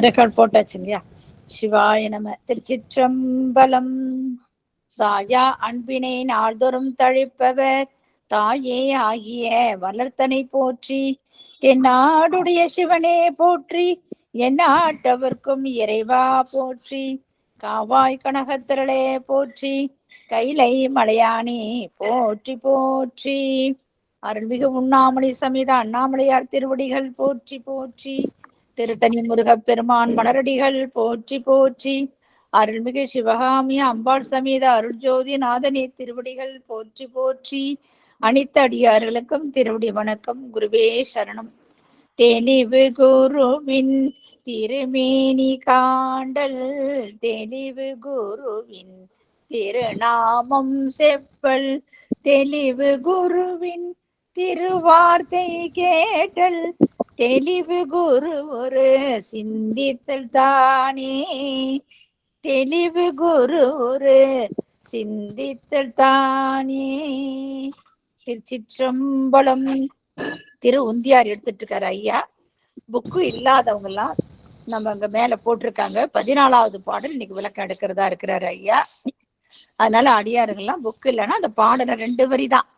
Record போட்டாச்சு இல்லையா? சிவாய நம. திருச்சிற்றம்பலம். சாயா அன்பினை நாள்தோறும் தழைப்பவர் தாயே ஆகிய வளர்த்தனை போற்றி. தென்னாடுடைய சிவனே போற்றி. எந்நாட்டவர்க்கும் இறைவா போற்றி. காவாய் கனகத்திரளே போற்றி. கைலை மலையானே போற்றி போற்றி. அருள்மிகு உண்ணாமலை சமேத அண்ணாமலையார் திருவடிகள் போற்றி போற்றி. திருத்தணி முருகப் பெருமான் மலரடிகள் போற்றி போற்றி. அருள்மிகு சிவகாமி அம்பாள் சமேத அருள்ஜோதி நாதனே திருவடிகள் போற்றி போற்றி. அனைத்து அடியார்களுக்கும் திருவடி வணக்கம். குருவே சரணம். தெளிவு குருவின் திருமேனி காண்டல், தெளிவு குருவின் திருநாமம் செப்பல், தெளிவு குருவின் திருவார்த்தை கேட்டல், தெளிவு குரு ஒரு சிந்தித்தல் தானே, தெளிவு குரு ஒரு சிந்தித்தல் தானே. திருச்சிற்றம்பலம். திரு உந்தியார் எடுத்துட்டு இருக்காரு ஐயா. புக்கு இல்லாதவங்க எல்லாம் நம்ம அங்க மேல போட்டிருக்காங்க. 14வது பாடல் இன்னைக்கு விளக்கம் எடுக்கிறதா இருக்கிறாரு ஐயா. அதனால அடியாருங்கெல்லாம் புக்கு இல்லைன்னா அந்த பாடல 2 வரி தான்,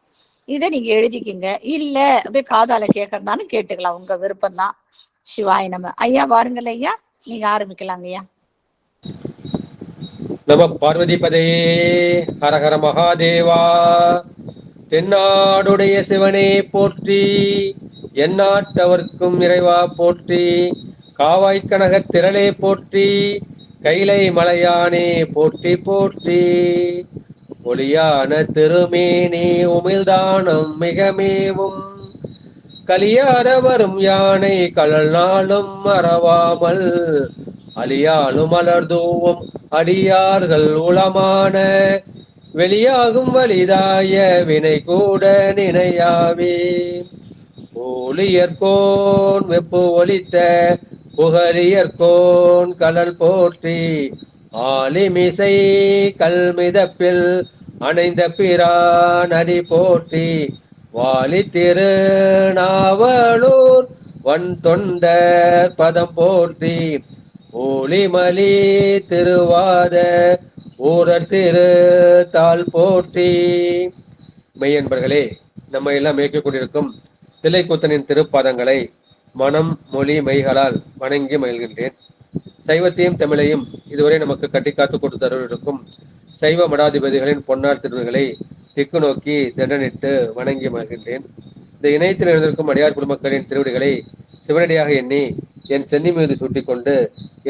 இதை நீங்க எழுதிக்கிங்க. இல்ல அப்படியே காதால கேட்கறதான்னு கேட்டுக்கலாம், உங்க விருப்பம் தான். சிவாய நம. ஐயா வாருங்கள் ஐயா, நீங்க ஆரம்பிக்கலாங்க ஐயா. நம பார்வதிபதே. ஹரஹர மகாதேவா. தென்னாடுடைய சிவனே போற்றி. எந்நாட்டவர்க்கும் இறைவா போற்றி. காவாய் கனக திரளே போற்றி. கைலை மலையானே போற்றி போற்றி. ஒளியான திருமேனி உமிழ்தானம் மிகமேவும், கலியார வரும் யானை கடல் நாளும் மறவாமல், அலியாலும் மலர்தூவும் அடியார்கள் உளமான, வெளியாகும் வலிதாய வினை கூட நினையாவே. ஒளியர்கோன் வெப்பு ஒலித்த புகழியர்கோன் கடல் போற்றி. ஆலிமிசை கல்மிதப்பில் அணைந்த பிரான் அடி போற்றி. வாலி திருநாவலூர் வன் தொண்டர் பதம் போற்றி. ஒளிமலி திருவாத ஊரர் திரு தாள் போற்றி. மெய்யன்பர்களே, நம்ம எல்லாம் மேய்க்கக்கூடியிருக்கும் தில்லைக்கூத்தனின் திருப்பாதங்களை மனம் மொழி மெய்களால் வணங்கி மகிழ்கின்றேன். சைவத்தையும் தமிழையும் இதுவரை நமக்கு கட்டிக்காத்து கொடுத்து இருக்கும் சைவ மடாதிபதிகளின் பொன்னார் திருவுகளை திக்கு நோக்கி திடனிட்டு வணங்கி மகிழ்கின்றேன். இந்த இணையத்தில் இருந்திருக்கும் அடியார் குடும்பங்களின் திருவடிகளை சிவனடியாக எண்ணி என் சென்னி மீது சூட்டிக்கொண்டு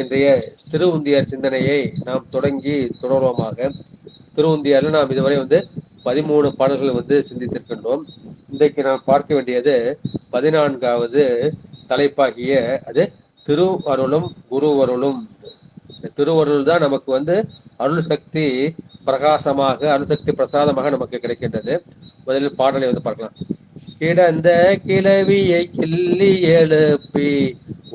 இன்றைய திருவுந்தியார் சிந்தனையை நாம் தொடங்கி தொடர்வோமாக. திருவுந்தியாரில் நாம் இதுவரை 13 பாடல்கள் சிந்தித்திருக்கின்றோம். இன்றைக்கு நாம் பார்க்க வேண்டியது 14வது தலைப்பாகிய அது திருவருளும் குருவருளும். திருவருள் தான் நமக்கு அருள் சக்தி பிரகாசமாக, அருள் சக்தி பிரசாதமாக நமக்கு கிடைக்கின்றது. முதலில் பாடலை பார்க்கலாம். கிடந்த கிளவியை கிள்ளி எழுப்பி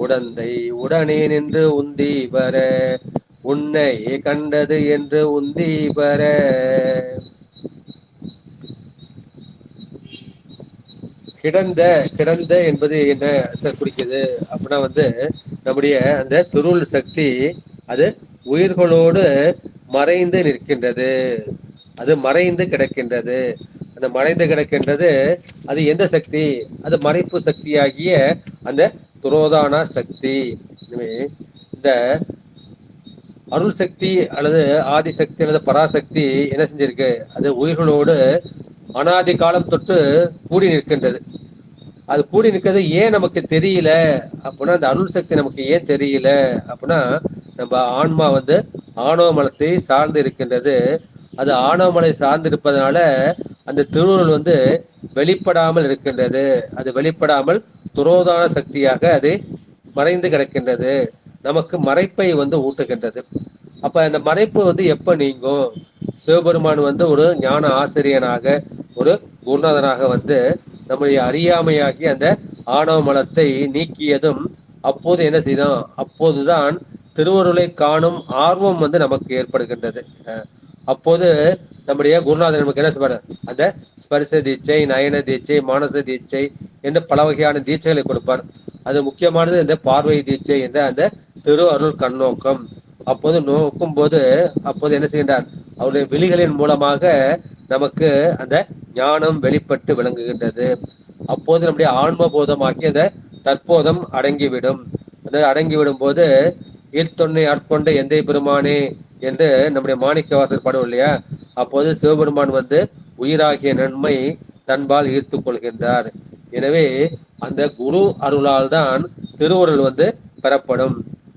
உடந்தை உடனே நின்று உந்தி வர, உன்னை கண்டது என்று உந்தி வர. கிடந்த கிடந்த என்பது என்ன குறிக்குது அப்படின்னா நம்முடைய அந்த திருள் சக்தி அது உயிர்களோடு மறைந்து நிற்கின்றது, அது மறைந்து கிடக்கின்றது. அந்த மறைந்து கிடக்கின்றது அது எந்த சக்தி? அது மறைப்பு சக்தியாகிய அந்த துரோதான சக்தி. இந்த அருள் சக்தி அல்லது ஆதிசக்தி அல்லது பராசக்தி என்ன செஞ்சிருக்கு? அது உயிர்களோடு அனாதி காலம் தொட்டு கூடி நிற்கின்றது. அது கூடி நிற்கிறது ஏன் நமக்கு தெரியல அப்படின்னா, அந்த அருள் சக்தி நமக்கு ஏன் தெரியல அப்படின்னா, நம்ம ஆன்மா ஆணவ மலத்தை சார்ந்து இருக்கின்றது. அது ஆணவ மலை சார்ந்து இருப்பதனால அந்த திருவுருள் வெளிப்படாமல் இருக்கின்றது. அது வெளிப்படாமல் துரோதான சக்தியாக அது மறைந்து கிடக்கின்றது. நமக்கு மறைப்பை ஊட்டுகின்றது. அப்ப அந்த மறைப்பு எப்ப நீங்கும்? சிவபெருமான் ஒரு ஞான ஆசிரியனாக, ஒரு குருநாதனாக நம்முடைய அறியாமையாகி அந்த ஆணவ மலத்தை நீக்கியதும் அப்போது என்ன செய்தோம்? அப்போதுதான் திருவருளை காணும் ஆர்வம் நமக்கு ஏற்படுகின்றது. அப்போது நம்முடைய குருநாதர் நமக்கு என்ன செய்வார்? அந்த ஸ்பர்ச தீட்சை, நயன தீட்சை, மானச தீட்சை என்று பல வகையான தீட்சைகளை கொடுப்பார். அது முக்கியமானது இந்த பார்வை தீட்சை என்ற அந்த திரு அருள் கண்ணோக்கம். அப்போது நோக்கும் போது அப்போது என்ன செய்கின்றார், அவருடைய விழிகளின் மூலமாக நமக்கு அந்த ஞானம் வெளிப்பட்டு விளங்குகின்றது. அப்போது நம்முடைய ஆன்ம போதமாக்கி அந்த தற்போதம் அடங்கிவிடும். அந்த அடங்கிவிடும் போது ஈர்த்தொன்னை ஆட்கொண்ட எந்தை பெருமானே என்று நம்முடைய மாணிக்க வாசர் பாடுவோம் இல்லையா, அப்போது சிவபெருமான் வந்து உயிராகிய நன்மை தன்பால் ஈர்த்து கொள்கின்றார். எனவே அந்த குரு அருளால் தான் திருவுருள் வந்து பெறப்படும்.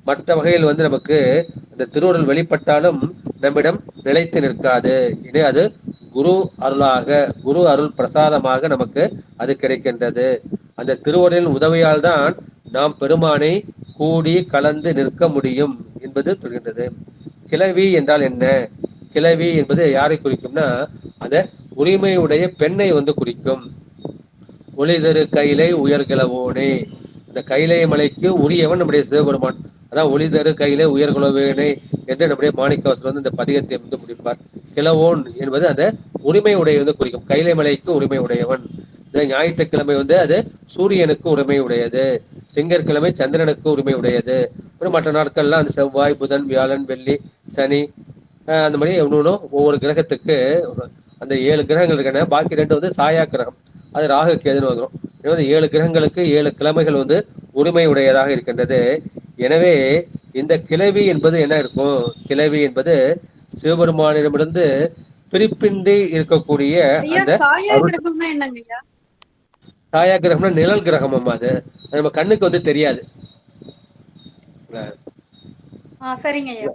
மற்ற வகையில் வந்து நமக்கு அந்த திருவுருள் வெளிப்பட்டாலும் நம்மிடம் நிலைத்து நிற்காது. இனி அது குரு அருளாக, குரு அருள் பிரசாதமாக நமக்கு அது கிடைக்கின்றது. அந்த திருவுருளின் உதவியால் தான் நாம் பெருமானை கூடி கலந்து நிற்க முடியும் என்பது சொல்கின்றது. கிளவி என்றால் என்ன? கிளவி என்பது யாரை குறிக்கும்னா, அந்த உரிமையுடைய பெண்ணை வந்து குறிக்கும். ஒளிதரு கைலை உயர்கிழவோனே, அந்த கைலை மலைக்கு உரியவன் நம்முடைய சிவபெருமான். அதான் ஒளிதரு கைலை உயர்கிழவேனே என்று நம்முடைய மாணிக்கவாசர் வந்து இந்த பதிகத்தை வந்து முடிப்பார். கிழவோன் என்பது அந்த உரிமை உடைய வந்து குறிக்கும். கைலை மலைக்கு உரிமை உடையவன். இந்த ஞாயிற்றுக்கிழமை வந்து அது சூரியனுக்கு உரிமை உடையது, திங்கட்கிழமை சந்திரனுக்கு உரிமை உடையது. அப்புறம் மற்ற நாட்கள்லாம் அந்த செவ்வாய், புதன், வியாழன், வெள்ளி, சனி, அந்த மாதிரி ஒவ்வொரு கிரகத்துக்கு அந்த 7 கிரகங்கள் இருக்கின்றன. பாக்கி 2 வந்து சாயா கிரகம், அது ராகு கேதுன்னு வந்துடும். எனவே 7 கிரகங்களுக்கு 7 கிழமைகள் வந்து உரிமை உடையதாக இருக்கின்றது. எனவே இந்த கிளவி என்பது என்ன இருக்கும்? கிளவி என்பது சிவபெருமானிடமிருந்து பிரிப்பின்றி இருக்கக்கூடிய அந்த சாயா கிரகம்னா என்னங்கய்யா? சாயா கிரகம்னா நிழல் கிரகம். அது நம்ம கண்ணுக்கு வந்து தெரியாது. சரிங்க ஐயா.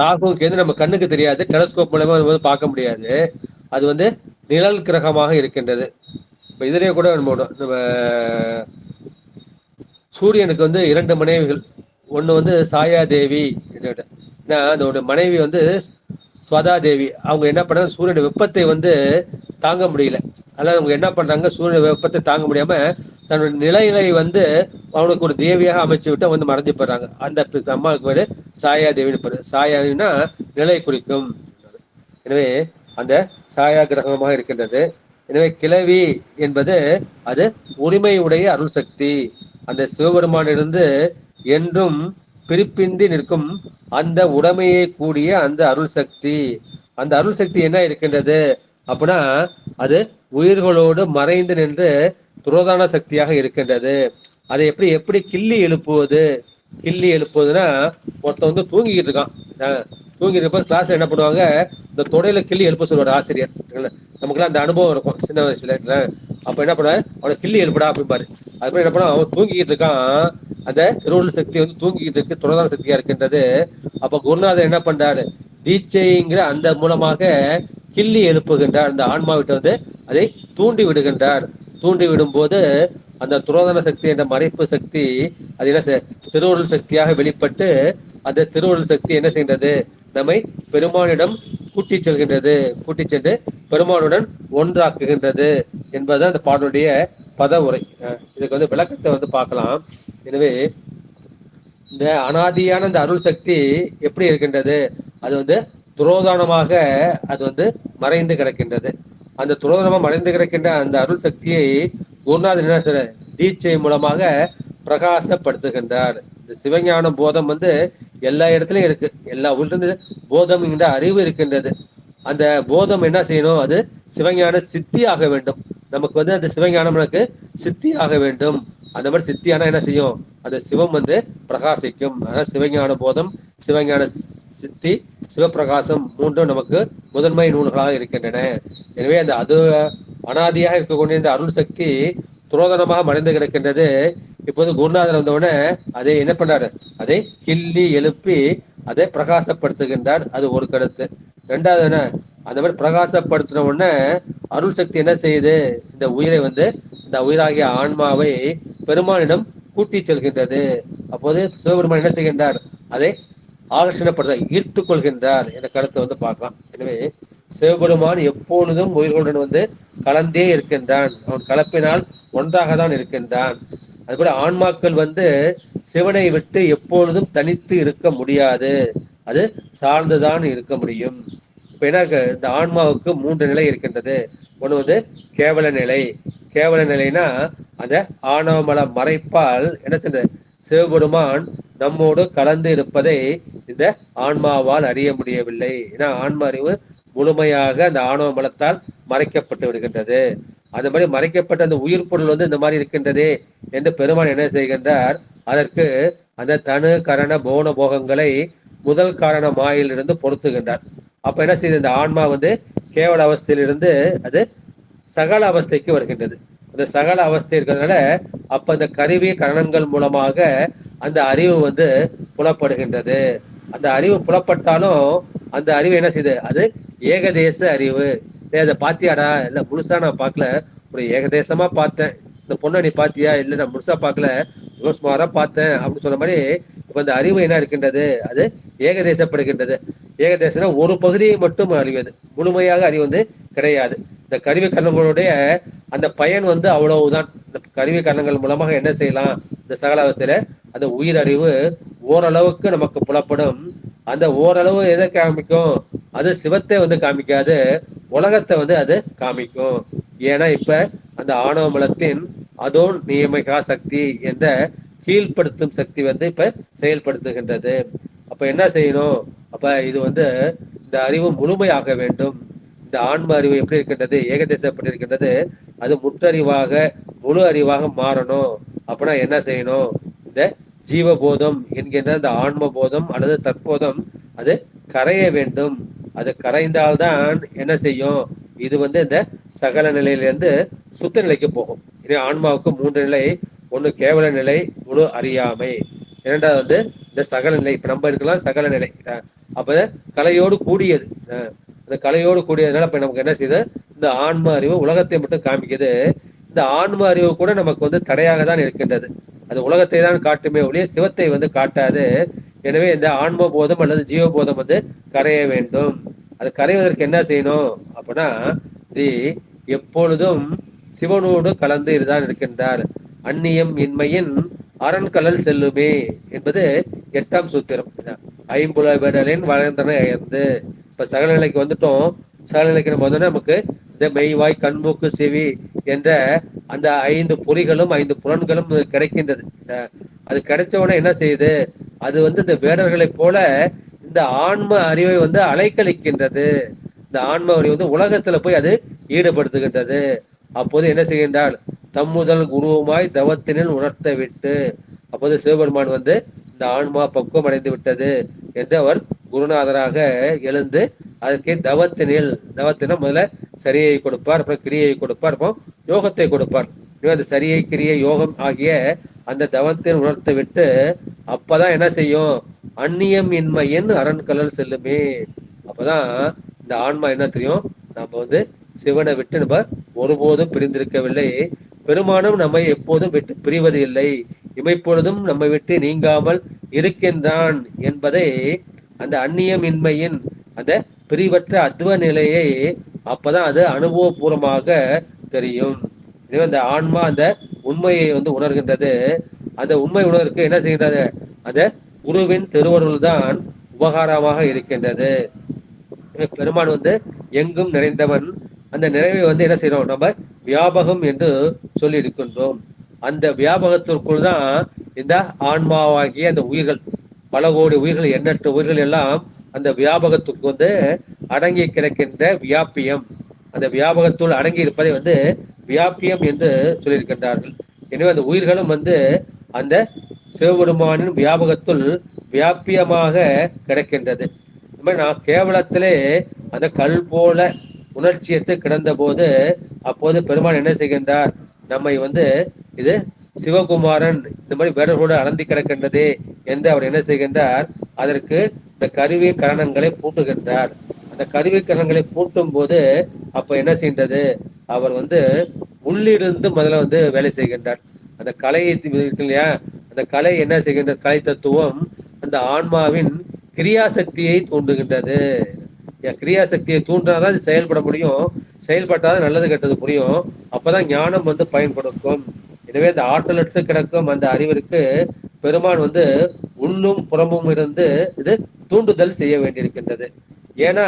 ராகு கேது நம்ம கண்ணுக்கு தெரியாது, டெலஸ்கோப் மூலமா வந்து பார்க்க முடியாது. அது வந்து நிழல் கிரகமாக இருக்கின்றது. இப்போ இதுலேயே கூட நம்ம சூரியனுக்கு வந்து 2 மனைவிகள். ஒன்று வந்து சாயா தேவி, அதோட மனைவி வந்து ஸ்வதா தேவி. அவங்க என்ன பண்ணாங்க, சூரியனுடைய வெப்பத்தை வந்து தாங்க முடியல. அதனால அவங்க என்ன பண்றாங்க, சூரிய வெப்பத்தை தாங்க முடியாம தன்னோட நிலையிலை வந்து அவனுக்கு ஒரு தேவியாக அமைச்சு விட்டு வந்து மறைஞ்சு போடுறாங்க. அந்த அம்மாவுக்கு பேரு சாயா தேவின்னு பேரு. சாயானா நிலை குறிக்கும். எனவே அந்த சாயா கிரகமாக இருக்கின்றது. எனவே கிளவி என்பது அது உரிமையுடைய அருள் சக்தி. அந்த சிவபெருமானிலிருந்து என்றும் பிரிப்பின்றி நிற்கும் அந்த உடைமையை கூடிய அந்த அருள் சக்தி. அந்த அருள் சக்தி என்ன இருக்கின்றது அப்படின்னா, அது உயிர்களோடு மறைந்து நின்று துரோதான சக்தியாக இருக்கின்றது. அதை எப்படி எப்படி கிள்ளி எழுப்புவது? கிள்ளி எழுப்புவதுன்னா, ஒருத்தன் வந்து தூங்கிக்கிட்டு இருக்கான். தூங்கிட்டு இருப்ப கிளாஸ்ல என்ன பண்ணுவாங்க, இந்த தொடையில கிள்ளி எழுப்ப சொல்லுவார் ஆசிரியர். நமக்குலாம் அந்த அனுபவம் இருக்கும் சின்ன வயசுல. அப்ப என்ன பண்ணுவாரு, அவனை கிள்ளி எழுப்படா அப்படிம்பாரு. அதுமாதிரி என்ன பண்ணுவான், அவன் தூங்கிக்கிட்டு இருக்கான். அந்த திருவள்ளுவர் சக்தி வந்து தூங்கிக்கிட்டு இருக்கு, துரோதான சக்தியா இருக்கின்றது. அப்ப குருநாதர் என்ன பண்றாரு, தீட்சைங்கிற அந்த மூலமாக கிள்ளி எழுப்புகின்றார். அந்த ஆன்மாவிட்ட வந்து அதை தூண்டி விடுகின்றார். தூண்டி விடும் போது அந்த துரோதன சக்தி என்ற மறைப்பு சக்தி அது என்ன திருவருள் சக்தியாக வெளிப்பட்டு, அந்த திருவருள் சக்தி என்ன செய்கின்றது, நம்மை பெருமானிடம் கூட்டி செல்கின்றது. கூட்டி சென்று பெருமானுடன் ஒன்றாக்குகின்றது என்பது அந்த பாடலுடைய பத உரை. இதுக்கு வந்து விளக்கத்தை வந்து பார்க்கலாம். எனவே இந்த அனாதியான இந்த அருள் சக்தி எப்படி இருக்கின்றது, அது வந்து துரோதானமாக அது வந்து மறைந்து கிடக்கின்றது. அந்த துரோதானமாக மறைந்து கிடக்கின்ற அந்த அருள் சக்தியை குருநாதர் என்ன செய்ற, தீட்சை மூலமாக பிரகாசப்படுத்துகின்றார். இந்த சிவஞான போதம் வந்து எல்லா இடத்துலயும் இருக்கு. எல்லா ஊர்ல போதம் என்ற அறிவு இருக்கின்றது. அந்த போதம் என்ன செய்யணும், அது சிவஞான சித்தி ஆக வேண்டும். நமக்கு வந்து அந்த சிவஞானம் எனக்கு சித்தி ஆக வேண்டும். அந்த மாதிரி சித்தியானா என்ன செய்யும், அந்த சிவம் வந்து பிரகாசிக்கும். அதாவது சிவஞான போதம், சிவஞான சித்தி, சிவபிரகாசம் மூன்றும் நமக்கு முதன்மை நூல்களாக இருக்கின்றன. எனவே அந்த அது அனாதியாக இருக்கக்கூடிய இந்த அருள் சக்தி துரோதனமாக மறைந்து கிடக்கின்றது. இப்போது குருநாதர் வந்தவுடனே அதை என்ன பண்ணாரு, அதை கிள்ளி எழுப்பி அதை பிரகாசப்படுத்துகின்றார். அது ஒரு கருத்து. ரெண்டாவது என்ன, அந்த மாதிரி பிரகாசப்படுத்தின உடனே அருள் சக்தி என்ன செய்யுது, இந்த உயிரை வந்து இந்த உயிராகிய ஆன்மாவை பெருமானிடம் கூட்டி செல்கின்றது. அப்போது சிவபெருமான் என்ன செய்கின்றார், அதை ஆகர்ஷணப்படுத்த ஈர்த்து கொள்கின்றார் என்ற கருத்தை வந்து பார்க்கலாம். எனவே சிவபெருமான் எப்பொழுதும் உயிர்களுடன் வந்து கலந்தே இருக்கின்றான். அவன் கலப்பினால் ஒன்றாக தான் இருக்கின்றான். அதுபோல ஆன்மாக்கள் வந்து சிவனை விட்டு எப்பொழுதும் தனித்து இருக்க முடியாது, அது சார்ந்துதான் இருக்க முடியும். இப்ப என்ன, இந்த ஆன்மாவுக்கு 3 நிலை இருக்கின்றது. ஒண்ணு வந்து கேவல நிலை. கேவல நிலைனா அந்த ஆணவமல மறைப்பால் என்ன செய்ய சிவபெருமான் நம்மோடு கலந்து இருப்பதை இந்த ஆன்மாவால் அறிய முடியவில்லை. ஏன்னா ஆன்ம அறிவு முழுமையாக அந்த ஆணவ மலத்தால் மறைக்கப்பட்டு விடுகின்றது. அந்த மாதிரி மறைக்கப்பட்ட அந்த உயிர் பொருள் வந்து இந்த மாதிரி இருக்கின்றதே என்று பெருமான் என்ன செய்கின்றார், அதற்கு அந்த தனு கரண போன போகங்களை முதல் காரண மாயிலிருந்து பொருத்துகின்றார். அப்ப என்ன செய்யுது, இந்த ஆன்மா வந்து கேவல அவஸ்தையிலிருந்து அது சகல அவஸ்தைக்கு வருகின்றது. அந்த சகல அவஸ்தை இருக்கிறதுனால அப்ப அந்த கருவி கரணங்கள் மூலமாக அந்த அறிவு வந்து புலப்படுகின்றது. அந்த அறிவு புலப்பட்டாலும் அந்த அறிவு என்ன செய்யுது, அது ஏகதேச அறிவு. அதை பாத்தியாடா, இல்ல முழுசா நான் பார்க்கல, ஒரு ஏகதேசமா பார்த்தேன். இந்த பொண்ணை நீ பாத்தியா, இல்ல நான் முழுசா பார்க்கல, சுமாரா பார்த்தேன் அப்படின்னு சொன்ன மாதிரி இப்ப இந்த அறிவு என்ன இருக்கின்றது, அது ஏகதேசப்படுகின்றது. ஏகதேசம்னா ஒரு பகுதியை மட்டும் அறிவது, முழுமையாக அறிவு வந்து கிடையாது. இந்த கருவி கரணங்களுடைய அந்த பயன் வந்து அவ்வளவுதான். இந்த கருவி கரணங்கள் மூலமாக என்ன செய்யலாம், இந்த சகல அவஸ்தையில அந்த உயிர் அறிவு ஓரளவுக்கு நமக்கு புலப்படும். அந்த ஓரளவு எதை காமிக்கும், அது சிவத்தை வந்து காமிக்காது, உலகத்தை வந்து அது காமிக்கும். ஏன்னா இப்ப அந்த ஆணவ மலத்தின் அதோன் நியமிகா சக்தி என்ற கீழ்ப்படுத்தும் சக்தி வந்து இப்ப செயல்படுத்துகின்றது. அப்ப என்ன செய்யணும், அப்ப இது வந்து இந்த அறிவு முழுமையாக வேண்டும். இந்த ஆன்ம அறிவு எப்படி இருக்கின்றது, ஏகதேசப்பட்டிருக்கின்றது, அது முற்றறிவாக முழு அறிவாக மாறணும். அப்படின்னா என்ன செய்யணும், இந்த ஜீவபோதம் என்கின்ற அந்த ஆன்ம போதம் அல்லது தற்போதம் அது கரைய வேண்டும். அது கரைந்தால்தான் என்ன செய்யும், இது வந்து இந்த சகல நிலையிலிருந்து சுத்த நிலைக்கு போகும். இது ஆன்மாவுக்கு 3 நிலை. ஒண்ணு கேவல நிலை, முழு அறியாமை. இரண்டாவது வந்து இந்த சகல நிலை. இப்ப நம்ம இருக்கலாம் சகல நிலை. அப்ப கலையோடு கூடியது. அந்த கலையோடு கூடியதுனால இப்ப நமக்கு என்ன செய்யுது, இந்த ஆன்ம அறிவு உலகத்தை மட்டும் காமிக்குது. இந்த ஆன்ம அறிவு கூட நமக்கு வந்து தடையாக தான் இருக்கின்றது. அது உலகத்தை தான் காட்டுமே ஒழிய சிவத்தை வந்து காட்டாது. எனவே இந்த ஆன்ம போதம் அல்லது ஜீவபோதம் வந்து கரைய வேண்டும். அது கரைவதற்கு என்ன செய்யணும் அப்படின்னா, இது எப்பொழுதும் சிவனோடு கலந்து இதுதான் இருக்கின்றார். அந்நியம் இன்மையின் அரண்கலல் செல்லுமே என்பது 8ஆம் சூத்திரம். ஐம்புலவிடலின் வளர்ந்தன அயர்ந்து. இப்ப சகலநிலைக்கு வந்துட்டோம். சகலநிலைக்கு நம்ம வந்தோம்னா நமக்கு இந்த மெய்வாய் கண்மூக்கு செவி என்ற அந்த 5 பொறிகளும் 5 புலன்களும் கிடைக்கின்றது. அது கிடைச்ச உடனே என்ன செய்யுது, அது வந்து இந்த வேடர்களை போல இந்த ஆன்ம அறிவை வந்து அலைக்கழிக்கின்றது. இந்த ஆன்ம அறிவை வந்து உலகத்துல போய் அது ஈடுபடுத்துகின்றது. அப்போது என்ன செய்கின்றால், தம்முதல் குருவுமாய் தவத்தினில் உணர்த்த விட்டு. அப்போது சிவபெருமான் வந்து இந்த ஆன்மா பக்குவம் அடைந்து விட்டது என்று அவர் குருநாதராக எழுந்து அதற்கு தவத்தினில், தவத்தின முதல்ல சரியை கொடுப்பார், அப்புறம் கிரியை கொடுப்பார், அப்புறம் யோகத்தை கொடுப்பார். அந்த சரியை கிரியை யோகம் ஆகிய அந்த தவத்தை உணர்த்த விட்டு அப்பதான் என்ன செய்யும், அந்நியம் இன்மையின் அரண்கலல் செல்லுமே. அப்பதான் இந்த ஆன்மா என்ன தெரியும், நம்ம வந்து சிவனை விட்டு நம்ம ஒருபோதும் பிரிந்திருக்கவில்லை, பெருமானும் நம்மை எப்போதும் விட்டு பிரிவது இல்லை, இமைப்பொழுதும் நம்மை விட்டு நீங்காமல் இருக்கின்றான் என்பதை அந்த அந்நியம் இன்மையின் அந்த பிரிவற்ற அத்வ நிலையை அப்பதான் அது அனுபவபூர்வமாக தெரியும். அந்த ஆன்மா அந்த உண்மையை வந்து உணர்கின்றது. அந்த உண்மை உணர்வுக்கு என்ன செய்கின்றது, அந்த குருவின் திருவருள் தான் உபகாரமாக இருக்கின்றது. பெருமான் வந்து எங்கும் நிறைந்தவன். அந்த நிறைவை வந்து என்ன செய்யறோம், நம்ம வியாபகம் என்று சொல்லி இருக்கின்றோம். அந்த வியாபகத்திற்குள் தான் இந்த ஆன்மாவாகிய அந்த உயிர்கள், பல கோடி உயிர்கள், எண்ணற்ற உயிர்கள் எல்லாம் அந்த வியாபகத்துக்கு வந்து அடங்கி கிடக்கின்ற வியாபியம். அந்த வியாபகத்துள் அடங்கி இருப்பதை வந்து வியாபியம் என்று சொல்லியிருக்கின்றார்கள். எனவே அந்த உயிர்களும் வந்து அந்த சிவபெருமானின் வியாபகத்துள் வியாபியமாக கிடக்கின்றது. நான் கேவலத்திலே அந்த கல் போல உணர்ச்சியற்று கிடந்த போது அப்போது பெருமான் என்ன செய்கின்றார், நம்மை வந்து இது சிவகுமாரன் இந்த மாதிரி வேடர்களோடு அலந்தி கிடக்கின்றது என்று அவர் என்ன செய்கின்றார், அதற்கு இந்த கருவி கரணங்களை பூட்டுகின்றார். அந்த கருவி கரணங்களை பூட்டும் போது அப்ப என்ன செய்கின்றது, அவர் வந்து உள்ளிருந்து முதல்ல வந்து வேலை செய்கின்றார். அந்த கலை இருக்கு இல்லையா, அந்த கலை என்ன செய்கின்ற கலை தத்துவம் அந்த ஆன்மாவின் கிரியாசக்தியை தூண்டுகின்றது. கிரியாசக்தியை தூண்டினாதான் செயல்பட முடியும், செயல்பட்டாதான் நல்லது கெட்டது புரியும், அப்பதான் ஞானம் வந்து பயன்படுத்தும். எனவே அந்த ஆற்றலற்று கிடக்கும் அந்த அறிவிற்கு பெருமான் வந்து உள்ளும் புறமும் இருந்து இது தூண்டுதல் செய்ய வேண்டியிருக்கின்றது. ஏன்னா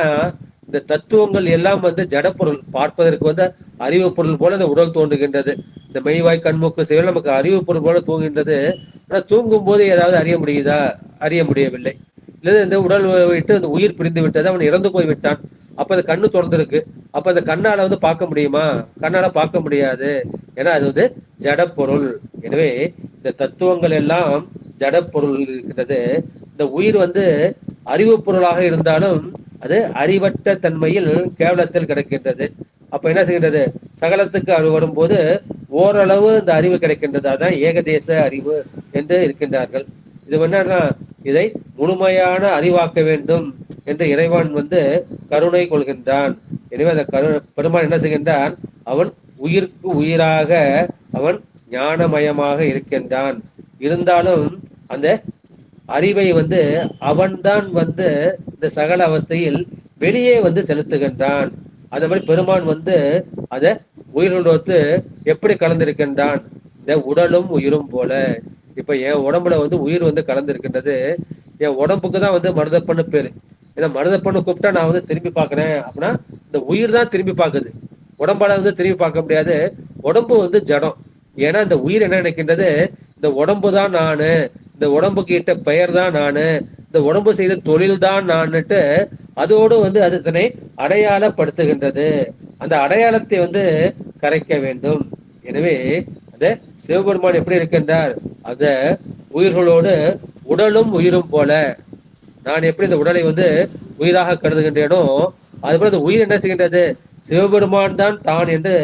இந்த தத்துவங்கள் எல்லாம் வந்து ஜடப்பொருள், பார்ப்பதற்கு வந்து அறிவு பொருள் போல இந்த உடல் தோன்றுகின்றது. இந்த மெய்வாய் கண்மூக்கு செயல் நமக்கு அறிவு பொருள் போல தூங்குகின்றது. ஆனா தூங்கும் போது ஏதாவது அறிய முடியுதா? அறிய முடியவில்லை. இல்லது இந்த உடல் விட்டு அந்த உயிர் பிரிந்து விட்டது, அவன் இறந்து போய் விட்டான். அப்ப அந்த கண்ணு திறந்திருக்கு. அப்ப அந்த கண்ணால வந்து பார்க்க முடியுமா? கண்ணால பார்க்க முடியாது. ஏன்னா அது வந்து ஜடப்பொருள். எனவே இந்த தத்துவங்கள் எல்லாம் ஜடப்பொருள் இருக்கின்றது. இந்த உயிர் வந்து அறிவு பொருளாக இருந்தாலும் அது அறிவற்ற தன்மையில் கேவலத்தில் கிடக்கின்றது. அப்ப என்ன செய்கின்றது? சகலத்துக்கு அறிவு வரும்போது ஓரளவு இந்த அறிவு கிடைக்கின்றது. அதான் ஏகதேச அறிவு என்று இருக்கின்றார்கள். இது என்னன்னா, இதை முழுமையான அறிவாக்க வேண்டும் என்று இறைவன் வந்து கருணை கொள்கின்றான். எனவே அந்த பெருமான் என்ன செய்கின்றான்? அவன் உயிர்க்கு உயிராக அவன் ஞானமயமாக இருக்கின்றான். இருந்தாலும் அந்த அறிவை வந்து அவன்தான் வந்து இந்த சகல அவஸ்தையில் வெளியே வந்து செலுத்துகின்றான். அந்த மாதிரி பெருமான் வந்து அத உயிரோடு எப்படி கலந்திருக்கின்றான்? இந்த உடலும் உயிரும் போல. இப்ப என் உடம்புல வந்து உயிர் வந்து கலந்திருக்கின்றது. என் உடம்புக்கு தான் வந்து மருதப்பண்ணு பேரு. ஏன்னா மருதப்பண்ணு கூப்பிட்டா நான் வந்து திரும்பி பார்க்கிறேன் அப்படின்னா இந்த உயிர் தான் திரும்பி பார்க்குது. உடம்பால வந்து திரும்பி பார்க்க முடியாது. உடம்பு வந்து ஜடம். ஏன்னா இந்த உயிர் என்ன நினைக்கின்றது? இந்த உடம்பு தான் நானு, இந்த உடம்புக்கு இட்ட பெயர் தான் நானு, இந்த உடம்பு செய்த தொழில் தான் நான்னுட்டு அதோடு வந்து அது தன்னை அடையாளப்படுத்துகின்றது. அந்த அடையாளத்தை வந்து கரைக்க வேண்டும். எனவே அந்த சிவபெருமான் எப்படி இருக்கின்றார்? அந்த உயிர்களோடு உடலும் உயிரும் போல. நான் எப்படி இந்த உடலை வந்து உயிராக கருதுகின்றேனோ அதுபோல இந்த உயிர் என்ன செய்கின்றது? சிவபெருமான் தான் தான் என்று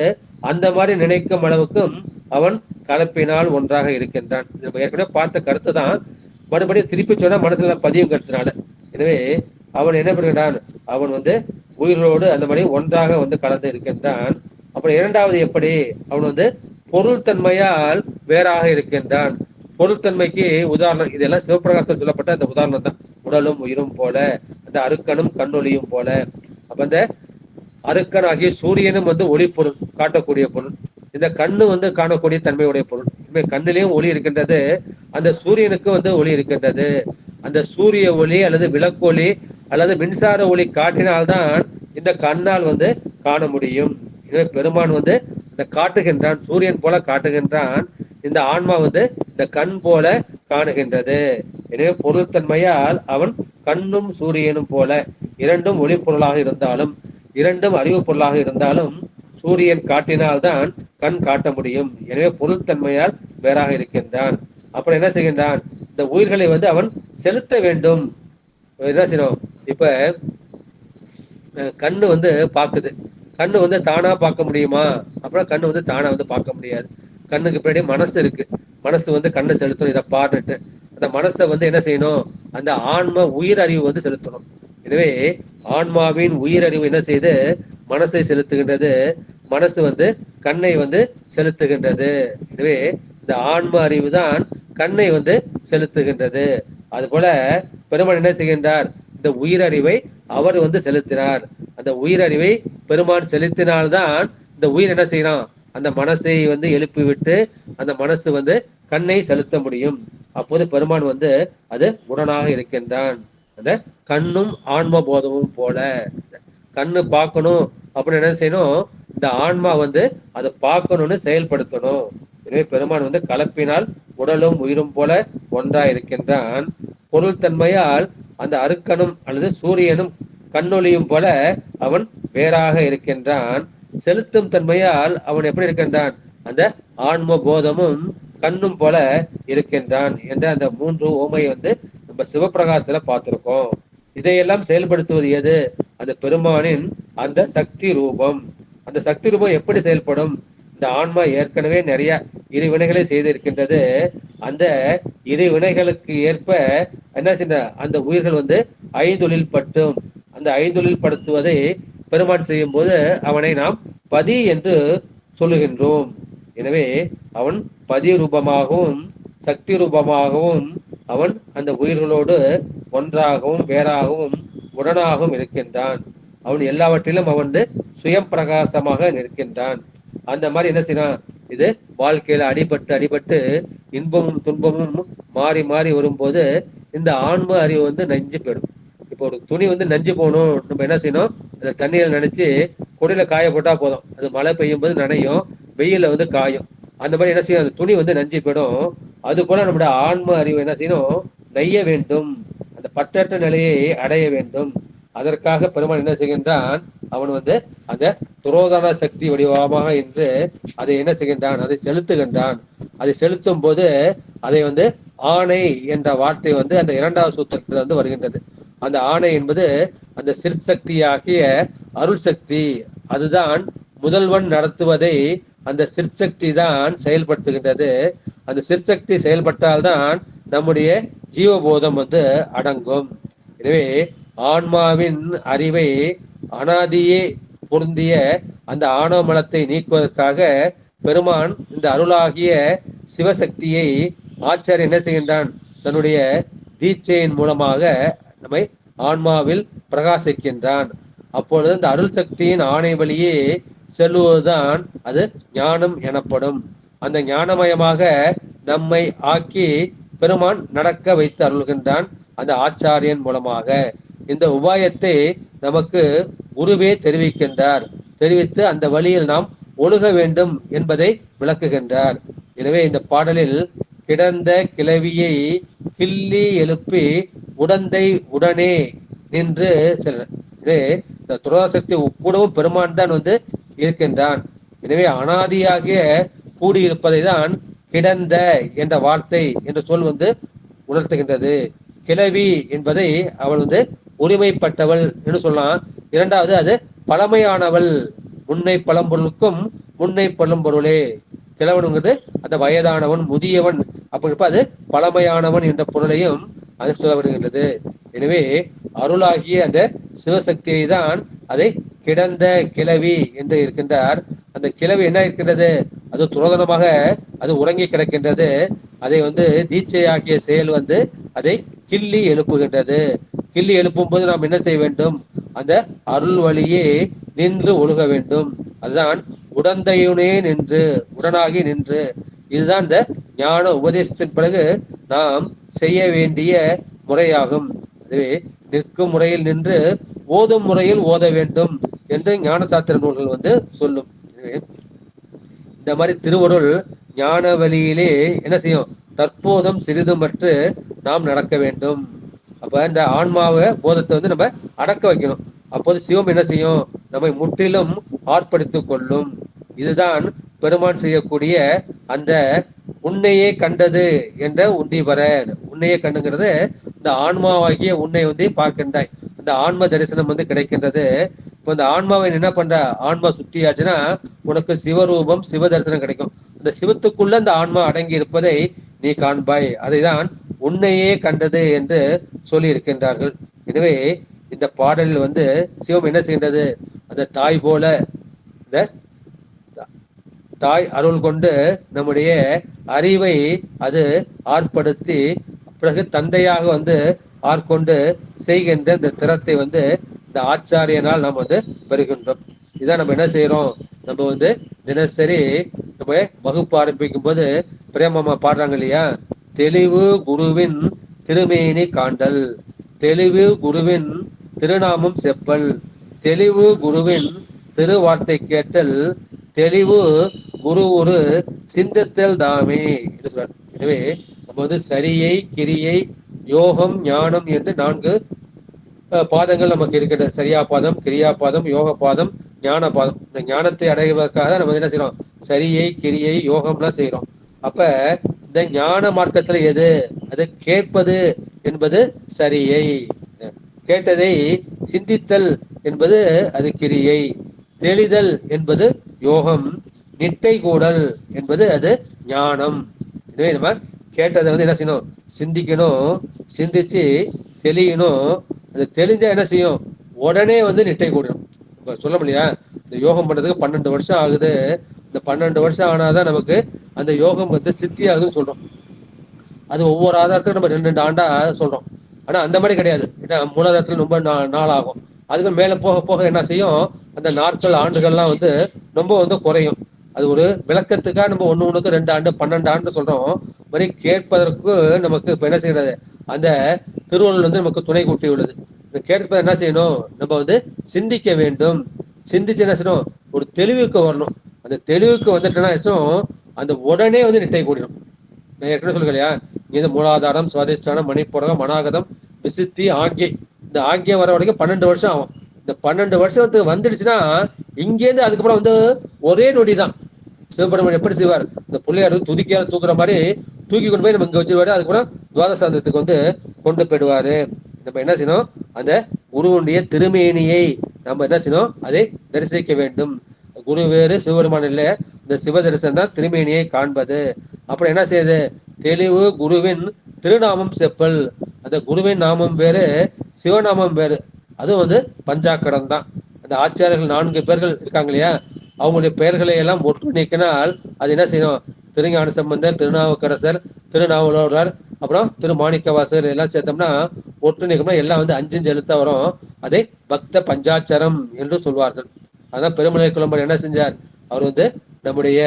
அந்த மாதிரி நினைக்கும் அளவுக்கும் அவன் கலப்பினால் ஒன்றாக இருக்கின்றான். நம்ம ஏற்கனவே பார்த்த கருத்து தான் மறுபடியும் திருப்பி சொன்னா மனசுல பதியும் கருத்துனால. எனவே அவன் என்ன பண்ணுகிறான்? அவன் வந்து உயிரோடு அந்த மாதிரி ஒன்றாக வந்து கலந்து இருக்கின்றான். அப்புறம் இரண்டாவது எப்படி? அவன் வந்து பொருள் தன்மையால் வேறாக இருக்கின்றான். பொருள் தன்மைக்கு உதாரணம் இதெல்லாம் சிவபிரகாசத்தில் சொல்லப்பட்ட அந்த உதாரணம் தான். உடலும் உயிரும் போல, அந்த அருக்கனும் கண்ணொளியும் போல. அப்ப அந்த அருக்கன் ஆகிய சூரியனும் வந்து ஒளி பொருள், காட்டக்கூடிய பொருள். இந்த கண்ணு வந்து காணக்கூடிய தன்மையுடைய பொருள். இப்ப கண்ணிலையும் ஒளி இருக்கின்றது, அந்த சூரியனுக்கு வந்து ஒளி இருக்கின்றது. அந்த சூரிய ஒளி அல்லது விளக்கு ஒளி அல்லது மின்சார ஒளி காட்டினால்தான் இந்த கண்ணால் வந்து காண முடியும். எனவே பெருமான் வந்து இந்த காட்டுகின்றான், சூரியன் போல காட்டுகின்றான். இந்த ஆன்மா வந்து இந்த கண் போல காணுகின்றது. எனவே பொருள் தன்மையால் அவன் கண்ணும் சூரியனும் போல. இரண்டும் ஒளி பொருளாக இருந்தாலும், இரண்டும் அறிவு பொருளாக இருந்தாலும் சூரியன் காட்டினால்தான் கண் காட்ட முடியும். எனவே பொருள் தன்மையால் வேறாக இருக்கின்றான். அப்புறம் என்ன செய்கின்றான்? இந்த உயிர்களை வந்து அவன் செலுத்த வேண்டும். என்ன செய்யணும்? இப்ப கண்ணு வந்து பாக்குது. கண்ணு வந்து தானா பார்க்க முடியுமா? அப்புறம் கண்ணு வந்து தானா வந்து பார்க்க முடியாது. கண்ணுக்கு பின்னாடி மனசு இருக்கு. மனசு வந்து கண்ணை செலுத்தணும், இதை பாருட்டு. அந்த மனசை வந்து என்ன செய்யணும்? அந்த ஆன்மா உயிர் அறிவு வந்து செலுத்தணும். எனவே ஆன்மாவின் உயிர் அறிவு என்ன செய்து மனசை செலுத்துகின்றது, மனசு வந்து கண்ணை வந்து செலுத்துகின்றது. எனவே இந்த ஆன்ம அறிவு தான் கண்ணை வந்து செலுத்துகின்றது. அது போல பெருமான் என்ன செய்கின்றார்? இந்த உயிரறிவை அவர் வந்து செலுத்தினார். அந்த உயிரறிவை பெருமான் செலுத்தினால்தான் இந்த உயிர் என்ன செய்யலாம்? அந்த மனசை வந்து எழுப்பி விட்டு அந்த மனசு வந்து கண்ணை செலுத்த முடியும். அப்போது பெருமான் வந்து அது உடனாக இருக்கின்றான். அந்த கண்ணும் ஆன்ம போதமும் போல. கண்ணு பார்க்கணும் அப்படின்னு என்ன செய்யணும்? இந்த ஆன்மா வந்து அதை பார்க்கணும்னு செயல்படுத்தணும். எனவே பெருமான் வந்து கலப்பினால் உடலும் உயிரும் போல ஒன்றா இருக்கின்றான். பொருள் தன்மையால் அந்த அருக்கனும் அல்லது சூரியனும் கண்ணொளியும் போல அவன் வேறாக இருக்கின்றான். செலுத்தும் தன்மையால் அவன் எப்படி இருக்கின்றான்? அந்த ஆன்ம போதமும் கண்ணும் போல இருக்கின்றான் என்ற அந்த மூன்று ஓமையை வந்து நம்ம சிவபிரகாசத்துல பார்த்திருக்கோம். இதையெல்லாம் செயல்படுத்துவது எது? அந்த பெருமானின் அந்த சக்தி ரூபம். அந்த சக்தி ரூபம் எப்படி செயல்படும்? இந்த ஆன்மா ஏற்கனவே நிறைய இருவினைகளை செய்திருக்கின்றது. அந்த இருவினைகளுக்கு ஏற்ப என்ன செய்ய அந்த உயிர்கள் வந்து ஐந்தொழில் பட்டும். அந்த ஐந்தொழில் படுத்துவதை பெருமான் செய்யும் போது அவனை நாம் பதி என்று சொல்லுகின்றோம். எனவே அவன் பதி ரூபமாகவும் சக்தி ரூபமாகவும் அவன் அந்த உயிர்களோடு ஒன்றாகவும் வேறாகவும் உடனாகவும் இருக்கின்றான். அவன் எல்லாவற்றிலும் அவன் சுயம் பிரகாசமாக நிற்கின்றான். அந்த மாதிரி என்ன செய்யறான்? இது வாழ்க்கையில அடிபட்டு அடிபட்டு இன்பமும் துன்பமும் மாறி மாறி வரும்போது இந்த ஆன்ம அறிவு வந்து நஞ்சு போயிடும். இப்போ ஒரு துணி வந்து நஞ்சு போகணும், நம்ம என்ன செய்யணும்? அந்த தண்ணியில நினைச்சு கொடியில காய போட்டா போதும். அது மழை பெய்யும் போது நனையும், வெயில வந்து காயும். அந்த மாதிரி என்ன செய்யும்? அந்த துணி வந்து நஞ்சு போயிடும். அது போல நம்முடைய ஆன்ம அறிவு என்ன செய்யணும், நெய்ய வேண்டும், அந்த பற்றற்ற நிலையை அடைய வேண்டும். அதற்காக பெருமான் என்ன செய்கின்றான், அவன் வந்து அந்த துரோதன சக்தி வடிவமாக என்று அதை என்ன செய்கின்றான், அதை செலுத்துகின்றான். அதை செலுத்தும் போது அதை வந்து ஆணை என்ற வார்த்தை வந்து அந்த இரண்டாவது சூத்திரத்தில் வந்து வருகின்றது. அந்த ஆணை என்பது அந்த சிற்சக்தியாகிய அருள் சக்தி, அதுதான் முதல்வன் நடத்துவதை அந்த சிற்சக்தி தான் செயல்படுத்துகின்றது. அந்த சிற்சக்தி செயல்பட்டால்தான் நம்முடைய ஜீவபோதம் வந்து அடங்கும். எனவே ஆன்மாவின் அறிவை அனாதியே பொருந்திய அந்த ஆணவ மலத்தை நீக்குவதற்காக பெருமான் இந்த அருளாகிய சிவசக்தியை ஆச்சாரியன் என்ன செய்கின்றான், தன்னுடைய தீட்சையின் மூலமாக நம்மை ஆன்மாவில் பிரகாசிக்கின்றான். அப்பொழுது இந்த அருள் சக்தியின் ஆணை வழியே செல்லுவதுதான் அது ஞானம் எனப்படும். அந்த ஞானமயமாக நம்மை ஆக்கி பெருமான் நடக்க வைத்து அருள்கின்றான் அந்த ஆச்சாரியன் மூலமாக. இந்த உபாயத்தை நமக்கு குருவே தெரிவிக்கின்றார். தெரிவித்து அந்த வழியில் நாம் ஒழுக வேண்டும் என்பதை விளக்குகின்றார். எனவே இந்த பாடலில் கிடந்த கிளவியை கிள்ளி எழுப்பி உடந்தை உடனே நின்று இந்த துரோசக்தி கூடவும் பெருமான் தான் வந்து இருக்கின்றான். எனவே அனாதியாகிய கூடியிருப்பதை தான் கிடந்த என்ற வார்த்தை என்ற சொல் வந்து உணர்த்துகின்றது. கிளவி என்பதை அவள் வந்து உரிமைப்பட்டவள் என்று சொல்லலாம். இரண்டாவது அது பழமையானவள், முன்னை பழம்பொருளுக்கும் முன்னை பழம்பொருளே. கிழவனுங்கிறது அந்த வயதானவன், முதியவன், அப்படி அது பழமையானவன் என்ற பொருளையும் அது சொல்லப்படுகின்றது. எனவே அருளாகிய அந்த சிவசக்தியை தான் அதை கிடந்த கிளவி என்று இருக்கின்றார். அந்த கிளவி என்ன இருக்கின்றது, அது துரோதனமாக அது உறங்கி கிடக்கின்றது. அதை வந்து தீட்சையாகிய செயல் வந்து அதை கிள்ளி எழுப்புகின்றது. கிள்ளி எழுப்பும் போது நாம் என்ன செய்ய வேண்டும், அந்த அருள் வழியே நின்று ஒழுக வேண்டும். அதுதான் உடந்தையுனே நின்று, உடனாகி நின்று. இதுதான் இந்த ஞான உபதேசத்தின் பிறகு நாம் செய்ய வேண்டிய முறையாகும். அதுவே நிற்கும் முறையில் நின்று ஓதும் முறையில் ஓத வேண்டும் என்று ஞான சாத்திர நூல்கள் வந்து சொல்லும். இந்த மாதிரி திருவருள் ஞான வழியிலே என்ன செய்யும், தற்போதும் சிறிதுமற்று நாம் நடக்க வேண்டும். அப்ப இந்த ஆன்மாவை போதத்தை வந்து நம்ம அடக்க வைக்கணும். அப்போது சிவம் என்ன செய்யும், நம்மை முற்றிலும் ஆர்ப்பணித்துக் கொள்ளும். இதுதான் பெருமான் செய்யக்கூடிய அந்த உன்னையே கண்டது என்ற உண்டிபர. உன்னையே கண்டுங்கிறது இந்த ஆன்மாவாகிய உன்னை வந்து பார்க்கின்றாய், அந்த ஆன்ம தரிசனம் வந்து கிடைக்கின்றது. இப்போ இந்த ஆன்மாவை என்ன பண்ற, ஆன்மா சுத்தியாச்சுன்னா உனக்கு சிவரூபம் சிவ தரிசனம் கிடைக்கும். அந்த சிவத்துக்குள்ள அந்த ஆன்மா அடங்கி இருப்பதை நீ காண்பாய். அதைதான் உன்னையே கண்டது என்று சொல்லி இருக்கின்றார்கள். எனவே இந்த பாடலில் வந்து சிவம் என்ன செய்கின்றது, அந்த தாய் போல இந்த தாய் அருள் கொண்டு நம்முடைய அறிவை அது ஆர்ப்படுத்தி பிறகு தந்தையாக வந்து ஆட்கொண்டு செய்கின்ற இந்த திறத்தை வந்து இந்த ஆச்சாரியனால் நாம் வந்து பெறுகின்றோம். இதான் நம்ம என்ன செய்யறோம், நம்ம வந்து தினசரி நம்ம வகுப்பு ஆரம்பிக்கும் போது பிரேமமா பாடுறாங்க இல்லையா, தெளிவு குருவின் திருமேனி காண்டல், தெளிவு குருவின் திருநாமம் செப்பல், தெளிவு குருவின் திருவார்த்தை கேட்டல், தெளிவு குரு ஒரு சிந்தத்தல் தாமே என்று சொல்றார். எனவே நம்ம வந்து சரியை கிரியை யோகம் ஞானம் என்று 4 பாதங்கள் நமக்கு இருக்கின்ற சரியா பாதம், கிரியா பாதம், யோக பாதம், ஞான பாதம். இந்த ஞானத்தை அடைவதற்காக நம்ம என்ன செய்யறோம், சரியை கிரியை யோகம்லாம் செய்யறோம். அப்ப இந்த ஞான மார்க்கத்துல எது, அது கேட்பது என்பது சரியை, கேட்டதை சிந்தித்தல் என்பது அது கிரியை, தெளிதல் என்பது யோகம், நிட்டை கூடல் என்பது அது ஞானம். எனவே நம்ம கேட்டதை வந்து என்ன செய்யணும், சிந்திக்கணும், சிந்திச்சு தெளியணும். அது தெளிஞ்சா என்ன செய்யும், உடனே வந்து நிட்டை கூடணும். இப்போ சொல்ல முடியா, இந்த யோகம் பண்றதுக்கு 12 வருஷம் ஆகுது, இந்த 12 வருஷம் ஆனாதான் நமக்கு அந்த யோகம் வந்து சித்தி ஆகுதுன்னு சொல்றோம். அது ஒவ்வொரு ஆதாரத்துக்கும் நம்ம 2 ஆண்டா சொல்றோம். ஆனா அந்த மாதிரி கிடையாது. ஏன்னா மூலாதாரத்துல ரொம்ப நாள் ஆகும். அதுக்கு மேல போக போக என்ன செய்யும், அந்த நாட்கள் ஆண்டுகள்லாம் வந்து ரொம்ப வந்து குறையும். அது ஒரு விளக்கத்துக்காக நம்ம ஒண்ணுக்கு 2 ஆண்டு 12 ஆண்டு சொல்றோம். மாதிரி கேட்பதற்கு நமக்கு இப்ப என்ன செய்யறது, அந்த திருவள்ளுவர் வந்து நமக்கு துணை கூட்டி உள்ளது. கேட்பது என்ன செய்யணும், நம்ம வந்து சிந்திக்க வேண்டும். சிந்திச்சு என்ன செய்யணும், ஒரு தெளிவுக்கு வரணும். அந்த தெளிவுக்கு வந்துட்டோம்னா அந்த உடனே வந்து நிட்டை கூடிடும். நான் ஏற்கனவே சொல்லுங்க இது மூலாதாரம், சுவாதிஷ்டானம், மணிப்பூரகம், மனாகதம், விசுத்தி, ஆகிய. இந்த ஆகியம் வர வரைக்கும் 12 வருஷம் ஆகும். இந்த 12 வருஷத்துக்கு வந்துடுச்சுன்னா இங்கேருந்து அதுக்கப்புறம் வந்து ஒரே நொடி தான். சிவபெருமான் எப்படி செய்வார், இந்த பிள்ளையார் துதிக்கையால் தூக்குற மாதிரி தூக்கி கொண்டு போய் நம்ம இங்க வச்சிருவாரு. அதுக்கப்புறம் துவாதசாந்தத்துக்கு வந்து கொண்டு போயிடுவாரு. நம்ம என்ன செய்யணும், அந்த குருவுடைய திருமேனியை நம்ம என்ன செய்யணும், அதை தரிசிக்க வேண்டும். குரு வேறு சிவபெருமான் இல்லை, இந்த சிவ தரிசனம் தான் திருமேனியை காண்பது. அப்புறம் என்ன செய்யுது, தெளிவு குருவின் திருநாமம் செப்பல். அந்த குருவின் நாமம் வேறு, சிவநாமம் வேறு. அதுவும் வந்து பஞ்சாக்கரம் தான். அந்த ஆச்சாரியர்கள் 4 பேர்கள் இருக்காங்க இல்லையா, அவங்களுடைய பெயர்களை எல்லாம் ஒற்று நீக்கினால் அது என்ன செய்யணும், திருஞான சம்பந்தர், திருநாவுக்கரசர், திருநாவலூரர், அப்புறம் திருமாணிக்கவாசர் எல்லாம் சேர்த்தோம்னா ஒற்று நீக்கம்னா எல்லாம் வந்து 5 எழுத்தா வரும். அதை பக்த பஞ்சாட்சரம் என்று சொல்வார்கள். அதான் பெருமலை குளம்பர் என்ன செஞ்சார், அவர் வந்து நம்முடைய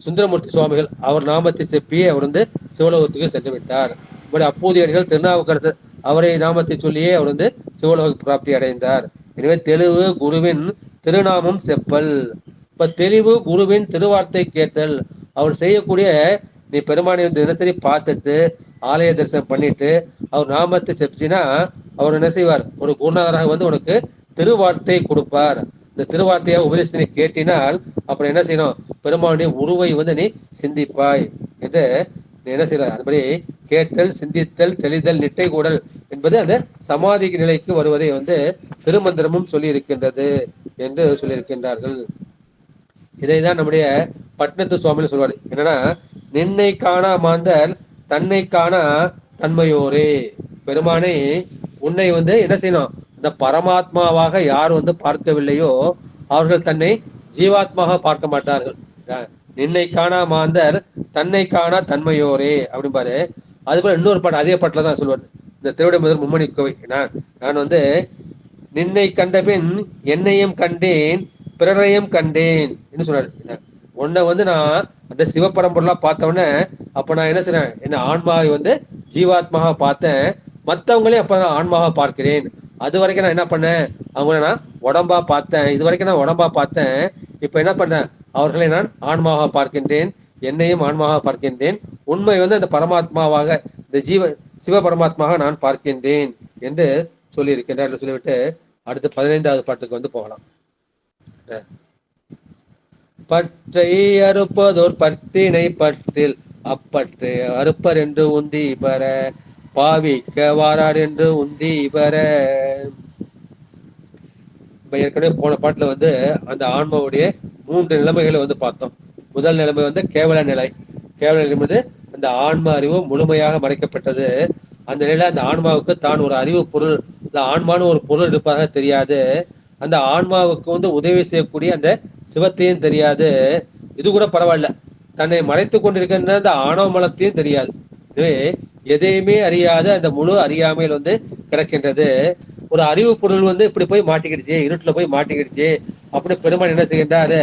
சுந்தரமூர்த்தி சுவாமிகள் அவர் நாமத்தை செப்பி அவர் வந்து சிவலோகத்துக்கு சென்று விட்டார். நம்முடைய அப்பூதியடிகள் திருநாவுக்கரசர் அவரை நாமத்தை சொல்லியே அவர் வந்து சிவலோக பிராப்தி அடைந்தார். எனவே தெளிவு குருவின் திருநாமம் செப்பல். இப்ப தெளிவு குருவின் திருவார்த்தை கேட்டல். அவர் செய்யக்கூடிய, நீ பெருமானை தினசரி பார்த்துட்டு ஆலய தரிசனம் பண்ணிட்டு அவர் நாமத்தை செப்பிச்சினா அவர் என்ன செய்வார், ஒரு குருநாதராக வந்து உனக்கு திருவார்த்தை கொடுப்பார். இந்த திருவார்த்தையை உபதேசத்தினை கேட்டினால் அப்புறம் என்ன செய்யணும், பெருமானுடைய உருவை வந்து நீ சிந்திப்பாய் என்று நீ என்ன செய்யற. அதுபடி கேட்டல், சிந்தித்தல், தெளிதல், நிட்டை கூடல் என்பது அந்த சமாதி நிலைக்கு வருவதை வந்து திருமந்திரமும் சொல்லி இருக்கின்றது என்று சொல்லியிருக்கின்றார்கள். இதைதான் நம்முடைய பட்னத்து சுவாமின்னு சொல்வார். என்னன்னா, நின்னை காணா மாந்தர் தன்னை காணா தன்மையோரே. பெருமானை உன்னை வந்து என்ன செய்யணும், இந்த பரமாத்மாவாக யார் வந்து பார்க்கவில்லையோ அவர்கள் தன்னை ஜீவாத்மாக பார்க்க மாட்டார்கள். நின்னை காணா மாந்தர் தன்னை காணா தன்மையோரே அப்படின்பாரு. அதுபோல இன்னொரு பாட்டு அதே பாட்டுல தான் சொல்வார். இந்த திருவிடை முதல் மும்மணி கோவை, நான் வந்து நின்னை கண்டபின் என்னையும் கண்டேன் பிறரையும் கண்டேன் என்று சொன்னார். உன்னை வந்து நான் அந்த சிவபரம்பொருளா பார்த்தவொடனே அப்ப நான் என்ன செய்றேன், என்ன ஆன்மாவை வந்து ஜீவாத்மாக பார்த்தேன், மற்றவங்களையும் அப்ப நான் ஆன்மாவை பார்க்கிறேன். அது வரைக்கும் நான் என்ன பண்ணேன், அவங்கள நான் உடம்பா பார்த்தேன். இது வரைக்கும் நான் உடம்பா பார்த்தேன். இப்ப என்ன பண்ணேன், அவர்களை நான் ஆன்மாவாக பார்க்கின்றேன், என்னையும் ஆன்மாவாக பார்க்கின்றேன். உண்மை வந்து அந்த பரமாத்மாவாக, இந்த சிவ பரமாத்மாவாக நான் பார்க்கின்றேன் என்று சொல்லி இருக்கின்றார் என்று சொல்லிவிட்டு அடுத்து 15வது பாட்டுக்கு வந்து போகலாம். பற்றை அறுப்பதோர் பற்றினை பற்றில் அப்பற்றை அறுப்பர் என்று உந்தி பெற பாவிக்க வாரார் என்று உந்தி பெற. இப்ப ஏற்கனவே போன பாட்டுல வந்து அந்த ஆன்மாவுடைய 3 நிலைமைகளை வந்து பார்த்தோம். முதல் நிலைமை வந்து கேவல நிலை. கேவல நிலை வந்து அந்த ஆன்ம அறிவு முழுமையாக மறைக்கப்பட்டது. அந்த நிலையில அந்த ஆன்மாவுக்கு தான் ஒரு அறிவு பொருள், இந்த ஆன்மானு ஒரு பொருள் இருப்பதாக தெரியாது. அந்த ஆன்மாவுக்கு வந்து உதவி செய்யக்கூடிய அந்த சிவத்தையும் தெரியாது. இது கூட பரவாயில்ல, தன்னை மறைத்து கொண்டிருக்கின்ற அந்த ஆணவ மலத்தையும் தெரியாது. எனவே எதையுமே அறியாத அந்த முழு அறியாமையில் வந்து கிடக்கின்றது. ஒரு அறிவு பொருள் வந்து இப்படி போய் மாட்டிக்கிடுச்சு, இருட்டுல போய் மாட்டிக்கிடுச்சு அப்படி பெருமான் என்ன செய்கின்றாரு,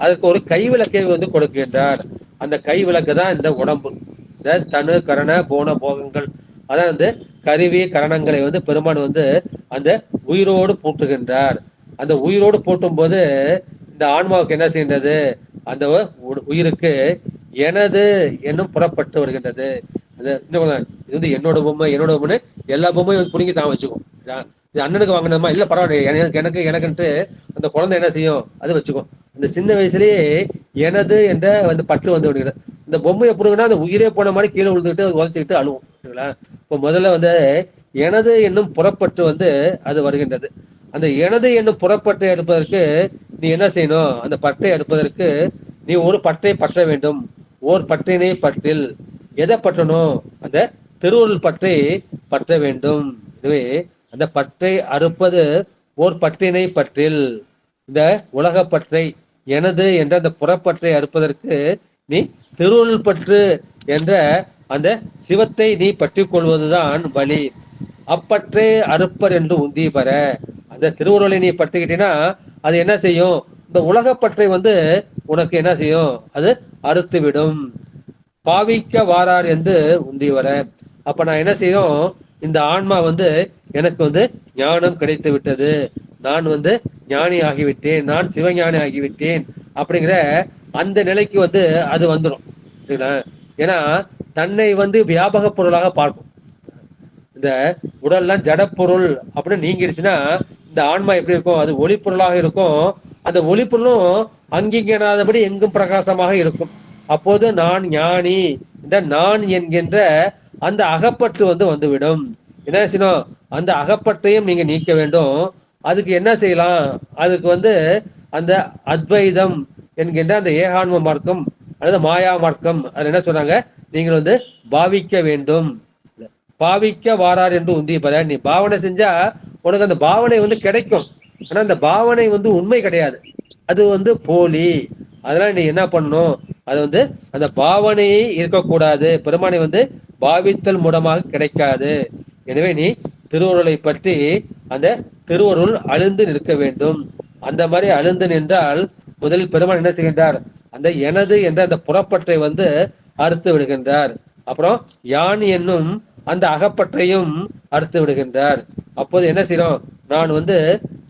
அதுக்கு ஒரு கை விளக்கை வந்து கொடுக்கின்றார். அந்த கை விளக்கு தான் இந்த உடம்பு, இந்த தனு கரண போன போகங்கள். அதான் வந்து கருவி கரணங்களை வந்து பெருமான் வந்து அந்த உயிரோடு பூட்டுகின்றார். அந்த உயிரோடு பூட்டும் போது இந்த ஆன்மாவுக்கு என்ன செய்கின்றது, அந்த உயிருக்கு எனது என்னும் புறப்பட்டு வருகின்றது. இது வந்து என்னோட பொம்மை என்னோட பொம்மை எல்லா பொம்மையும் புடுங்கி தான் வச்சுக்கும். இது அண்ணனுக்கு வாங்கினதுமா இல்ல பரவாயில்ல, எனக்கு எனக்குன்ட்டு அந்த குழந்தை என்ன செய்யும், அது வச்சுக்கும். அந்த சின்ன வயசுலயே எனது என்ற அந்த பற்று வந்து விடுகிறது. இந்த பொம்மையை புடுங்கினா அந்த உயிரே போன மாதிரி கீழே விழுந்துக்கிட்டு உதச்சிக்கிட்டு அழுவும். இப்போ முதல்ல வந்து எனது என்னும் புறப்பட்டு வந்து அது வருகின்றது. அந்த எனது என்னும் புறப்பட்டை எடுப்பதற்கு நீ என்ன செய்யணும், அந்த பற்றை எடுப்பதற்கு நீ ஒரு பற்றை பற்ற வேண்டும். ஓர் பற்றினை பற்றில் எதை பற்றணும், அந்த திருவுருள் பற்றை பற்ற வேண்டும். எனவே அந்த பற்றை அறுப்பது ஓர் பற்றினை பற்றில். இந்த உலக பற்றை எனது என்ற அந்த புறப்பற்றை அறுப்பதற்கு நீ திருவுருள் பற்று என்ற அந்த சிவத்தை நீ பற்றி கொள்வதுதான் வழி. அப்பற்றே அறுப்பர் என்று உந்தி பெற. அந்த திருவுருளை நீ பற்றிக்கிட்டீங்கன்னா அது என்ன செய்யும், இந்த உலகப்பற்றை வந்து உனக்கு என்ன செய்யும், அது அறுத்து விடும். பாவிக்க வாரார் என்று உந்தி வர. அப்ப நான் என்ன செய்யும், இந்த ஆன்மா வந்து எனக்கு வந்து ஞானம் கிடைத்து விட்டது, நான் வந்து ஞானி ஆகிவிட்டேன், நான் சிவஞானி ஆகிவிட்டேன் அப்படிங்கிற அந்த நிலைக்கு வந்து அது வந்துடும். ஏன்னா தன்னை வந்து வியாபக பொருளாக பார்க்கும். இந்த உடல்லாம் ஜடப்பொருள் அப்படின்னு நீங்கிடுச்சுன்னா இந்த ஆன்மா எப்படி இருக்கும்? அது ஒளிப்பொருளாக இருக்கும். அந்த ஒளிப்பொருளும் அங்கீகராதபடி எங்கும் பிரகாசமாக இருக்கும். அப்போது நான் ஞானி, இந்த நான் என்கின்ற அந்த அகப்பற்று வந்து வந்துவிடும். என்ன செய்யணும்? அந்த அகப்பற்றையும் நீங்க நீக்க வேண்டும். அதுக்கு என்ன செய்யலாம்? அதுக்கு வந்து அந்த அத்வைதம் என்கின்ற அந்த ஏகான்ம மார்க்கம் அல்லது மாயா மார்க்கம், அது என்ன சொன்னாங்க? நீங்கள் வந்து பாவிக்க வேண்டும். பாவிக்க வாரார் என்று உந்தியப்பத. நீ பாவனை செஞ்சா உனக்கு அந்த பாவனை வந்து கிடைக்கும். ஆனா அந்த பாவனை வந்து உண்மை கிடையாது, அது வந்து போலி. அதெல்லாம் நீ என்ன பண்ணணும்? அது வந்து அந்த பாவனையை இருக்கக்கூடாது. பெருமானை வந்து பாவித்தல் மூலமாக கிடைக்காது. எனவே நீ திருவருளை பற்றி அந்த திருவருள் அழுந்து நிற்க வேண்டும். அந்த மாதிரி அழுந்து நின்றால் முதலில் பெருமான் என்ன செய்கின்றார்? அந்த எனது என்ற அந்த புறப்பற்றை வந்து அறுத்து விடுகின்றார். அப்புறம் யான் என்னும் அந்த அகப்பற்றையும் அறுத்து விடுகின்றார். அப்போது என்ன செய்யணும்? நான் வந்து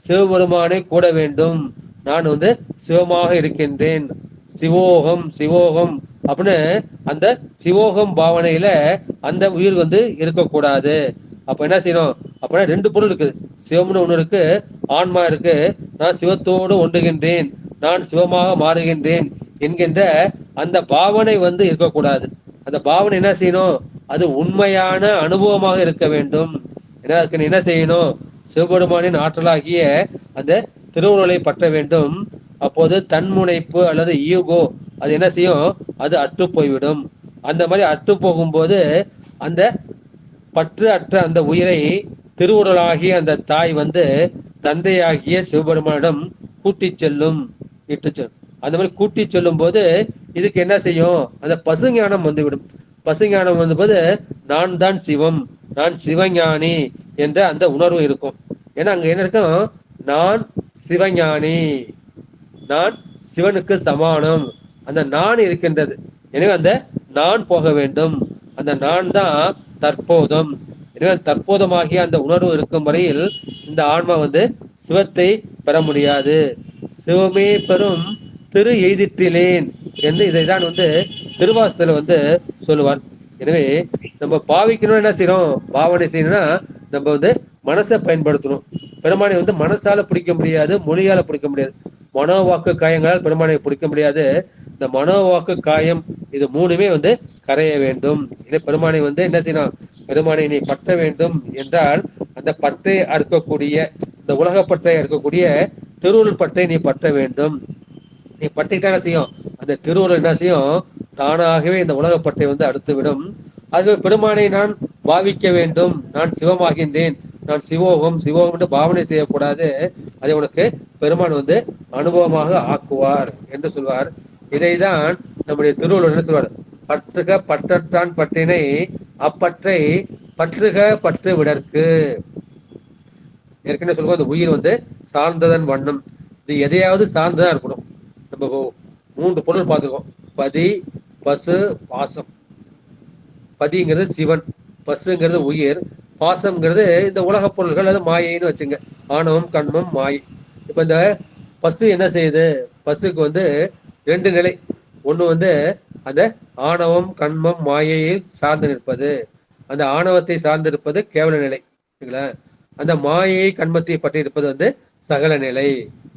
சிவபெருமானை கூட வேண்டும், நான் வந்து சிவமாக இருக்கின்றேன், சிவோகம் சிவோகம் அப்படின்னு அந்த சிவோகம் பாவனையில அந்த உயிர் வந்து இருக்கக்கூடாது. அப்ப என்ன செய்யணும்? அப்படின்னா ரெண்டு பொருள் இருக்குது. சிவம்னு ஒண்ணு இருக்கு, ஆன்மா இருக்கு. நான் சிவத்தோடு ஒன்றுகின்றேன், நான் சிவமாக மாறுகின்றேன் என்கின்ற அந்த பாவனை வந்து இருக்கக்கூடாது. அந்த பாவனை என்ன செய்யணும்? அது உண்மையான அனுபவமாக இருக்க வேண்டும். ஏன்னா அதுக்கு நீ என்ன செய்யணும்? சிவபெருமானின் ஆற்றலாகிய அந்த திருவுருளை பற்ற வேண்டும். அப்போது தன்முனைப்பு அல்லது ஈகோ அது என்ன செய்யும்? அது அற்று போய்விடும். அந்த மாதிரி அற்று போகும்போது அந்த பற்று அற்ற அந்த உயிரை திருவுருளாகிய அந்த தாய் வந்து தந்தையாகிய சிவபெருமானிடம் கூட்டி செல்லும், இட்டு செல்லும். அந்த மாதிரி கூட்டி செல்லும் போது இதுக்கு என்ன செய்யும்? அந்த பசுஞானம் வந்துவிடும். பசுஞானம் வந்தபோது நான் தான் சிவம், நான் சிவஞானி என்ற அந்த உணர்வு இருக்கும். ஏன்னா அங்க என்ன இருக்கும்? நான் சிவஞானி, நான் சிவனுக்கு சமானம், அந்த நான் இருக்கின்றது. எனவே அந்த நான் போக வேண்டும். அந்த நான் தான் தற்போதம். எனவே தற்போதமாகிய அந்த உணர்வு இருக்கும் வரையில் இந்த ஆன்மா வந்து சிவத்தை பெற முடியாது. சிவமே பெறும் திரு எய்திற்றிலேன் என்று இதைதான் வந்து திருவாசத்துல வந்து சொல்லுவார். எனவே நம்ம பாவிக்கணும், என்ன செய்யணும்? பாவனை செய்யணும்னா நம்ம வந்து மனசை பயன்படுத்தணும். பெருமானை வந்து மனசால பிடிக்க முடியாது, மொழியால பிடிக்க முடியாது. மனோவாக்கு காயங்களால் பெருமானை பிடிக்க முடியாது. இந்த மனோவாக்கு காயம் இது மூணுமே வந்து கரைய வேண்டும். இதை பெருமானை வந்து என்ன செய்யணும்? பெருமானை நீ பற்ற வேண்டும் என்றால் அந்த பற்றை அறுக்கக்கூடிய, இந்த உலகப்பற்றை அறுக்கக்கூடிய திருவுருள் பற்றை நீ பற்ற வேண்டும். நீ பற்றிட்டா என்ன செய்யும்? அந்த திருவுருள் என்ன செய்யும்? தானாகவே இந்த உலகப்பற்றை வந்து அடுத்து விடும். அது பெருமானை நான் பாவிக்க வேண்டும், நான் சிவமாகின்றேன், நான் சிவோகம் சிவோகம் என்று பாவனை செய்யக்கூடாது. அதை உனக்கு பெருமான் வந்து அனுபவமாக ஆக்குவார் என்று சொல்வார். இதைதான் நம்முடைய திருவள்ளுவர் என்ன சொல்வார்? பற்றுக பற்றற்றான் பற்றினை அப்பற்றை பற்றுக பற்று விடற்கு. ஏற்கனவே சொல்லுவோம், அந்த உயிர் வந்து சார்ந்ததன் வண்ணம், இது எதையாவது சார்ந்துதான் இருக்கணும். நம்ம மூன்று பொருள் பார்த்துக்கோம்: பதி, பசு, பாசம். பதிங்கிறது சிவன், பசுங்கிறது உயிர், பாசம்ங்கிறது இந்த உலக பொருள்கள், அது மாயைன்னு வச்சுங்க. ஆணவம் கண்மம் மாயை. இப்ப இந்த பசு என்ன செய்யுது? பசுக்கு வந்து ரெண்டு நிலை. ஒண்ணு வந்து அந்த ஆணவம் கண்மம் மாயையை சார்ந்து நிற்பது. அந்த ஆணவத்தை சார்ந்திருப்பது கேவல நிலை, அந்த மாயையை கண்மத்தை பற்றி இருப்பது வந்து சகல நிலை.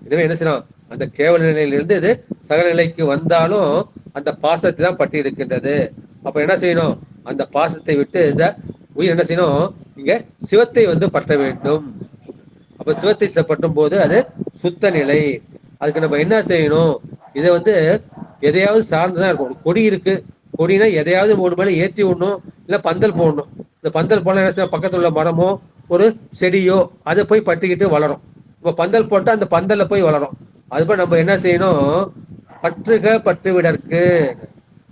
இதுவே என்ன செய்யணும்? அந்த கேவல நிலையிலிருந்து இது சகல நிலைக்கு வந்தாலும் அந்த பாசத்தை தான் பற்றி இருக்கின்றது. அப்ப என்ன செய்யணும்? அந்த பாசத்தை விட்டு இந்த உயிர் என்ன செய்யணும்? இங்க சிவத்தை வந்து பற்ற வேண்டும். அப்ப சிவத்தை பற்றும் போது அது சுத்த நிலை. அதுக்கு நம்ம என்ன செய்யணும்? இதை வந்து எதையாவது சார்ந்துதான் இருக்கும். கொடி இருக்கு, கொடினா எதையாவது ஒரு மேலே ஏற்றி விடணும், இல்லை பந்தல் போடணும். இந்த பந்தல் போல என்ன செய்யும்? பக்கத்துல உள்ள மரமோ ஒரு செடியோ அதை போய் பற்றிக்கிட்டு வளரும். இப்போ பந்தல் போட்டால் அந்த பந்தல்ல போய் வளரும். அதுபோல் நம்ம என்ன செய்யணும்? பற்றுக பற்று விடற்கு.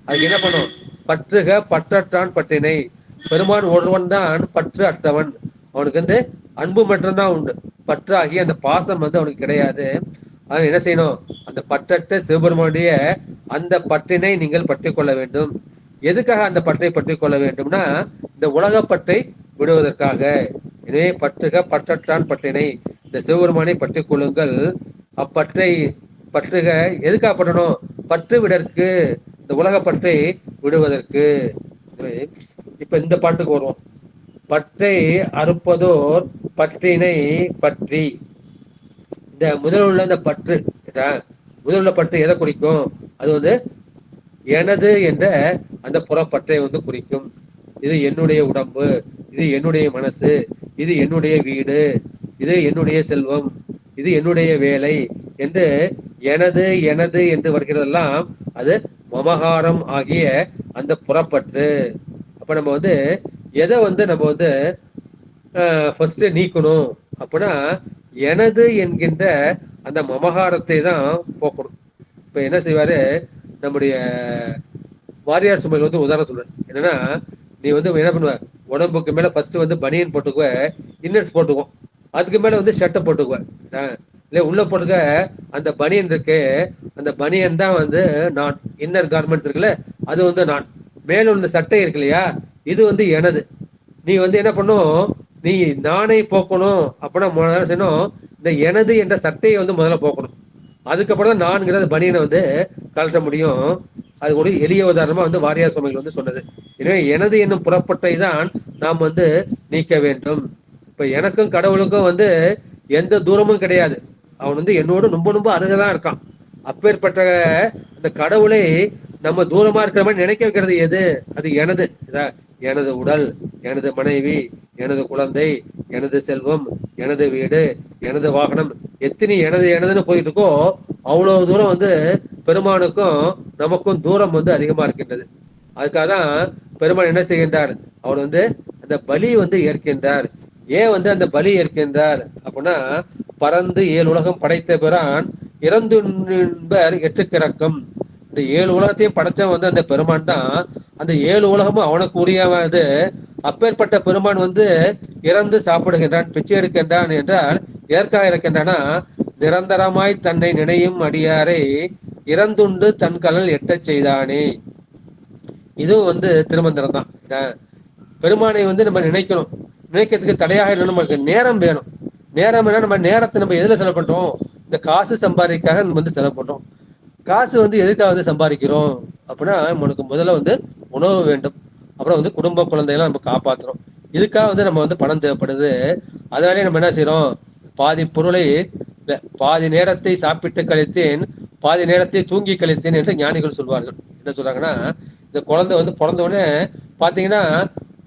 அதுக்கு என்ன பண்ணும்? பற்றுக பற்றற்றான் பற்றினை. பெருமான் ஒருவன் தான் பற்று அற்றவன். அவனுக்கு வந்து அன்பு மட்டும்தான் உண்டு, பற்று ஆகிய அந்த பாசம் வந்து அவனுக்கு கிடையாது. அதனால என்ன செய்யணும்? அந்த பற்றற்ற சிவபெருமானுடைய அந்த பற்றினை நீங்கள் பற்றி கொள்ள வேண்டும். எதுக்காக அந்த பற்றை பற்றி கொள்ள வேண்டும்னா, இந்த உலகப்பற்றை விடுவதற்காக. எனவே பற்றுக பற்றற்றான் பற்றினை, இந்த சிவபெருமானை பற்றி கொள்ளுங்கள். அப்பற்றை பற்றுக எதுக்காக பற்றணும்? பற்று விடற்கு. இந்த உலக பற்றை விடுவதற்கு. இப்ப இந்த பாட்டுக்கு வருவோம். பற்றை அறுப்பதோர் பற்றினை பற்றி. இந்த முதல் உள்ள இந்த பற்று, முதல் உள்ள பற்று எதை குறிக்கும்? அது வந்து எனது என்ற அந்த புறப்பற்றை வந்து குறிக்கும். இது என்னுடைய உடம்பு, இது என்னுடைய மனசு, இது என்னுடைய வீடு, இது என்னுடைய செல்வம், இது என்னுடைய வேலை என்று எனது எனது என்று வருகிறதெல்லாம் அது மமகாரம் ஆகிய அந்த புறப்பற்று. அப்ப நம்ம வந்து எதை வந்து நம்ம வந்து ஃபர்ஸ்ட் நீக்கணும் அப்படின்னா எனது என்கின்ற அந்த மமகாரத்தை தான் போக்கணும். இப்ப என்ன செய்வாரு நம்முடைய வாரியார் சுமையில் வந்து உதாரணம் சொல்றேன். என்னன்னா, நீ வந்து என்ன பண்ணுவ, உடம்புக்கு மேல ஃபர்ஸ்ட் வந்து பனியன் போட்டுக்குவ, இன்னர்ஸ் போட்டுக்குவோம், அதுக்கு மேல வந்து ஷர்ட்டை போட்டுக்குவேன் இல்லை உள்ள போட்டுக்க. அந்த பனியன் இருக்கு, அந்த பனியன் தான் வந்து நான். இன்னர் கார்மெண்ட்ஸ் இருக்குல்ல, அது வந்து நான். மேல உள்ள சட்டை இருக்கு இல்லையா, இது வந்து எனது. நீ வந்து என்ன பண்ணும், நீ நானை போக்கணும் அப்படின்னா முதல்ல செய்யணும், இந்த எனது என்ற சட்டையை வந்து முதல்ல போக்கணும். அதுக்கப்புறம் தான் நான்கிற பனியனை வந்து கழட்ட முடியும். அது ஒரு எளிய உதாரணமா வந்து வாரியார் சுமைகள் வந்து சொன்னது. எனவே எனது என்னும் புறப்பட்டை தான் நாம் வந்து நீக்க வேண்டும். இப்ப எனக்கும் கடவுளுக்கும் வந்து எந்த தூரமும் கிடையாது. அவன் வந்து என்னோடு ரொம்ப ரொம்ப அருகதான் இருக்கான். அப்பேற்பட்ட அந்த கடவுளை நம்ம தூரமா இருக்கிற மாதிரி நினைக்க வைக்கிறது எது? அது எனது. எனது உடல், எனது மனைவி, எனது குழந்தை, எனது செல்வம், எனது வீடு, எனது வாகனம், எத்தனை எனது எனதுன்னு போயிட்டு இருக்கோ அவ்வளவு தூரம் வந்து பெருமானுக்கும் நமக்கும் தூரம் வந்து அதிகமா இருக்கின்றது. அதுக்காக தான் பெருமான் என்ன செய்கின்றார், அவர் வந்து அந்த பலி வந்து ஏற்கின்றார். ஏன் வந்து அந்த பலி ஏற்கின்றார் அப்படின்னா, பறந்து 7 உலகம் படைத்த பிறான் இறந்து 8 கிறக்கம். இந்த 7 உலகத்தையும் படைச்சவன் வந்து அந்த பெருமான் தான். அந்த 7 உலகமும் அவனுக்கு உரியவது. அப்பேற்பட்ட பெருமான் வந்து இறந்து சாப்பிடுகின்றான், பிச்சை எடுக்கின்றான் என்றால் ஏற்காக இருக்கின்றனா, நிரந்தரமாய் தன்னை நினையும் அடியாரை இறந்துண்டு தன் கலல் எட்டச் செய்தானே. இதுவும் வந்து திருமந்திரம் தான். பெருமானை வந்து நம்ம நினைக்கணும். நினைக்கிறதுக்கு தடையாக இல்லை, நமக்கு நேரம் வேணும். நேரம் வேணா நம்ம நேரத்தை நம்ம எதுல செலவு பண்றோம்? இந்த காசு சம்பாதிக்காக நம்ம வந்து செலவு பண்றோம். காசு வந்து எதுக்காக வந்து சம்பாதிக்கிறோம் அப்படின்னா, நமக்கு முதல்ல வந்து உணவு வேண்டும், அப்புறம் வந்து குடும்ப குழந்தைகளாம் நம்ம காப்பாற்றுறோம். இதுக்காக வந்து நம்ம வந்து பணம் தேவைப்படுது. அதனாலே நம்ம என்ன செய்யறோம், பாதி பொருளை பாதி நேரத்தை சாப்பிட்டு கழித்தேன், பாதி நேரத்தை தூங்கி கழித்தேன் என்று ஞானிகள் சொல்வார்கள். என்ன சொல்றாங்கன்னா, இந்த குழந்தை வந்து பிறந்த உடனே பாத்தீங்கன்னா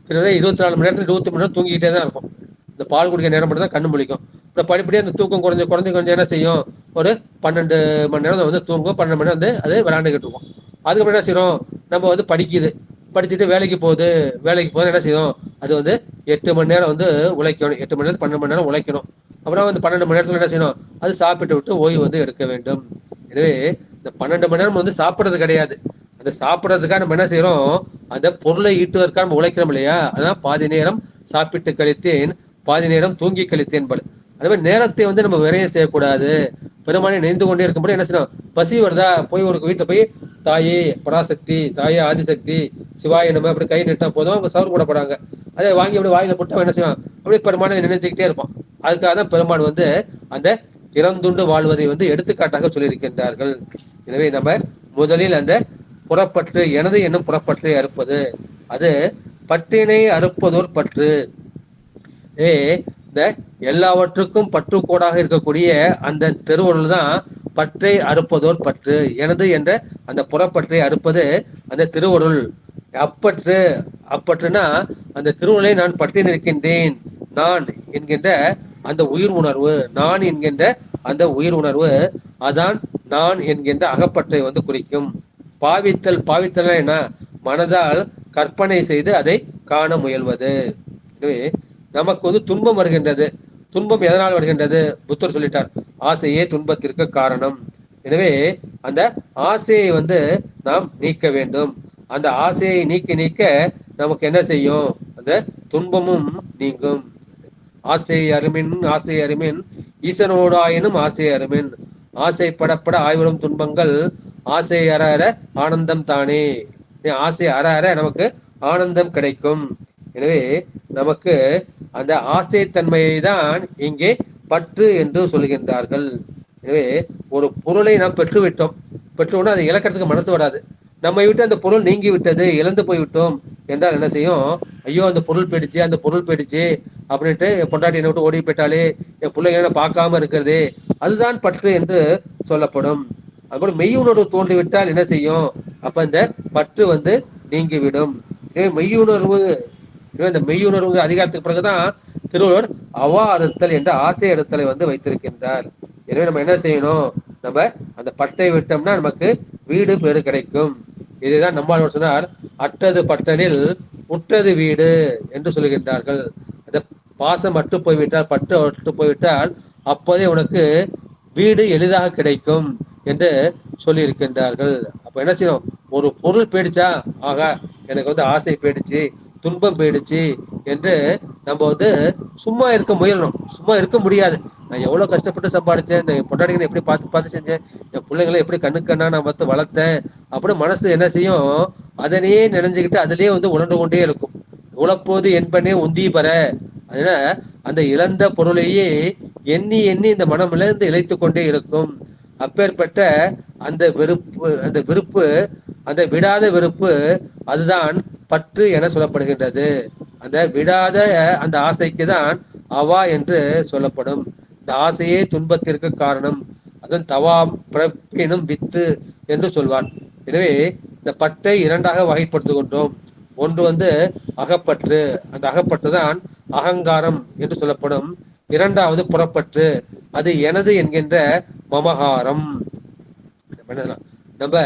24 மணி நேரத்துல 23 மணி நேரம் தூங்கிக்கிட்டே தான் இருக்கும். இந்த பால் குடிக்க நேரம் மட்டும் தான் கண்ணு முழிக்கும். இப்போ படிப்படியாக அந்த தூக்கம் குறைஞ்ச என்ன செய்யும், ஒரு 12 மணி நேரம் வந்து தூங்கும், 12 மணி நேரம் வந்து அது விளையாண்டுக்கிட்டு இருக்கும். அதுக்கப்புறம் என்ன செய்யறோம், நம்ம வந்து படிச்சுட்டு வேலைக்கு போகுது என்ன செய்யும், அது வந்து 8 மணி நேரம் வந்து உழைக்கணும். 8 மணி நேரம் 12 மணி நேரம் உழைக்கணும். அப்புறம் வந்து 12 மணி நேரத்துல என்ன செய்யணும், அது சாப்பிட்டு விட்டு ஓய்வு வந்து எடுக்க வேண்டும். எனவே இந்த 12 மணி நேரம் வந்து சாப்பிட்றது கிடையாது. அந்த சாப்பிட்றதுக்காக நம்ம என்ன செய்யறோம், அந்த பொருளை ஈட்டுவதற்காக நம்ம உழைக்கிறோம் இல்லையா, அதான் பாதி நேரம் சாப்பிட்டு கழித்தேன், பாதி நேரம் தூங்கி கழித்தேன் பல. அதே மாதிரி நேரத்தை வந்து நம்ம விரைய செய்யக்கூடாது. பெருமானை நினைந்து கொண்டே இருக்கும்போது என்ன செய்யணும், பசி வருதா, போய் ஒரு வீட்டில் போய் தாயே பராசக்தி, தாயே ஆதிசக்தி, சிவாய நம்ம அப்படி கை நிட்டா போதும், அவங்க சவர் கூட போறாங்க. அதை வாங்கி அப்படி வாயில போட்டு என்ன செய்வான், அப்படியே பெருமானை நினைச்சுக்கிட்டே இருப்பான். அதுக்காக தான் பெருமான் வந்து அந்த இறந்துண்டு வாழ்வதை வந்து எடுத்துக்காட்டாக சொல்லியிருக்கின்றார்கள். எனவே நம்ம முதலில் அந்த புறப்பற்று, எனது என்னும் புறப்பற்றை அறுப்பது, அது பற்றினை அறுப்பதோர் பற்று. இந்த எல்லாவற்றுக்கும் பற்றுக்கோடாக இருக்கக்கூடிய அந்த திருவருள் தான் பற்றை அறுப்பதோர் பற்று. எனது என்ற அந்த புறப்பற்றை அறுப்பது அந்த திருவருள். அப்பற்றுனா அந்த திருவருளை நான் பற்றி நிற்கின்றேன், நான் என்கின்ற அந்த உயிர் உணர்வு, நான் என்கின்ற அந்த உயிர் உணர்வு, அதான் நான் என்கின்ற அகப்பற்றை வந்து குறிக்கும். பாவித்தல் என்ன, மனதால் கற்பனை செய்து அதை காண முயல்வது. எனவே நமக்கு வந்து துன்பம் வருகின்றது. துன்பம் எதனால் வருகின்றது, புத்தர் சொல்லிட்டார், ஆசையே துன்பத்திற்கு காரணம். எனவே அந்த ஆசையை வந்து நாம் நீக்க வேண்டும். அந்த ஆசையை நீக்க நமக்கு என்ன செய்யும், அந்த துன்பமும் நீங்கும். ஆசை அருமின் ஈசனோடாயினும் ஆசை அருமின். ஆசை படப்பட ஆய்வரும் துன்பங்கள் ஆசை அற ஆனந்தம் தானே. ஆசை அற நமக்கு ஆனந்தம் கிடைக்கும். எனவே நமக்கு அந்த ஆசை தன்மையை தான் இங்கே பற்று என்று சொல்கின்றார்கள். எனவே ஒரு பொருளை நாம் பெற்றுவிட்டோம், பெற்றுவிட்டோம், அதை இழக்கிறதுக்கு மனசு வராது. நம்மை விட்டு அந்த பொருள் நீங்கி விட்டது, இழந்து போய்விட்டோம் என்றால் என்ன செய்யும்? ஐயோ அந்த பொருள் போயிடுச்சு, அந்த பொருள் போயிடுச்சு அப்படின்ட்டு என் பொண்டாட்டி என்னை விட்டு ஓடி போயிட்டாலே, என் பிள்ளைங்க என்ன பார்க்காம இருக்கிறது, அதுதான் பற்று என்று சொல்லப்படும். அதுபோல மெய் உணர்வு தோன்றிவிட்டால் என்ன செய்யும்? அப்ப இந்த பற்று வந்து நீங்கிவிடும். எனவே மெய்யுணர்வு, இந்த மெய்யுணர்வு அதிகாரத்துக்கு பிறகுதான் திருவள்ளுவர் அவா அறுத்தல் என்ற ஆசை அறுத்தலை வந்து வைத்திருக்கின்றார். எனவே நம்ம என்ன செய்யணும்? நம்ம அந்த பட்டை விட்டோம்னா நமக்கு வீடு பேரு கிடைக்கும். இதுதான் நம்மால் சொன்னார், அற்றது பட்டனில் உற்றது வீடு என்று சொல்கின்றார்கள். அந்த பாசம் அற்று போய்விட்டால், பற்று அற்று போய்விட்டால் அப்போதே உனக்கு வீடு எளிதாக கிடைக்கும் என்று சொல்லி இருக்கின்றார்கள். அப்ப என்ன செய்யணும்? ஒரு பொருள் போயிடுச்சா, ஆகா எனக்கு வந்து ஆசை போயிடுச்சு, துன்பம் போயிடுச்சு என்று நம்ம வந்து சும்மா இருக்க முயலணும். சும்மா இருக்க முடியாது. நான் எவ்வளவு கஷ்டப்பட்டு சம்பாதிச்சேன், என் பொண்டாட்டிகளை எப்படி பார்த்து செஞ்சேன், என் பிள்ளைங்களை எப்படி கண்ணுக்கண்ணா நான் வந்து வளர்த்தேன் அப்படின்னு மனசு என்ன செய்யும்? அதனையே நினைஞ்சுக்கிட்டு அதிலேயே வந்து உணர்ந்து கொண்டே இருக்கும். உழப்போது என்பனே உந்தி பெற, அதனால அந்த இழந்த பொருளையே எண்ணி எண்ணி இந்த மனமிலிருந்து இழைத்து கொண்டே இருக்கும். அப்பேற்பட்ட அந்த விருப்பு, அந்த விடாத வெறுப்பு, அதுதான் பற்று என சொல்லப்படுகின்றது. அந்த விடாத அந்த ஆசைக்கு தான் அவா என்று சொல்லப்படும். இந்த ஆசையே துன்பத்திற்கு காரணம், அதன் தவா பிறப்பினும் வித்து என்று சொல்வார். எனவே இந்த பற்றை இரண்டாக வகைப்படுத்துகின்றோம். ஒன்று வந்து அகப்பற்று, அந்த அகப்பற்று தான் அகங்காரம் என்று சொல்லப்படும். இரண்டாவது புறப்பற்று, அது எனது என்கின்ற மமகாரம். நம்ம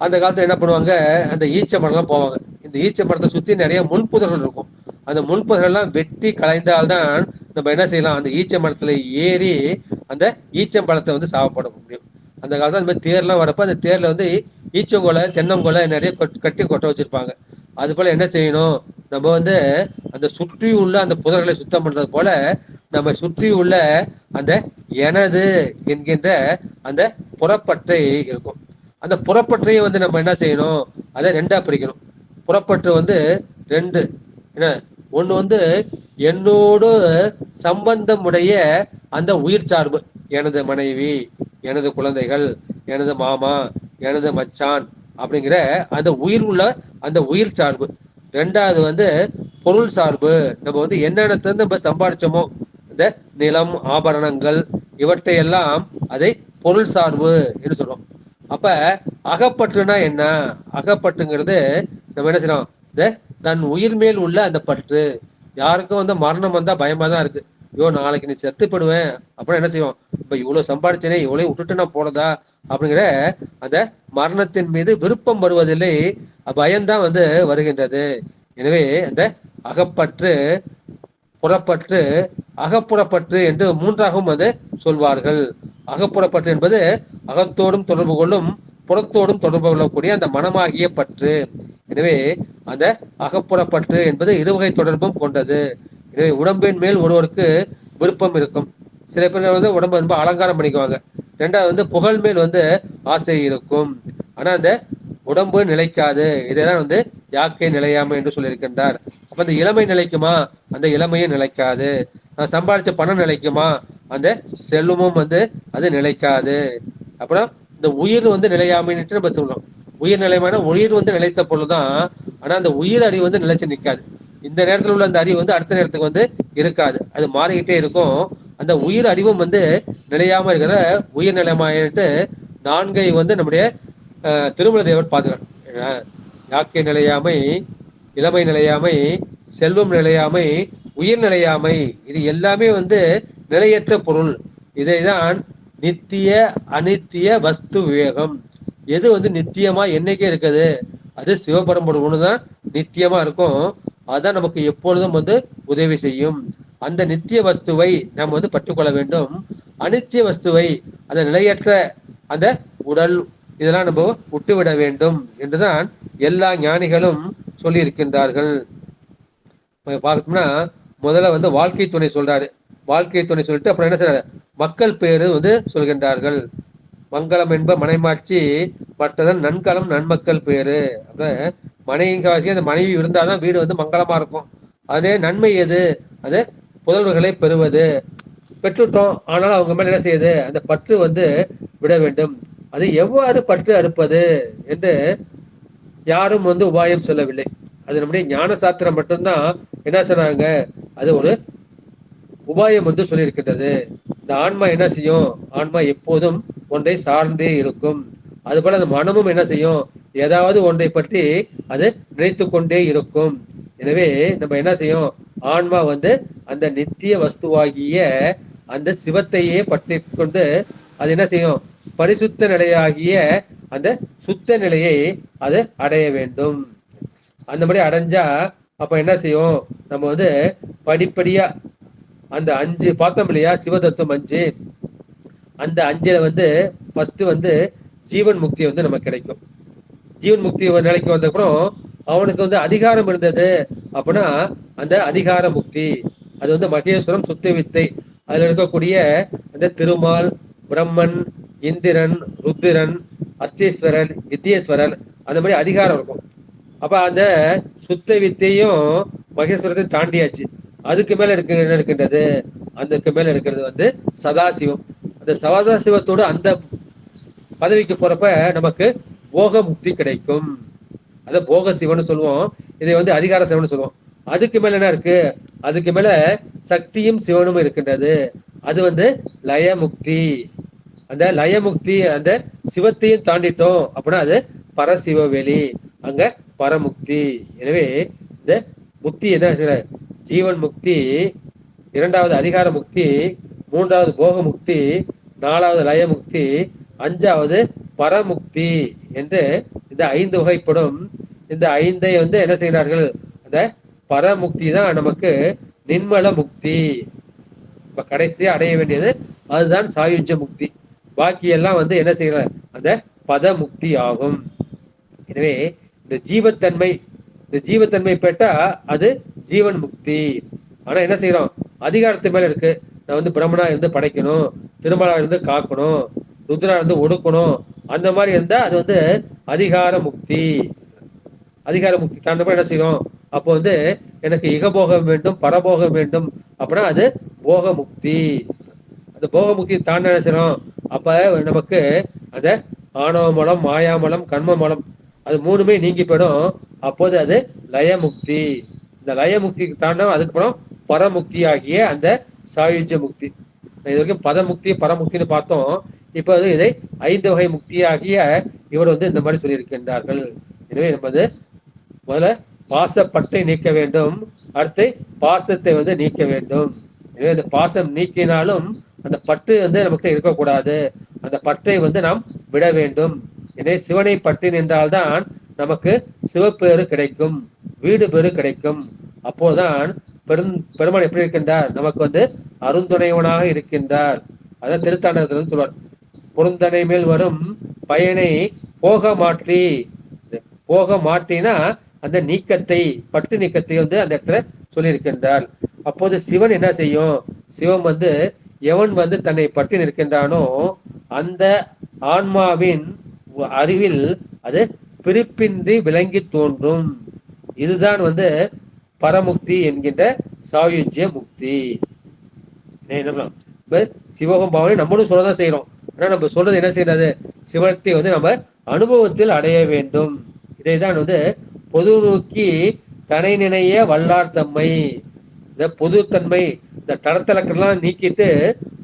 அந்த காலத்துல என்ன பண்ணுவாங்க? அந்த ஈச்ச மரம்லாம் போவாங்க. இந்த ஈச்ச மரத்தை சுத்தி நிறைய முள்புதர்கள் இருக்கும். அந்த முள்புதர்கள் எல்லாம் வெட்டி களைந்தால்தான் நம்ம என்ன செய்யலாம்? அந்த ஈச்ச மரத்துல ஏறி அந்த ஈச்சம்பழத்தை வந்து சாப்பிட முடியும். அந்த காலத்துல அந்த மாதிரி தேர்லாம் வரப்ப அந்த தேர்ல வந்து ஈச்சங்கொலை, தென்னங்கொலை நிறைய கட்டி கொட்ட வச்சிருப்பாங்க. அது போல என்ன செய்யணும்? நம்ம வந்து அந்த சுற்றி உள்ள அந்த புதர்களை சுத்தம் பண்றது போல நம்ம சுற்றி உள்ள அந்த எனது என்கின்ற அந்த புறப்பற்றை இருக்கும். அந்த புறப்பற்றையும் வந்து நம்ம என்ன செய்யணும்? அதை ரெண்டா பிரிக்கணும். புறப்பற்று வந்து ரெண்டு. என்ன? ஒண்ணு வந்து என்னோடு சம்பந்தம் உடைய அந்த உயிர் சார்பு, எனது மனைவி, எனது குழந்தைகள், எனது மாமா, எனது மச்சான் அப்படிங்கிற அந்த உயிர் உள்ள அந்த உயிர் சார்பு. ரெண்டாவது வந்து பொருள் சார்பு. நம்ம வந்து என்னென்ன நம்ம சம்பாதிச்சோமோ, இந்த நிலம், ஆபரணங்கள், இவற்றையெல்லாம் அதை பொருள் சார்பு என்று சொல்றோம். அப்ப அகப்பற்றுனா என்ன? அகப்பற்றுங்கிறது நம்ம என்ன செய்யறோம்? இந்த தன் உயிர் மேல் உள்ள அந்த பற்று. யாருக்கும் வந்து மரணம் வந்தா பயமா தான் இருக்கு. ஐயோ நாளைக்கு நீ செத்துப்படுவேன் அப்படின்னு என்ன செய்வோம்? இப்ப இவ்வளவு சம்பாதிச்சேனே, இவ்வளவு விட்டுட்டு நான் போனதா அப்படிங்கிற அந்த மரணத்தின் மீது விருப்பம் வருவதில்லை, பயம்தான் வந்து வருகின்றது. எனவே அந்த அகப்பற்று, புறப்பற்று, அகப்புறப்பற்று என்று மூன்றாகவும் வந்து சொல்வார்கள். அகப்புறப்பற்று என்பது அகத்தோடும் தொடர்பு கொள்ளும், புறத்தோடும் தொடர்பு கொள்ளக்கூடிய அந்த மனமாகிய பற்று. எனவே அந்த அகப்புறப்பற்று என்பது இருவகை தொடர்பும் கொண்டது. எனவே உடம்பின் மேல் ஒருவருக்கு விருப்பம் இருக்கும். சில பேர் வந்து உடம்பு ரொம்ப அலங்காரம் பண்ணிக்குவாங்க. ரெண்டாவது வந்து புகழ் மேல் வந்து ஆசை இருக்கும். ஆனா அந்த உடம்பு நிலைக்காது. இதெல்லாம் வந்து யாக்கை நிலையாமை என்று சொல்லியிருக்கின்றார். அப்ப அந்த இளமை நிலைக்குமா? அந்த இளமையும் நிலைக்காது. நான் சம்பாதிச்ச பணம் நிலைக்குமா? அந்த செல்வமும் வந்து அது நிலைக்காது. அப்புறம் இந்த உயிர் வந்து நிலையாமைன்னு நம்ம சொல்லணும். உயிர் நிலைமான உயிர் வந்து நிலைத்த பொழுதுதான். ஆனா அந்த உயிர் அறிவு வந்து நிலைச்சு நிற்காது. இந்த நேரத்தில் உள்ள அந்த அறிவு வந்து அடுத்த நேரத்துக்கு வந்து இருக்காது. அது மாறிக்கிட்டே இருக்கும். அந்த உயிர் அறிவும் வந்து நிலையாம இருக்கிற உயிர் நிலையமாயிட்டு நான்கை வந்து நம்முடைய திருமல தேவர் பாதுகார். யாக்கை நிலையாமை, இளமை நிலையாமை, செல்வம் நிலையாமை, உயிர் நிலையாமை, இது எல்லாமே வந்து நிலையற்ற பொருள். இதைதான் நித்திய அனித்திய வஸ்து விவேகம். எது வந்து நித்தியமா என்னைக்கே இருக்குது? அது சிவபரம்பொருள் ஒண்ணுதான் நித்தியமா இருக்கும். அதான் நமக்கு எப்பொழுதும் வந்து உதவி செய்யும். அந்த நித்திய வஸ்துவை நாம் வந்து பற்றுக்கொள்ள வேண்டும். அனித்திய வஸ்துவை, அந்த நிலையற்ற அந்த உடல், இதெல்லாம் நம்ம விட்டுவிட வேண்டும் என்றுதான் எல்லா ஞானிகளும் சொல்லி இருக்கின்றார்கள். பார்த்தோம்னா முதல்ல வந்து வாழ்க்கை துணை சொல்றாரு. வாழ்க்கை துணை சொல்லிட்டு அப்புறம் என்ன செய்யறாரு? மக்கள் பேரு வந்து சொல்கின்றார்கள். மங்களம் என்ப மனைமாட்சி, மற்றதன் நன்கலம் நன்மக்கள் பேரு. அப்ப மனைவிக்காசி அந்த மனைவி இருந்தாதான் வீடு வந்து மங்களமா இருக்கும். அதே நன்மை எது? அது புதல்வர்களை பெறுவது. பெற்றுட்டோம், ஆனாலும் அவங்க மேல என்ன செய்யுது? அந்த பற்று வந்து விட வேண்டும். அது எவ்வாறு பற்று அறுப்பது என்று யாரும் வந்து உபாயம் சொல்லவில்லை. அது நம்முடைய ஞான சாஸ்திரம் மட்டும்தான் என்ன சொன்னாங்க, அது ஒரு உபாயம் வந்து சொல்லியிருக்கின்றது. இந்த ஆன்மா என்ன செய்யும், ஆன்மா எப்போதும் ஒன்றை சார்ந்தே இருக்கும். அதுபோல அந்த மனமும் என்ன செய்யும், ஏதாவது ஒன்றை பற்றி அது நினைத்து கொண்டே இருக்கும். எனவே நம்ம என்ன செய்யும், ஆன்மா வந்து அந்த நித்திய வஸ்துவாகிய அந்த சிவத்தையே பற்றி கொண்டு அது என்ன செய்யும், பரிசுத்த நிலையாகிய அந்த சுத்த நிலையை அது அடைய வேண்டும். அந்த மாதிரி அடைஞ்சா அப்ப என்ன செய்யும், நம்ம வந்து படிப்படியா அந்த 5 பார்த்தோம் இல்லையா, சிவதத்துவம் 5, அந்த 5ல வந்து ஃபர்ஸ்ட் வந்து ஜீவன் முக்தி வந்து நமக்கு கிடைக்கும். ஜீவன் முக்தி நிலைக்கு வந்த அப்புறம் அவனுக்கு வந்து அதிகாரம் இருந்தது அப்படின்னா அந்த அதிகார முக்தி, அது வந்து மகேஸ்வரம் சுத்த வித்தை, அதுல இருக்கக்கூடிய அந்த திருமால், பிரம்மன், இந்திரன், ருத்திரன், அஸ்தீஸ்வரன், வித்யேஸ்வரன், அந்த மாதிரி அதிகாரம் இருக்கும். அப்ப அந்த சுத்த வித்தையும் மகேஸ்வரத்தை தாண்டியாச்சு. அதுக்கு மேல என்ன இருக்கின்றது, அதுக்கு மேல இருக்கிறது வந்து சதாசிவம். அந்த சதாசிவத்தோடு அந்த பதவிக்கு போறப்ப நமக்கு போக முக்தி கிடைக்கும். அத போக சிவன் சொல்லுவோம், இதை வந்து அதிகார சிவன் சொல்லுவோம். அதுக்கு மேல என்ன இருக்கு, அதுக்கு மேல சக்தியும் சிவனும் இருக்கின்றது. அது வந்து லயமுக்தி. அந்த லயமுக்தி, அந்த சிவத்தையும் தாண்டிட்டோம் அப்படின்னா அது பரசிவ வெளி, அங்க பரமுக்தி. எனவே இந்த முக்தி என்ன, ஜீவன் முக்தி, 2வது அதிகார முக்தி, 3வது போக முக்தி, 4வது லயமுக்தி, 5வது பரமுக்தி என்று இந்த 5 வகைப்படும். இந்த 5ஐ வந்து என்ன செய்கிறார்கள், அந்த பரமுக்தி தான் நமக்கு நிர்மல முக்தி. இப்ப கடைசியா அடைய வேண்டியது அதுதான் சாயுஜ்ய முக்தி. பாக்கி எல்லாம் வந்து என்ன செய்யற, அந்த பத முக்தி ஆகும். எனவே இந்த ஜீவத்தன்மை பெற்றா அது ஜீவன் முக்தி. ஆனா என்ன செய்யறோம், அதிகாரத்து மேல இருக்கு. நான் வந்து பிரம்மனா இருந்து படைக்கணும், திருமலா இருந்து காக்கணும், ருத்ரா இருந்து ஒடுக்கணும், அந்த மாதிரி இருந்தா அது வந்து அதிகார முக்தி. அதிகார முக்தி தாண்டப்ப என்ன செய்யறோம், அப்போ வந்து எனக்கு இகபோகம் வேண்டும், பரபோகம் வேண்டும் அப்படின்னா அது போக முக்தி. அந்த போக முக்தியை தாண்ட என்ன செய்யறோம், அப்ப நமக்கு அந்த ஆணவ மலம், மாயாமலம், கர்ம மலம், அது 3மே நீங்கி போயிடும். அப்போது அது லயமுக்தி. இந்த லயமுக்திக்கு தாண்ட அதுக்கப்புறம் பரமுக்தி ஆகிய அந்த சாயுஜ்ய முக்தி. இது வரைக்கும் பதமுக்தி பரமுக்தின்னு பார்த்தோம். இப்ப வந்து இதை 5 வகை முக்தி ஆகிய இவர் வந்து இந்த மாதிரி சொல்லியிருக்கின்றார்கள். எனவே நம்ம வந்து முதல்ல பாசப்பட்டை நீக்க வேண்டும், அடுத்து பாசத்தை வந்து நீக்க வேண்டும். எனவே இந்த பாசம் நீக்கினாலும் அந்த பற்று வந்து நமக்கு இருக்கக்கூடாது. அந்த பற்றை வந்து நாம் விட வேண்டும். எனவே சிவனை பற்றி நின்றால்தான் நமக்கு சிவப்பேறு கிடைக்கும், வீடு பேறு கிடைக்கும். அப்போதான் பெருமான் எப்படி இருக்கின்றார், நமக்கு வந்து அருந்துணைவனாக இருக்கின்றார். அதான் திருத்தாண்டகத்தில் சொல்வார், பொருந்தனை மேல் வரும் பயனை போக மாற்றி. போக மாற்றினா அந்த நீக்கத்தை, பற்று நீக்கத்தை வந்து அந்த இடத்துல சொல்லியிருக்கின்றார். அப்போது சிவன் என்ன செய்யும், சிவம் வந்து எவன் வந்து தன்னை பற்றி நிற்கின்றானோ அந்த ஆன்மாவின் அறிவில் அது பிரிப்பின்றி விளங்கி தோன்றும். இதுதான் வந்து பரமுக்தி என்கின்ற சாயுஜ்ய முக்தி. சிவகம் பாவனை நம்மளும் சொல்லதான் செய்யறோம். ஆனா நம்ம சொல்றது என்ன செய்யறது, சிவத்தை வந்து நம்ம அனுபவத்தில் அடைய வேண்டும். இதைதான் வந்து பொது நோக்கி தனை நினைய வல்லார் தம்மை. இந்த பொதுத்தன்மை, இந்த தடத்தலக்கெல்லாம் நீக்கிட்டு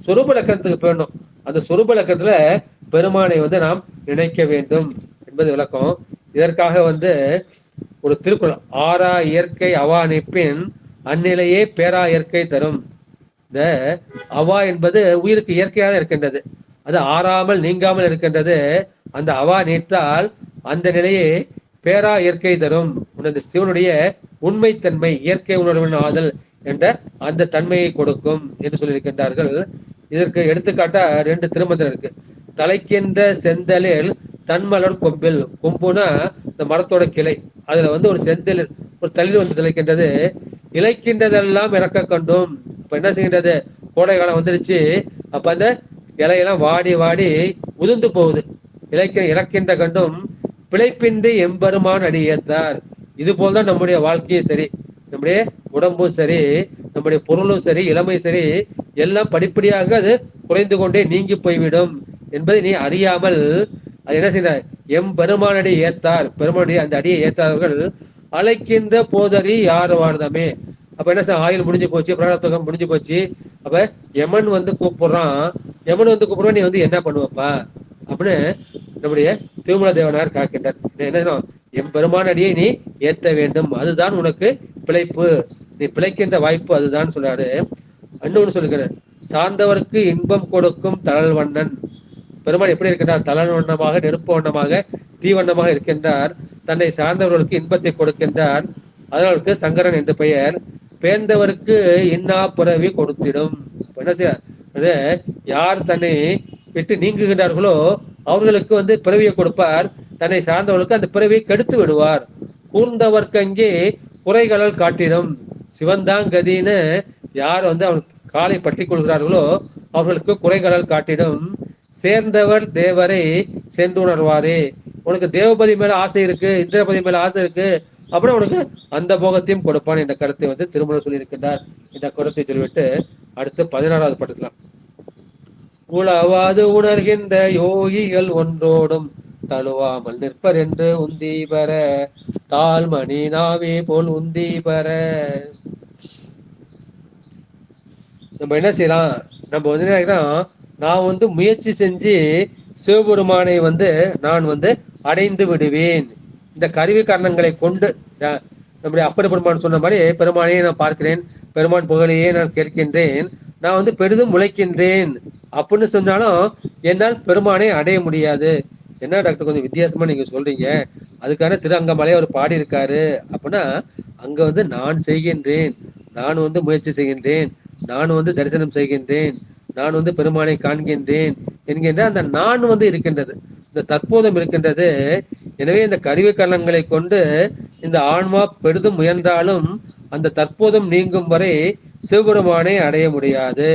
சொரூப லக்கணத்துக்கு போயிடணும். அந்த சொரூப லக்கணத்துல பெருமானை வந்து நாம் நினைக்க வேண்டும் என்பது விளக்கம். இதற்காக வந்து ஒரு திருக்குறள், ஆறா இயற்கை அவா நிற்பின் அந்நிலையே பேரா இயற்கை தரும். இந்த அவா என்பது உயிருக்கு இயற்கையாக இருக்கின்றது, அது ஆறாமல் நீங்காமல் இருக்கின்றது. அந்த அவா நீத்தால் அந்த நிலையே பேரா இயற்கை தரும். அந்த சிவனுடைய உண்மைத்தன்மை, இயற்கை உணர்வின் ஆதல் என்ற அந்த தன்மையை கொடுக்கும் என்று சொல்லியிருக்கின்றார்கள். இதற்கு எடுத்துக்காட்டா 2 திருமந்திரம் இருக்கு. தலைக்கின்ற செந்தலில் தன்மலர் கொம்பில், கொம்புனா இந்த மரத்தோட கிளை, அதுல வந்து ஒரு செந்தலில் ஒரு தளிர் வந்து தலைக்கின்றது. இழைக்கின்றதெல்லாம் இறக்க கண்டும். இப்ப என்ன செய்கின்றது, கோடை காலம் வந்துருச்சு, அப்ப அந்த இலையெல்லாம் வாடி வாடி உதிர்ந்து போகுது. இறக்கின்ற கண்டும் பிழைப்பின்றி எம்பெருமான் அடியேத்தார். இது போல்தான் நம்முடைய வாழ்க்கையும் சரி, நம்முடைய உடம்பும் சரி, நம்முடைய பொருளும் சரி, இளமை சரி, எல்லாம் படிப்படியாக அது குறைந்து கொண்டே நீங்கி போய்விடும் என்பதை நீ அறியாமல் அது என்ன செய்ய பெருமானடி ஏத்தார், பெருமானுடைய அந்த அடியை ஏத்தார்கள் அழைக்கின்ற போதறி யார் வாழ்தமே. அப்ப என்ன சார், ஆயுள் முடிஞ்சு போச்சு, பிராணத்தகம் முடிஞ்சு போச்சு. அப்ப யமன் வந்து கூப்பிடுறான். யமன் வந்து கூப்பிடுறான், நீ வந்து என்ன பண்ணுவப்பா அப்படின்னு நம்முடைய திருமல தேவனார் காக்கின்றார். என்ன, பெருமானடியை நீ ஏத்த வேண்டும், அதுதான் உனக்கு பிழைப்பு, நீ பிழைக்கின்ற வாய்ப்பு அதுதான் சொல்றாரு. இன்னொன்னு சொல்லுகிறார், சார்ந்தவருக்கு இன்பம் கொடுக்கும் தளல் வண்ணன். பெருமாள் எப்படி இருக்கின்றார்? தளல் வண்ணமாக, நெருப்பு வண்ணமாக, தீவண்ணமாக இருக்கின்றார். தன்னை சார்ந்தவர்களுக்கு இன்பத்தை கொடுக்கின்றார். அதற்கு சங்கரன் என்று பெயர். பேர்ந்தவருக்கு இன்னா பிறவி கொடுத்திடும். என்ன செய்ய, யார் தன்னை விட்டு நீங்குகின்றார்களோ அவர்களுக்கு வந்து பிறவியை கொடுப்பார். தன்னை சார்ந்தவர்களுக்கு அந்த பிறவியை கெடுத்து விடுவார். கூர்ந்தவர்க்கு அங்கே குறைகளால் காட்டிடும். சிவந்தாங்கதின்னு யார் வந்து அவன் காலை பற்றி கொள்கிறார்களோ அவர்களுக்கு குறைகளால் காட்டிடும். சேர்ந்தவர் தேவரை சென்றுணர்வாரே. உனக்கு தேவபதி மேல ஆசை இருக்கு, இந்திரபதி மேல ஆசை இருக்கு அப்படின்னா உனக்கு அந்த போகத்தையும் கொடுப்பான் என்ற கருத்தை வந்து திருமணம் சொல்லியிருக்கின்றார். இந்த கருத்தை சொல்லிவிட்டு அடுத்து 16வது பட்டலாம். உளவாது உணர்கின்ற யோகிகள் ஒன்றோடும் தழுவாமல் நிற்பர் என்று உந்தி பெற, தாழ்மணி நாவே போல் உந்தி பெற. நம்ம என்ன செய்யலாம், நம்ம வந்து நான் வந்து முயற்சி செஞ்சு சிவபெருமானை வந்து நான் வந்து அடைந்து விடுவேன். இந்த கருவி காரணங்களை கொண்டு நம்முடைய அப்பர் பெருமான் சொன்ன மாதிரி பெருமானையே நான் பார்க்கிறேன், பெருமான் புகழையே நான் கேட்கின்றேன், நான் வந்து பெரிதும் உழைக்கின்றேன் அப்படின்னு சொன்னாலும் என்னால் பெருமானை அடைய முடியாது. என்ன டாக்டர் கொஞ்சம் வித்தியாசமா நீங்க சொல்றீங்க, அதுக்கான திரு அங்கமலை அவர் பாடி இருக்காரு அப்படின்னா, அங்க வந்து நான் செய்கின்றேன், நான் வந்து முயற்சி செய்கின்றேன், நான் வந்து தரிசனம் செய்கின்றேன், நான் வந்து பெருமானை காண்கின்றேன் என்கின்ற அந்த நான் வந்து இருக்கின்றது, இந்த தற்போதம் இருக்கின்றது. எனவே இந்த கருவி கரணங்களை கொண்டு இந்த ஆன்மா பெரிதும் முயன்றாலும் அந்த தற்போதம் நீங்கும் வரை சிவபெருமானை அடைய முடியாது.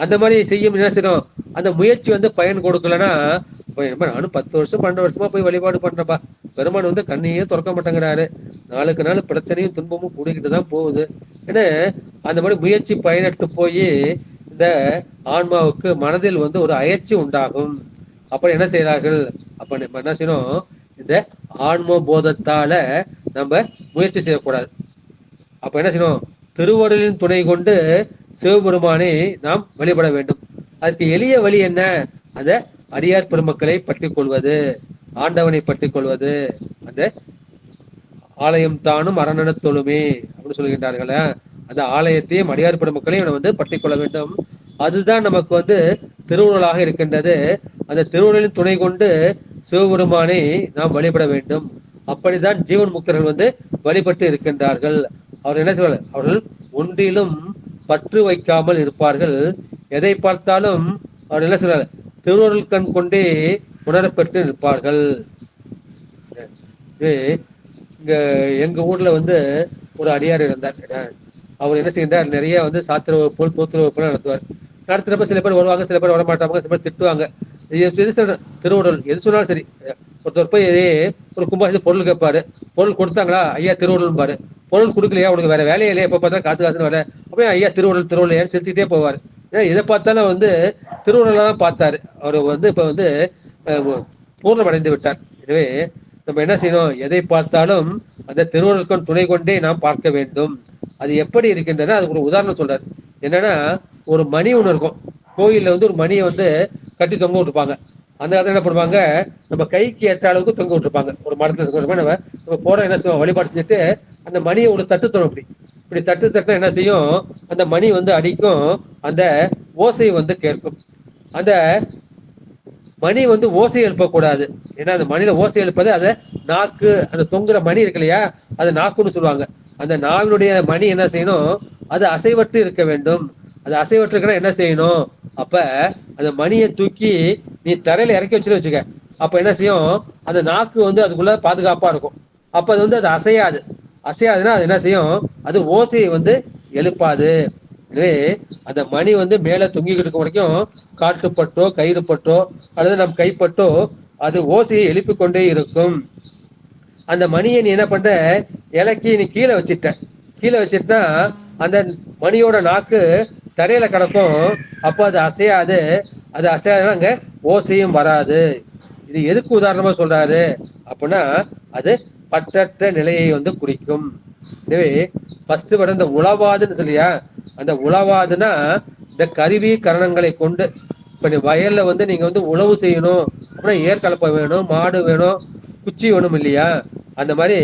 அந்த மாதிரி செய்யும் என்ன செய்யணும், அந்த முயற்சி வந்து பயன் கொடுக்கலன்னா, நானும் 10 வருஷம் 12 வருஷமா போய் வழிபாடு பண்றப்பா, பெருமான் வந்து கண்ணையே திறக்க மாட்டேங்கிறாரு, நாளுக்கு நாள் பிரச்சனையும் துன்பமும் கூடிக்கிட்டு தான் போகுது. ஏன்னா அந்த மாதிரி முயற்சி பயனற்று போய் இந்த ஆன்மாவுக்கு மனதில் வந்து ஒரு அயற்சி உண்டாகும். அப்ப என்ன செய்யறார்கள், அப்ப நம்ம என்ன செய்யணும், இந்த ஆன்ம போதத்தால நம்ம முயற்சி செய்யக்கூடாது. அப்ப என்ன செய்யணும், திருவருளின் துணை கொண்டு சிவபெருமானை நாம் வழிபட வேண்டும். அதுக்கு எளிய வழி என்ன, அந்த அடியார் பெருமக்களை பற்றி கொள்வது, ஆண்டவனை பற்றி கொள்வது, அந்த ஆலயம் தானும் அரணன தொழுமே அப்படின்னு சொல்கின்றார்கள். அந்த ஆலயத்தையும் அடியார் பெருமக்களையும் நம்ம வந்து பற்றி கொள்ள வேண்டும். அதுதான் நமக்கு வந்து திருவுருளாக இருக்கின்றது. அந்த திருவுருளின் துணை கொண்டு சிவபெருமானை நாம் வழிபட வேண்டும். அப்படிதான் ஜீவன் முக்தர்கள் வந்து வழிபட்டு இருக்கின்றார்கள். அவர் என்ன சொல்வார், அவர்கள் ஒன்றிலும் பற்று வைக்காமல் இருப்பார்கள். எதை பார்த்தாலும் அவர் என்ன சொல்றாரு, திருவருள் கண் கொண்டே உணரப்பட்டு நிற்பார்கள். இங்க எங்க ஊர்ல வந்து ஒரு அடியார் இருந்தார். அவர் என்ன செய்கின்றார், நிறைய வந்து சாத்திர வகுப்புகள் தோத்திர வகுப்புகள் நடத்துவார். நடத்துறப்ப சில பேர் வருவாங்க, சில பேர் வரமாட்டாங்க, சில பேர் திட்டுவாங்க. திருவுடல் எது சொன்னாலும் சரி, ஒருத்தர் போய் ஒரு கும்பாசி பொருள் கேட்பாரு, பொருள் கொடுத்தாங்களா, ஐயா திருவுடல் பாரு, பொருள் கொடுக்கலையா, உனக்கு வேற வேலையே இல்லையா, எப்ப பார்த்தாலும் காசு காசுன்னு வர, அப்படியே ஐயா திருவுடல் ஏன்னு சிரிச்சுக்கிட்டே போவார். ஏன்னா இதை பார்த்தாலும் வந்து திருவுடலை தான் பார்த்தாரு. அவர் வந்து இப்ப வந்து பூர்ணம் அடைந்து விட்டார். எனவே நம்ம என்ன செய்யணும், எதை பார்த்தாலும் அந்த திருவுருளுக்கும் துணை கொண்டே நாம் பார்க்க வேண்டும். அது எப்படி இருக்கின்றன, அதுக்கு ஒரு உதாரணம் சொல்றாரு. என்னன்னா, ஒரு மணி ஒன்று இருக்கும் கோயில்ல வந்து, ஒரு மணியை வந்து கட்டி தொங்க விட்டுருப்பாங்க. அந்த காலத்துல என்ன பண்ணுவாங்க, நம்ம கைக்கு ஏற்ற அளவுக்கு தொங்க விட்டுருப்பாங்க. ஒரு மரத்துல நம்ம போற என்ன செய்வோம், வழிபாடு செஞ்சுட்டு அந்த மணியை ஒரு தட்டு தரும். இப்படி தட்டு தட்டினா என்ன செய்யும், அந்த மணி வந்து அடிக்கும், அந்த ஓசை வந்து கேட்கும். அந்த மணி வந்து ஓசை எழுப்பக்கூடாது. ஏன்னா அந்த மணியில ஓசை எழுப்பது அதை நாக்கு, அந்த தொங்குற மணி இருக்கு இல்லையா, அது நாக்குன்னு சொல்லுவாங்க. அந்த நாவினுடைய மணி என்ன செய்யணும், அது அசைவற்று இருக்க வேண்டும். அது அசைவற்று இருக்கா என்ன செய்யணும், அப்ப அந்த மணியை தூக்கி நீ தரையில இறக்கி வச்சுக்க. அப்ப என்ன செய்யும், அந்த நாக்கு வந்து அதுக்குள்ள பாதுகாப்பா இருக்கும். அப்ப அது வந்து அது அசையாது. அசையாதுன்னா அது என்ன செய்யும், அது ஓசையை வந்து எழுப்பாது. எனவே அந்த மணி வந்து மேல தொங்கிக்கிட்டு இருக்க வரைக்கும் காற்றுப்பட்டோ கயிறு பட்டோ அல்லது நம் கைப்பட்டோ அது ஓசையை எழுப்பி கொண்டே இருக்கும். அந்த மணியை நீ என்ன பண்ற, இலக்கி நீ கீழே வச்சிட்டா அந்த மணியோட நாக்கு தரையில கிடக்கும். அப்போ அது அசையாது. அது அசையாதுன்னா அங்க ஓசையும் வராது. இது எதுக்கு உதாரணமா சொல்றாரு அப்படின்னா அது பற்றற்ற நிலையை வந்து குறிக்கும். எனவே ஃபர்ஸ்ட் வர இந்த உளவாதுன்னு சொல்லியா, அந்த உளவாதுன்னா இந்த கருவி கரணங்களை கொண்டு இப்ப நீ வயல்ல வந்து நீங்க வந்து உழவு செய்யணும் அப்படின்னா ஏற்கலப்பை வேணும், மாடு வேணும், குச்சி வேணும் இல்லையா? அந்த மாதிரி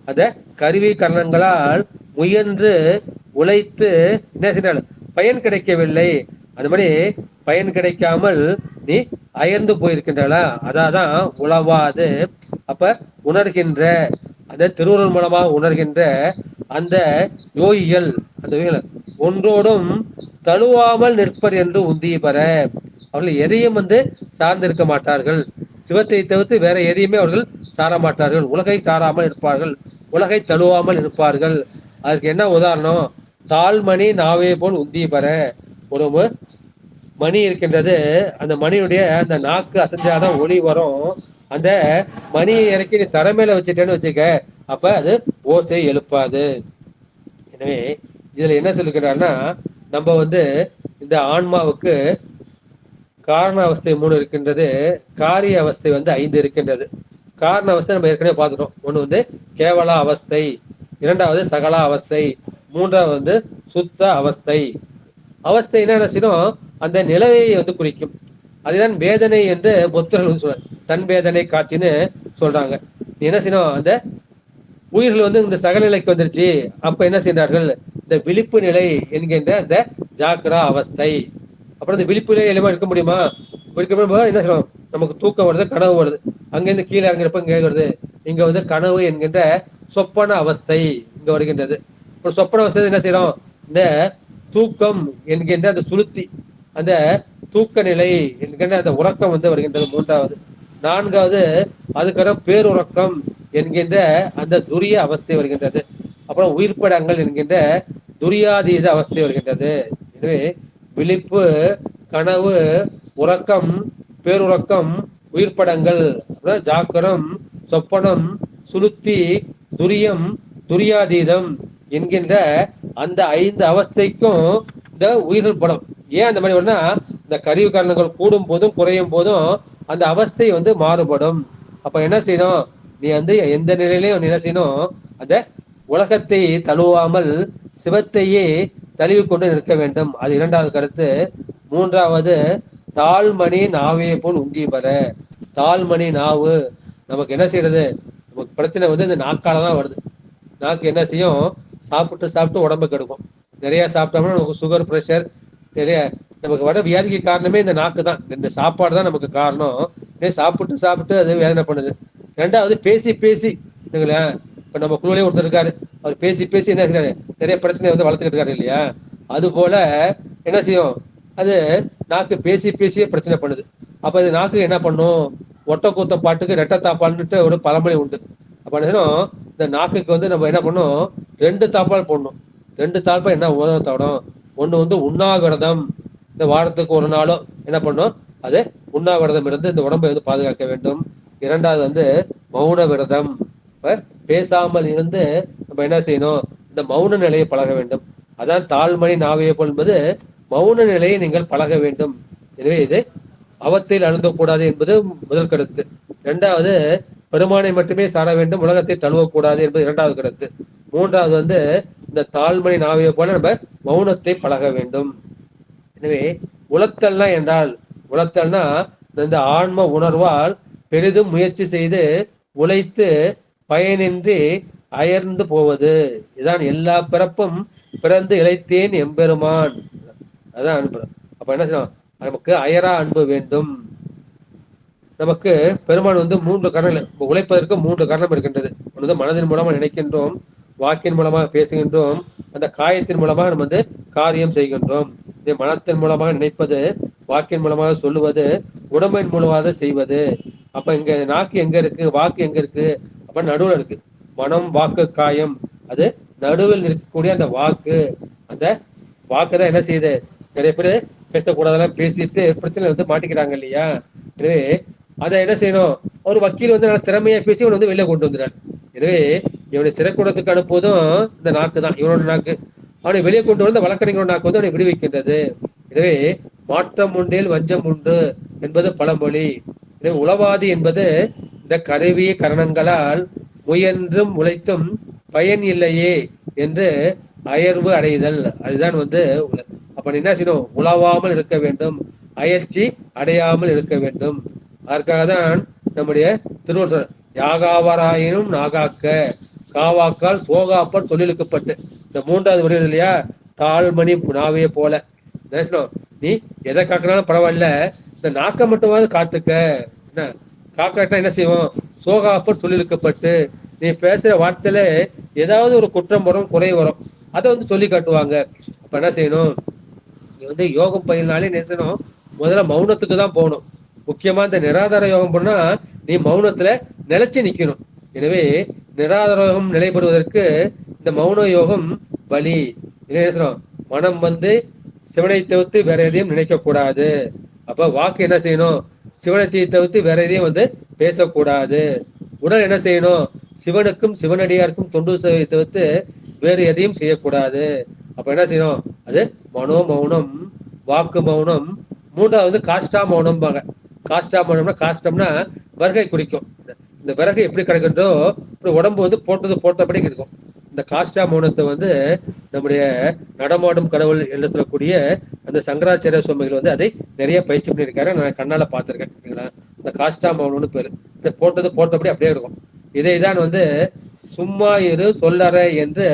அந்த கருவி கரணங்களால் முயன்று உழைத்து என்ன செய்யறாள் பயன் கிடைக்கவில்லை, அந்த மாதிரி பயன் கிடைக்காமல் நீ அயர்ந்து போயிருக்கின்றளா, அதான் உளவாது. அப்ப உணர்கின்ற அந்த திருவுருள் மூலமாக உணர்கின்ற அந்த யோகிகள், அந்த யோகிகள் ஒன்றோடும் தழுவாமல் நிற்பர் என்று உந்திய பெற, அவர்கள் எதையும் வந்து சார்ந்திருக்க மாட்டார்கள், சிவத்தை தவிர்த்து வேற எதையுமே அவர்கள் சார மாட்டார்கள், உலகை சாராமல் இருப்பார்கள், உலகை தழுவாமல் இருப்பார்கள். அதுக்கு என்ன உதாரணம், தாழ்மணி நாவே போல் உந்திய பெற. ஒரு மணி இருக்கின்றது, அந்த மணியுடைய அந்த நாக்கு அசைஞ்சாதான் ஒளி வரும். அந்த மணியை இறக்கி நீ தரமேல வச்சுட்டேன்னு வச்சுக்க, அப்ப அது ஓசை எழுப்பாது. எனவே இதுல என்ன சொல்லிக்கிறாருன்னா, நம்ம வந்து இந்த ஆன்மாவுக்கு காரண அவஸ்தை 3 இருக்கின்றது, காரிய அவஸ்தை வந்து 5 இருக்கின்றது. காரண அவஸ்தை நம்ம ஏற்கனவே பார்த்துட்டோம். ஒண்ணு வந்து கேவல அவஸ்தை, இரண்டாவது சகல அவஸ்தை, மூன்றாவது வந்து சுத்த அவஸ்தை. அவஸ்தை என்ன செய்யணும், அந்த நிலையை வந்து குறிக்கும். அதுதான் வேதனை என்று புத்தர்கள் வந்து சொல்றாங்க, தன் வேதனை காட்சின்னு சொல்றாங்க. நீ என்ன செய்யணும், அந்த உயிர்கள் வந்து இந்த சகநிலைக்கு வந்துருச்சு, அப்ப என்ன செய்கிறார்கள், இந்த விழிப்பு நிலை என்கின்ற அந்த ஜாக்கிரா அவஸ்தை. அப்புறம் இந்த விழிப்பு நிலை எல்லாமே இருக்க முடியுமா, என்ன செய்யணும், நமக்கு தூக்கம் வருது, கனவு வருது, அங்கிருந்து கீழே இறங்குறப்ப இங்க வருது, இங்க வந்து கனவு என்கின்ற சொப்பன அவஸ்தை இங்க வருகின்றது. இப்போ சொப்பன அவஸ்தை என்ன செய்யறோம், இந்த தூக்கம் என்கின்ற அந்த சுளுத்தி, அந்த தூக்க நிலை என்கின்ற அந்த உறக்கம் வந்து வருகின்றது மூன்றாவது. நான்காவது அதுக்கப்புறம் பேருறக்கம் என்கின்ற அந்த துரிய அவஸ்தை வருகின்றது. அப்புறம் உயிர்ப்படங்கள் என்கின்ற துரியாதீத அவஸ்தை வருகின்றது. எனவே விழிப்பு, கனவு, உறக்கம், பேருறக்கம், உயிர்ப்படங்கள், ஜாக்கிரம், சொப்பனம், சுளுத்தி, துரியம், துரியாதீதம் என்கின்ற அந்த 5 அவஸ்தைக்கும் இந்த உயிர்கள் படம். ஏன் அந்த மாதிரி வரும்னா, இந்த கருவி காரணங்கள் கூடும் போதும் குறையும் போதும் அந்த அவஸ்தை வந்து மாறுபடும். அப்ப என்ன செய்யணும், நீ வந்து எந்த நிலையிலையும் நீ என்ன செய்யணும், அந்த உலகத்தை தழுவாமல் சிவத்தையே தழுவி கொண்டு நிற்க வேண்டும். அது இரண்டாவது கருத்து. மூன்றாவது தாழ்மணி நாவே போல் உந்தி பெற. தாழ்மணி நாவு நமக்கு என்ன செய்யறது, நமக்கு பிரச்சனை வந்து இந்த நாக்கால தான் வருது. நாக்கு என்ன செய்யும், சாப்பிட்டு சாப்பிட்டு உடம்பு கெடுக்கும். நிறைய சாப்பிட்டோம்னா நமக்கு சுகர், பிரஷர், நிறைய நமக்கு வர வியாதிக்கு காரணமே இந்த நாக்கு தான், இந்த சாப்பாடு தான் நமக்கு காரணம். சாப்பிட்டு சாப்பிட்டு அது வேதனை பண்ணுது. ரெண்டாவது பேசி பேசி, இப்ப நம்ம குழுவிலே ஒருத்தர் இருக்காரு, அவர் பேசி பேசி என்ன செய்யறாரு, நிறைய பிரச்சனை வந்து வளர்த்துக்கிட்டு இருக்காரு இல்லையா? அது போல என்ன செய்யும், அது நாக்கு பேசி பேசியே பிரச்சனை பண்ணுது. அப்ப அது நாக்கு என்ன பண்ணும், ஒட்ட கூத்த பாட்டுக்கு ரெட்ட தாப்பால்னுட்டு ஒரு பழமொழி உண்டு. அப்ப என்ன செய்யணும், இந்த நாக்குக்கு வந்து நம்ம என்ன பண்ணணும், 2 தாப்பால் போடணும். 2 தாப்பால் என்ன உதவ தவிடும். ஒண்ணு வந்து உண்ணாவிரதம், இந்த வாரத்துக்கு ஒரு நாளும் என்ன பண்ணும், அது உண்ணாவிரதம் இருந்து இந்த உடம்பை வந்து பாதுகாக்க வேண்டும். இரண்டாவது வந்து மௌன விரதம், பேசாமல் இருந்து நம்ம என்ன செய்யணும், இந்த மௌன நிலையை பழக வேண்டும். அதான் தாழ்மணி நாவையை போல் என்பது மௌன நிலையை நீங்கள் பழக வேண்டும். எனவே இது அவத்தில் அழுந்தக்கூடாது என்பது முதல் கருத்து. இரண்டாவது பெருமானை மட்டுமே சார வேண்டும், உலகத்தை தழுவக்கூடாது என்பது இரண்டாவது கருத்து. மூன்றாவது வந்து இந்த தாழ்மணி நாவையை போல நம்ம மௌனத்தை பழக வேண்டும். எனவே உளத்தல்னா என்றால், உளத்தல்னா இந்த ஆன்ம உணர்வால் பெரிதும் முயற்சி செய்து உழைத்து பயனின்றி அயர்ந்து போவது. இதான் எல்லா பிறப்பும் பிறந்து இழைத்தேன் எம்பெருமான், அதான் அன்பு. அப்ப என்ன செய்யணும், நமக்கு அயரா அன்பு வேண்டும். நமக்கு பெருமான் வந்து 3 காரணங்கள், உழைப்பதற்கு 3 காரணம் இருக்கின்றது. ஒன்று வந்து மனதின் மூலமாக நினைக்கின்றோம், வாக்கின் மூலமாக பேசுகின்றோம், அந்த காயத்தின் மூலமாக நம்ம வந்து காரியம் செய்கின்றோம். இது மனத்தின் மூலமாக நினைப்பது, வாக்கின் மூலமாக சொல்லுவது, உடம்பின் மூலமாக செய்வது. அப்ப இங்க நாக்கு எங்க இருக்கு, வாக்கு எங்க இருக்கு, அப்ப நடுவில் இருக்கு. மனம், வாக்கு, காயம், அது நடுவில் இருக்கக்கூடிய அந்த வாக்கு. அந்த வாக்கு தான் என்ன செய்யுது, நிறைய பேர் பேசக்கூடாதெல்லாம் பேசிட்டு பிரச்சனை வந்து மாட்டிக்கிறாங்க இல்லையா? எனவே அதை என்ன செய்யணும், ஒரு வக்கீல் வந்து நல்ல திறமையா பேசி இவனை வந்து வெளியே கொண்டு வந்துடுறாரு. எனவே இவனுடைய சிறைக்கூடத்துக்கு அனுப்புவதும் இந்த நாக்கு தான், இவனோட நாக்கு. அவனை வெளியே கொண்டு வந்து வழக்கறிஞரோட நாக்கு வந்து அவனை விடுவிக்கின்றது. எனவே மாற்றம் உண்டேல் வஞ்சம் உண்டு என்பது பழமொழி. எனவே உளவாதி என்பது இந்த கருவி கரணங்களால் முயன்றும் உழைத்தும் பயன் இல்லையே என்று அயர்வு அடைதல். அதுதான் அப்ப என்ன செய்யணும்? உழவாமல் இருக்க வேண்டும், அயற்சி அடையாமல் இருக்க வேண்டும். அதற்காக தான் நம்முடைய திருவள்ளுவர் யாகாவராயினும் நாகாக்க காவாக்கால் சோகாப்பர் தொழிலுக்குப்பட்டு, இந்த மூன்றாவது வரி இல்லையா, தாழ்மணி நாவைய போல நீ எதை காக்கினாலும் பரவாயில்ல, இந்த நாக்க மட்டுமாவது காத்துக்க. என்ன காக்காட்டினா என்ன செய்வோம்? சோகாப்பர் தொழிலுக்குப்பட்டு, நீ பேசுற வார்த்தையில ஏதாவது ஒரு குற்றம் வரும், குறை வரும், அதை சொல்லி காட்டுவாங்க. அப்ப என்ன செய்யணும்? நீ யோகம் பயில்னாலே என்ன செய்யணும்? முதல்ல மௌனத்துக்கு தான் போகணும். முக்கியமா இந்த நிராதார யோகம் பண்ணா நீ மௌனத்துல நிலைச்சு நிக்கணும். எனவே நிராதார யோகம் நிலைப்படுவதற்கு இந்த மௌன யோகம் வழி. என்ன மனம் சிவனை தவிர்த்து வேற எதையும் நினைக்க கூடாது. அப்ப வாக்கு என்ன செய்யணும்? சிவனை தவிர்த்து வேற எதையும் பேசக்கூடாது. உடல் என்ன செய்யணும்? சிவனுக்கும் சிவனடியாருக்கும் தொண்டு சேவை தவிர்த்து வேறு எதையும் செய்யக்கூடாது. அப்ப என்ன செய்யணும்? அது மனோ மௌனம், வாக்கு மௌனம். மூன்றாவது காஷ்டா மௌனம்பாங்க. காஷ்டா மௌனம்னா, காஷ்டம்னா வருகை குறிக்கும். இந்த விறகு எப்படி கிடைக்கின்றோ உடம்பு போட்டபடி இருக்கும். இந்த காஷ்டா மௌனத்தை நம்முடைய நடமாடும் கடவுள் என்று சொல்லக்கூடிய அந்த சங்கராச்சாரிய சுவாமிகள் அதை நிறைய பயிற்சி பண்ணியிருக்காரு. நான் கண்ணால பார்த்திருக்கேன். இந்த காஷ்டா மௌனம்னு பேரு. போட்டபடி அப்படியே இருக்கும். இதைதான் சும்மா இரு சொல்லற என்று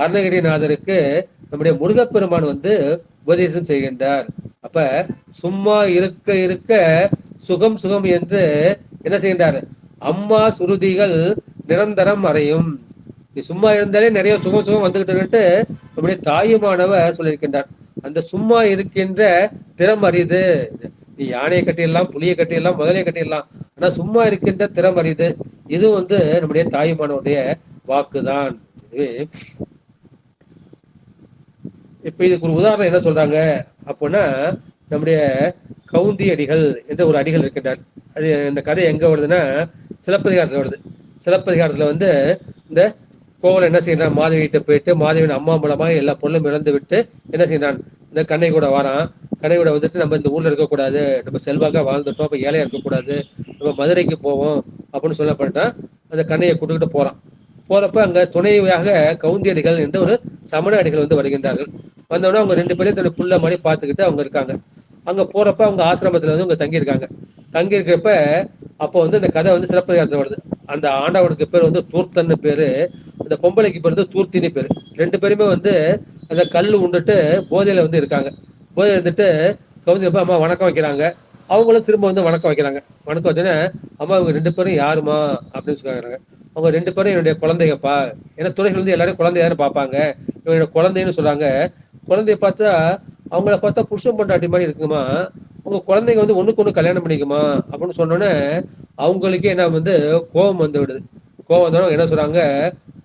அருணகிரிநாதருக்கு நம்முடைய முருகப்பெருமான் உபதேசம் செய்கின்றார். அப்ப சும்மா இருக்க இருக்க சுகம் சுகம் என்று என்ன செய்கின்றார்? அம்மா சுருதிகள் நிரந்தரம் அறையும். நீ சும்மா இருந்தாலே நிறைய சுகம் சுகம் வந்துகிட்டு நம்முடைய தாயுமானவர் சொல்லியிருக்கின்றார். அந்த சும்மா இருக்கின்ற திறம் அரிது. நீ யானையை கட்டிடலாம், புலியை கட்டிடலாம், முதலையை கட்டிடலாம், ஆனா சும்மா இருக்கின்ற திறம் அரிது. இது நம்முடைய தாயுமானவருடைய வாக்குதான். இப்ப இதுக்கு ஒரு உதாரணம் என்ன சொல்றாங்க அப்படின்னா, நம்முடைய கவுந்தி அடிகள் என்ற ஒரு அடிகள் இருக்கின்றார். அது இந்த கதை எங்க வருதுன்னா சிலப்பதிகாரத்துல வருது. சிலப்பதிகாரத்துல இந்த கோவலன் என்ன செய்யறான்? மாதவியிட்ட போயிட்டு மாதவியின் அம்மா மூலமாக எல்லா பொருளும் இழந்து விட்டு என்ன செய்யறான்? இந்த கண்ணை கூட வாரான். கண்ணை கூட நம்ம இந்த ஊர்ல இருக்கக்கூடாது, நம்ம செல்வாக்கா வாழ்ந்துட்டோம், அப்ப ஏழையா இருக்கக்கூடாது, நம்ம மதுரைக்கு போவோம் அப்படின்னு சொல்லப்பட்டான். அந்த கண்ணையை கூட்டுக்கிட்டு போறான். போறப்ப அங்க துணையாக கவுந்தியடிகள் என்ற ஒரு சமண அடிகள் வருகின்றார்கள். வந்தோடனே அவங்க ரெண்டு பேரும் தன்னை புள்ள மாதிரி பார்த்துக்கிட்டு அவங்க இருக்காங்க. அங்க போறப்ப அவங்க ஆசிரமத்துல அவங்க தங்கியிருக்காங்க. தங்கி இருக்கிறப்ப அப்போ இந்த கதை சிலப்பதிகாரத்துல வருது. அந்த ஆண்டவனுக்கு பேர் தூர்த்தன்னு பேரு, அந்த பொம்பளைக்கு பேர் தூர்த்தின்னு பேரு. ரெண்டு பேருமே அந்த கல் உண்டுட்டு போதையில இருக்காங்க. போதையில இருந்துட்டு கவுந்தி அம்மா வணக்கம் வைக்கிறாங்க. அவங்களும் திரும்ப வணக்கம் வைக்கிறாங்க. வணக்கம் வச்சோன்னா அம்மா இவங்க ரெண்டு பேரும் யாருமா அப்படின்னு சொல்றாங்க. அவங்க ரெண்டு பேரும் என்னுடைய குழந்தைங்கப்பா. ஏன்னா துறைகள் எல்லாரும் குழந்தையாரு பார்ப்பாங்க. இவங்க குழந்தைன்னு சொல்றாங்க. குழந்தைய பார்த்தா அவங்கள பார்த்தா புருஷன் பொண்டாட்டி மாதிரி இருக்குமா, உங்க குழந்தைங்க ஒண்ணுக்கு ஒண்ணு கல்யாணம் பண்ணிக்குமா அப்படின்னு சொன்னோன்னே அவங்களுக்கே என்ன கோபம் விடுது. கோபம் வந்தவங்க என்ன சொல்றாங்க?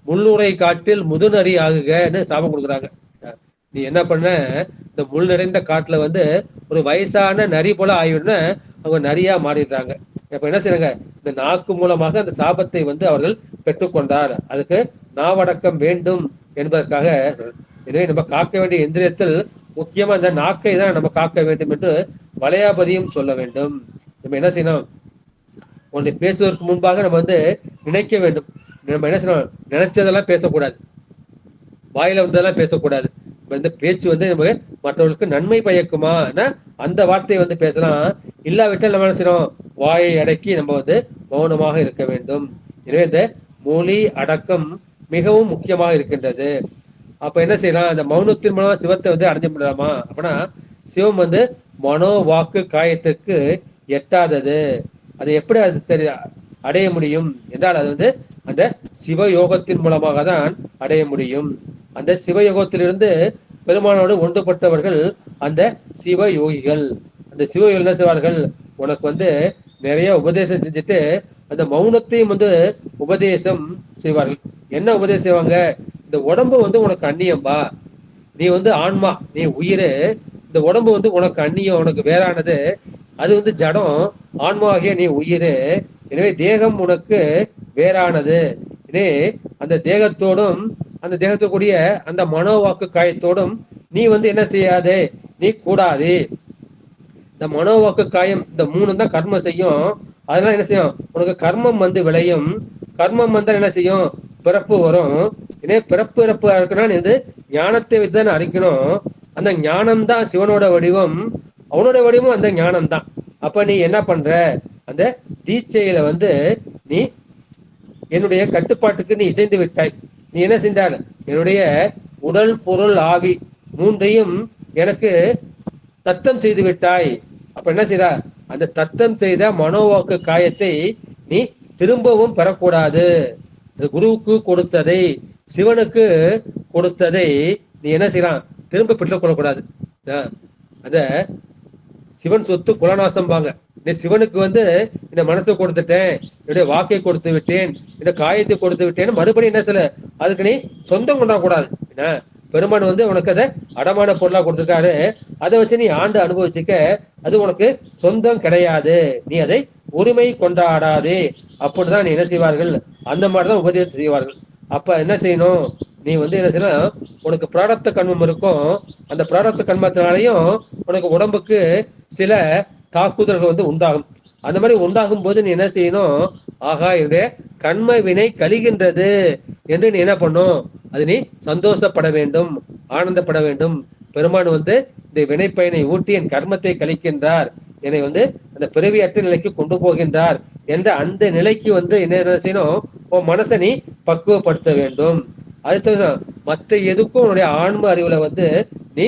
முள்ளுரை காட்டில் முதுநரி ஆகுகன்னு சாபம் கொடுக்குறாங்க. நீ என்ன பண்ண? இந்த முள் நிறைந்த காட்டுல ஒரு வயசான நரி போல ஆகிவிடுன்னு அவங்க நரியா மாறிடுறாங்க. இப்ப என்ன செய்யறாங்க? இந்த நாக்கு மூலமாக அந்த சாபத்தை அவர்கள் பெற்றுக்கொண்டார். அதுக்கு நாவடக்கம் வேண்டும் என்பதற்காக. எனவே நம்ம காக்க வேண்டிய இந்திரியத்தில் முக்கியமா இந்த நாக்கை தான் நம்ம காக்க வேண்டும் என்று வளையாபதியும் சொல்ல வேண்டும். நம்ம என்ன செய்யணும்? ஒன்றை பேசுவதற்கு முன்பாக நம்ம நினைக்க வேண்டும். நம்ம என்ன செய்யணும்? நினைச்சதெல்லாம் பேசக்கூடாது, வாயில வந்ததெல்லாம் பேசக்கூடாது. பேச்சு நம்ம மற்றவர்களுக்கு நன்மை பயக்குமா அந்த வார்த்தையை பேசலாம். இல்லாவிட்டால் நம்ம என்ன செய்யணும்? வாயை அடக்கி நம்ம மௌனமாக இருக்க வேண்டும். எனவே இந்த மொழி அடக்கம் மிகவும் முக்கியமாக இருக்கின்றது. அப்ப என்ன செய்யலாம்? அந்த மௌனத்தின் மூலமா சிவத்தை அடைஞ்சு விடலாமா அப்படின்னா, சிவம் மனோ வாக்கு காயத்திற்கு எட்டாதது. அது எப்படி அது அடைய முடியும் என்றால் அது அந்த சிவயோகத்தின் மூலமாக தான் அடைய முடியும். அந்த சிவயோகத்திலிருந்து பெருமானோடு ஒன்றுபட்டவர்கள் அந்த சிவ யோகிகள். அந்த சிவ யோகிகள் என்ன செய்வார்கள்? உனக்கு நிறைய உபதேசம் செஞ்சுட்டு அந்த மௌனத்தையும் உபதேசம் செய்வார்கள். என்ன உபதேசம் செய்வாங்க? இந்த உடம்பு உனக்கு அந்நியம்பா, நீ ஆன்மா, நீ உயிர். இந்த உடம்பு உனக்கு அந்நியம், உனக்கு வேறானது. அது ஜடம், ஆன்மாகிய நீ உயிர். எனவே தேகம் உனக்கு வேறானது. எனவே அந்த தேகத்தோடும் அந்த தேகத்துக்கூடிய அந்த மனோவாக்கு காயத்தோடும் நீ என்ன செய்யாதே, நீ கூடாது. இந்த மனோவாக்கு காயம் இந்த மூணு தான் கர்மம் செய்யும். அதனால என்ன செய்யும், உனக்கு கர்மம் வந்து விளையும். கர்மம் வந்தால் என்ன செய்யும், பிறப்பு வரும். இதே பிறப்பு இறப்பு இருக்கணும், இது ஞானத்தை வச்சு தான் அறிக்கணும். அந்த ஞானம் தான் சிவனோட வடிவம், அவனோட வடிவம் அந்த ஞானம் தான். அப்ப நீ என்ன பண்ற, அந்த தீட்சையில வந்து நீ என்னுடைய கட்டுப்பாட்டுக்கு நீ இசைந்து விட்டாய். நீ என்ன செஞ்சால், என்னுடைய உடல் பொருள் ஆவி மூன்றையும் எனக்கு தத்தம் செய்து விட்டாய். அப்ப என்ன செய்யற, அந்த தத்தம் செய்த மனோவாக்கு காயத்தை நீ திரும்பவும் பெறக்கூடாது. குருவுக்கு கொடுத்ததை, சிவனுக்கு கொடுத்ததை நீ என்ன செய்யலாம், திரும்ப பெற்றுக் கொள்ளக்கூடாது. அத சிவன் சொத்து குலநாசம் பாங்க. சிவனுக்கு வந்து இந்த மனசை கொடுத்துட்டேன், என்னுடைய வாக்கை கொடுத்து விட்டேன், இந்த காயத்தை கொடுத்து விட்டேன், மறுபடியும் என்ன சொல்ல, அதுக்கு நீ சொந்தம் கொண்டாடக்கூடாது. என்ன, பெருமான் வந்து உனக்கு அதை அடமான பொருளா கொடுத்துருக்காரு, அதை வச்சு நீ ஆண்டு அனுபவிச்சுக்க, அது உனக்கு சொந்தம் கிடையாது, நீ அதை உரிமை கொண்டாடாதே. அப்படிதான் நீ என்ன செய்வார்கள், அந்த மாதிரிதான் உபதேசம் செய்வார்கள். அப்ப என்ன செய்யணும், நீ வந்து என்ன செய்யணும், உனக்கு பிராரப்த கர்மம் இருக்கும், அந்த பிராரப்த கர்மத்தினாலையும் உனக்கு உடம்புக்கு சில தாக்குதல்கள் வந்து உண்டாகும். அந்த மாதிரி உண்டாகும் போது நீ என்ன செய்யணும், ஆகா என்னுடைய கர்ம வினை கழிகின்றது என்று நீ என்ன பண்ணும், அது நீ சந்தோஷப்பட வேண்டும், ஆனந்தப்பட வேண்டும். பெருமான் வந்து இந்த வினைப்பயனை ஊட்டி என் கர்மத்தை கழிக்கின்றார், என்னை வந்து அந்த பிறவியற்ற நிலைக்கு கொண்டு போகின்றார் என்ற அந்த நிலைக்கு வந்து என்ன செய்யணும், உன் மனசை நீ பக்குவப்படுத்த வேண்டும். அடுத்தது மற்ற எதுக்கும் உன்னுடைய ஆன்ம அறிவுல வந்து நீ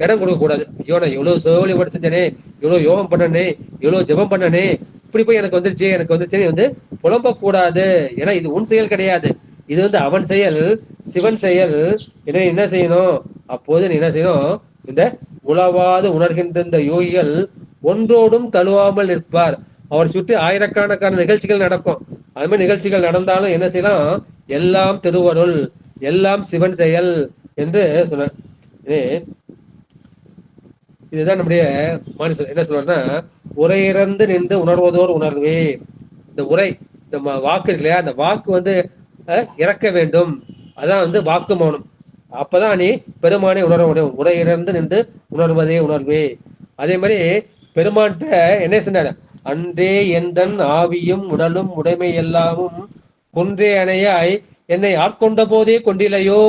இடம் கொடுக்க கூடாது. ஐயோ நான் எவ்வளவு சேவலி படிச்சிருந்தேனே, எவ்வளவு யோகம் பண்ணனே, எவ்வளவு ஜெபம் பண்ணனே, இப்படி போய் எனக்கு வந்துருச்சு எனக்கு வந்துருச்சு வந்து புலம்ப கூடாது. ஏன்னா இது உன் செயல் கிடையாது, இது வந்து அவன் செயல், சிவன் செயல். எனவே என்ன செய்யணும், அப்போது நீ என்ன செய்யணும், இந்த உளவாது உணர்கின்ற இந்த யோகிகள் ஒன்றோடும் தழுவாமல் நிற்பார். அவர் சுற்றி ஆயிரக்கணக்கான நிகழ்ச்சிகள் நடக்கும். அது மாதிரி நிகழ்ச்சிகள் நடந்தாலும் என்ன செய்யலாம், எல்லாம் திருவருள், எல்லாம் சிவன் செயல் என்று சொன்னார். இதுதான் நம்முடைய என்ன சொல்றேன்னா, உரையிறந்து நின்று உணர்வதோர் உணர்வே. இந்த உரை, இந்த வாக்கு இருக்கு இல்லையா, அந்த வாக்கு வந்து இறக்க வேண்டும், அதான் வந்து வாக்கு மௌனம். அப்பதான் நீ பெருமானை உணர முடியும். உரையிறந்து நின்று உணர்வதே உணர்வே. அதே மாதிரி பெருமான்கிட்ட என்ன சொன்னார், அன்றே எந்தன் ஆவியும் உடலும் உடைமை எல்லாமும் கொன்றே அணையாய் என்னை ஆட்கொண்ட போதே கொண்டிலையோ.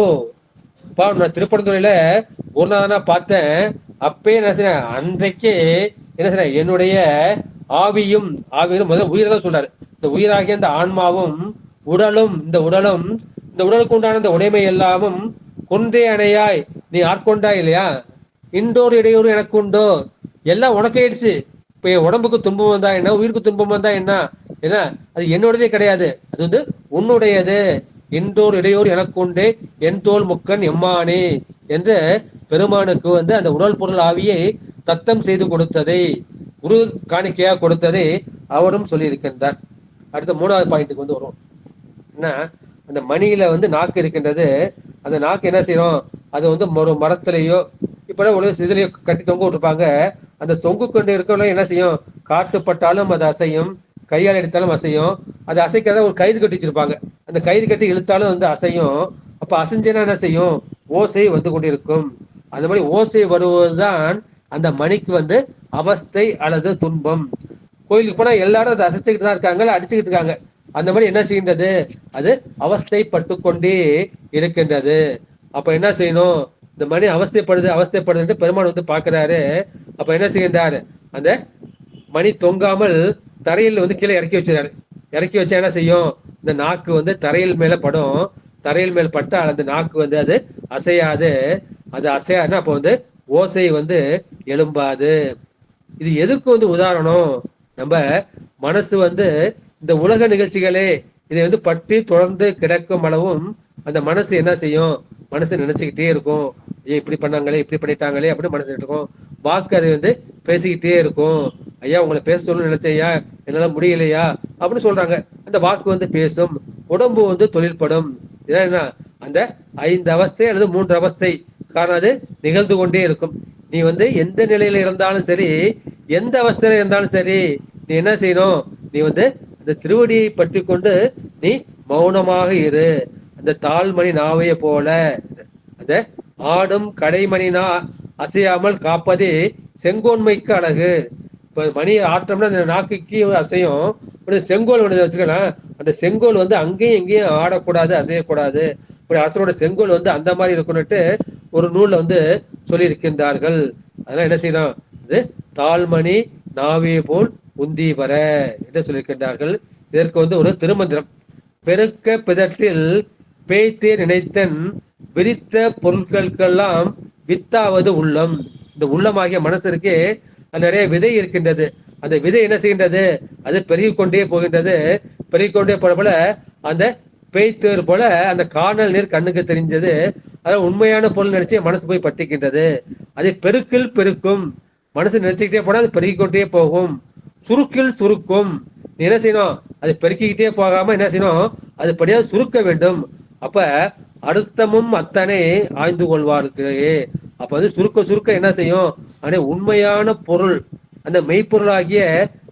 நான் திருப்பரந்துறையில குருநாதனா பார்த்தேன். அப்பே என்ன செய்ய, அன்றைக்கு என்ன செய்ய, என்னுடைய ஆவியும், ஆவியும் முதல்ல உயிரை தான் சொல்றாரு, இந்த உயிராகிய இந்த ஆன்மாவும் உடலும், இந்த உடலுக்கு உண்டான இந்த உடைமை எல்லாமும் கொன்றே அணையாய் நீ ஆட்கொண்டா இல்லையா. இன்றோர் இடையூறு எனக்கு உண்டோ, எல்லாம் உனக்காயிடுச்சு. இப்ப என் உடம்புக்கு துன்பம் வந்தா என்ன, உயிருக்கு துன்பம் வந்தா என்ன, ஏன்னா அது என்னோடதே கிடையாது, அது வந்து உன்னுடையது. இன்றோர் இடையோர் எனக்கு உண்டு என் தோல் முக்கன் எம்மானே என்று பெருமானுக்கு வந்து அந்த உடல் பொருள் ஆவியை தத்தம் செய்து கொடுத்ததை, குரு காணிக்கையா கொடுத்ததை அவரும் சொல்லியிருக்கின்றார். அடுத்த மூணாவது பாயிண்ட்டுக்கு வந்து வரும். என்ன, அந்த மணியில வந்து நாக்கு இருக்கின்றது, அந்த நாக்கு என்ன செய்யறோம், அது வந்து ஒரு மரத்திலேயோ இப்ப ஒரு சிதிலையோ கட்டி தொங்க விட்டுருப்பாங்க. அந்த தொங்கு கொண்டு இருக்கவங்க என்ன செய்யும், காட்டுப்பட்டாலும் அது அசையும், கையால் எடுத்தாலும் அசையும். அது அசைக்காத ஒரு கயிறு கட்டி வச்சிருப்பாங்க, அந்த கயிறு கட்டி இழுத்தாலும் வந்து அசையும். அப்ப அசைஞ்சேன்னா என்ன செய்யும், ஓசை வந்து கொண்டிருக்கும். அந்த மாதிரி ஓசை வருவதுதான் அந்த மணிக்கு வந்து அவஸ்தை அல்லது துன்பம். கோயிலுக்கு போனா எல்லாரும் அதை அசைச்சுக்கிட்டு தான் இருக்காங்க, அடிச்சுக்கிட்டு இருக்காங்க. அந்த மாதிரி என்ன செய்கின்றது, அது அவஸ்தைப்பட்டு கொண்டே இருக்கின்றது. அப்ப என்ன செய்யணும், இந்த மணி அவஸ்தைப்படுது பெருமான் வந்து பாக்குறாரு. அப்ப என்ன செய்கின்றாரு, அந்த மணி தொங்காமல் தரையில் வந்து கீழே இறக்கி வச்சிருக்காரு. இறக்கி வச்சா என்ன செய்யும், இந்த நாக்கு வந்து தரையில் மேல படும், தரையில் மேல் பட்டால் அந்த நாக்கு வந்து அது அசையாது. அது அசையாதுன்னா அப்போ வந்து ஓசை வந்து எழும்பாது. இது எதுக்கு வந்து உதாரணம், நம்ம மனசு வந்து இந்த உலக நிகழ்ச்சிகளே இதை வந்து பற்றி தொடர்ந்து கிடக்கும் அளவும் அந்த மனசு என்ன செய்யும், மனசு நினைச்சுக்கிட்டே இருக்கும். இப்படி பண்ணாங்களே, இப்படி பண்ணிட்டாங்களே அப்படின்னு மனசு இருக்கும். வாக்கு அதை வந்து பேசிக்கிட்டே இருக்கும். ஐயா உங்களை பேச சொல்லணும்னு நினைச்சையா, என்னால முடியலையா அப்படின்னு சொல்றாங்க. அந்த வாக்கு வந்து பேசும், உடம்பு வந்து தொழில்படும். இதான் என்ன, அந்த 5 அவஸ்தை அல்லது 3 அவஸ்தை காரணம் அது நிகழ்ந்து கொண்டே இருக்கும். நீ வந்து எந்த நிலையில இருந்தாலும் சரி, எந்த அவஸ்தையில இருந்தாலும் சரி, நீ என்ன செய்யணும், நீ வந்து அந்த திருவடியை பற்றி கொண்டு நீ மௌனமாக இரு. அந்த தாழ்மணி நாவைய போல அந்த ஆடும் கடைமணினா அசையாமல் காப்பதே செங்கோன்மைக்கு அழகு. இப்ப மணி ஆட்டம்னா அந்த நாக்குக்கு அசையும். செங்கோல் ஒன்று வச்சுக்கலாம். அந்த செங்கோல் வந்து அங்கேயும் எங்கேயும் ஆடக்கூடாது, அசையக்கூடாது. இப்படி அரசனோட செங்கோல் வந்து அந்த மாதிரி இருக்கணும்ட்டு ஒரு நூல்ல வந்து சொல்லியிருக்கின்றார்கள். அதெல்லாம் என்ன செய்யணும், இது தாழ்மணி நாவே போல் உந்தி வர என்று சொல்லியிருக்கின்றார்கள். இதற்கு வந்து ஒரு திருமந்திரம். பெருக்க பிதற்றில் பேய்த்தே நினைத்தன் விரித்த பொருட்களுக்கெல்லாம் வித்தாவது உள்ளம். இந்த உள்ளமாகிய மனசு இருக்கே, அது நிறைய விதை இருக்கின்றது. அந்த விதை என்ன செய்கின்றது, அது பெருகிக்கொண்டே போகின்றது. பெருகிக்கொண்டே போற போல அந்த பேய்த்தேர் போல அந்த காணல் நீர் கண்ணுக்கு தெரிஞ்சது. அதாவது உண்மையான பொருள் நினைச்சு மனசு போய் பற்றிக்கின்றது. அதை பெருக்கில் பெருக்கும். மனசு நினைச்சுக்கிட்டே போனா அது பெருகிக்கொண்டே போகும். சுருக்கில் சுருக்கும். நீ என்ன செய்யணும், அது பெருக்கிக்கிட்டே போகாம என்ன செய்யணும், அது படியாக சுருக்க வேண்டும். அப்ப அழுத்தமும் அத்தனை ஆய்ந்து கொள்வாருக்கு. அப்ப வந்து சுருக்க சுருக்க என்ன செய்யும், அதே உண்மையான பொருள் அந்த மெய்ப்பொருளாகிய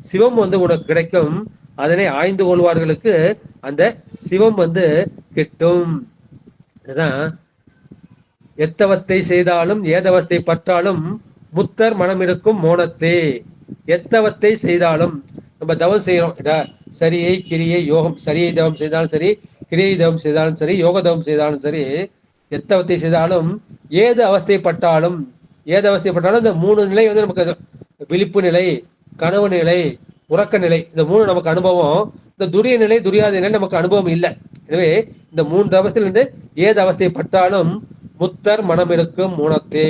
சிவம் வந்து உனக்கு கிடைக்கும். அதனை ஆய்ந்து கொள்வார்களுக்கு அந்த சிவம் வந்து கிட்டும். இதுதான் எத்தவத்தை செய்தாலும் ஏதவஸ்தை பற்றாலும் முத்தர் மனம் இருக்கும் மோனத்தே. எத்தவத்தை செய்தாலும் நம்ம தவம் செய்யறோம், சரியை கிரியை யோகம், சரியை தவம் செய்தாலும் சரி, கிரியை தவம் செய்தாலும் சரி, யோக தவம் செய்தாலும் சரி, எத்தவத்தை செய்தாலும் ஏது அவஸ்தைப்பட்டாலும், ஏது அவஸ்தைப்பட்டாலும் இந்த மூணு நிலை வந்து நமக்கு விழிப்பு நிலை, கனவு நிலை, உறக்க நிலை, இந்த மூணு நமக்கு அனுபவம். இந்த துரிய நிலை துரியாத நிலை நமக்கு அனுபவம் இல்லை. எனவே இந்த மூன்று அவஸ்தையிலிருந்து ஏது அவஸ்தைப்பட்டாலும் முத்தர் மனம் இருக்கும் மௌனத்தே.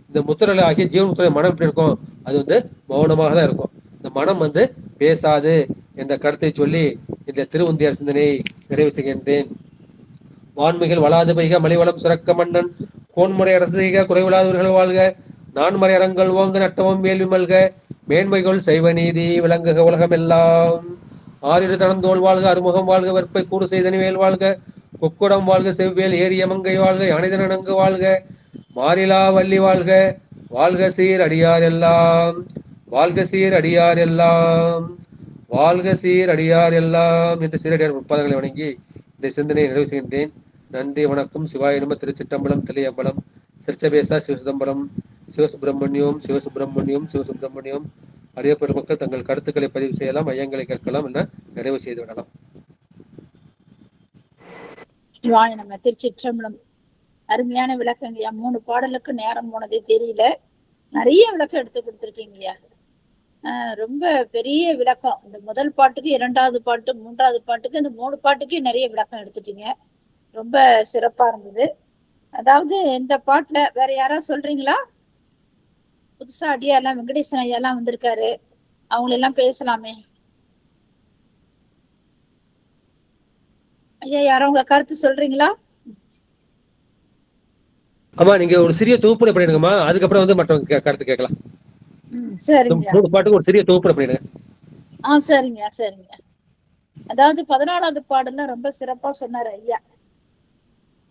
இந்த முத்திரலை ஆகிய ஜீவன் முத்திரை மனம் எப்படி இருக்கும், அது வந்து மௌனமாக தான் இருக்கும். இந்த மனம் வந்து பேசாது என்ற கருத்தை சொல்லி இந்த திருவுந்தியார் சிந்தனையை நிறைவு செய்கின்றேன். வான்மைகள் வளாது பைக மலைவளம் சுரக்க மன்னன் கோன்முறை அரசு செய்க குறைவில்லாதவர்கள் வாழ்க. நான்மறை அறங்கள் ஓங்க நட்டமும் வேள்வி மல்க. மேன்மைகள் செய்வ நீதி விளங்குக உலகம் எல்லாம். ஆறிரு தனந்தோல் வாழ்க அறுமுகம் வாழ்க. வெற்பை கூடு செய்தனி வேல் வாழ்க. கொக்குடம் வாழ்க செவ்வேல் ஏரிய மங்கை வாழ்க. யானைதனங்கு வாழ்க. மாறிலா வள்ளி வாழ்க. வாழ்க சீர் அடியார் எல்லாம். வாழ்க சீர் அடியார் எல்லாம். வாழ்க சீர் அடியார் எல்லாம் என்று சீரடியார் முப்பாதங்களை வணங்கி இந்த சிந்தனையை நிறைவு செய்கின்றேன். நன்றி, வணக்கம். சிவாய நம. திருச்சிற்றம்பலம், தில்லையம்பலம், சிற்சபேசா, சிவசிதம்பரம், சிவசுப்பிரமணியம், சிவசுப்பிரமணியம், சிவசுப்பிரமணியம். அறியப்பட்ட மக்கள் தங்கள் கருத்துக்களை பதிவு செய்யலாம், ஐயங்களை கேட்கலாம், என நிறைவு செய்து விடலாம். சிவாய நம. திருச்சிற்றம்பலம். அருமையான விளக்கங்கய்யா. 3 பாடலுக்கு நேரம் போனதே தெரியல. நிறைய விளக்கம் எடுத்து கொடுத்துருக்கீங்கய்யா. ரொம்ப பெரிய விளக்கம். இந்த முதல் பாட்டுக்கு, 2வது பாட்டு, 3வது பாட்டுக்கு, இந்த 3 பாட்டுக்கு நிறைய விளக்கம் எடுத்துட்டீங்க. ரொம்ப சிறப்பா இருந்தது. அதாவது இந்த பாட்டுல வேற யாராவது சொல்றீங்களா? புதுசா அடியாரெல்லாம் வெங்கடேசன் ஐயாலாம் வந்திருக்காரு, அவங்களெல்லாம் பேசலாமே. ஐயா, யாரும் உங்க கருத்து சொல்றீங்களா? ஆமா, நீங்க ஒரு சிறிய தொகுப்புரை பண்ணிடுங்கம்மா, அதுக்கப்புறம் வந்து மற்றவங்க கருத்து கேட்கலாம். சரிங்க. 3 பாட்டுக்கு ஒரு சிறிய தொகுப்புரை பண்ணிடுங்க. சரிங்க சரிங்க. அதாவது 14வது பாடல்ல ரொம்ப சிறப்பா சொன்னாரு ஐயா.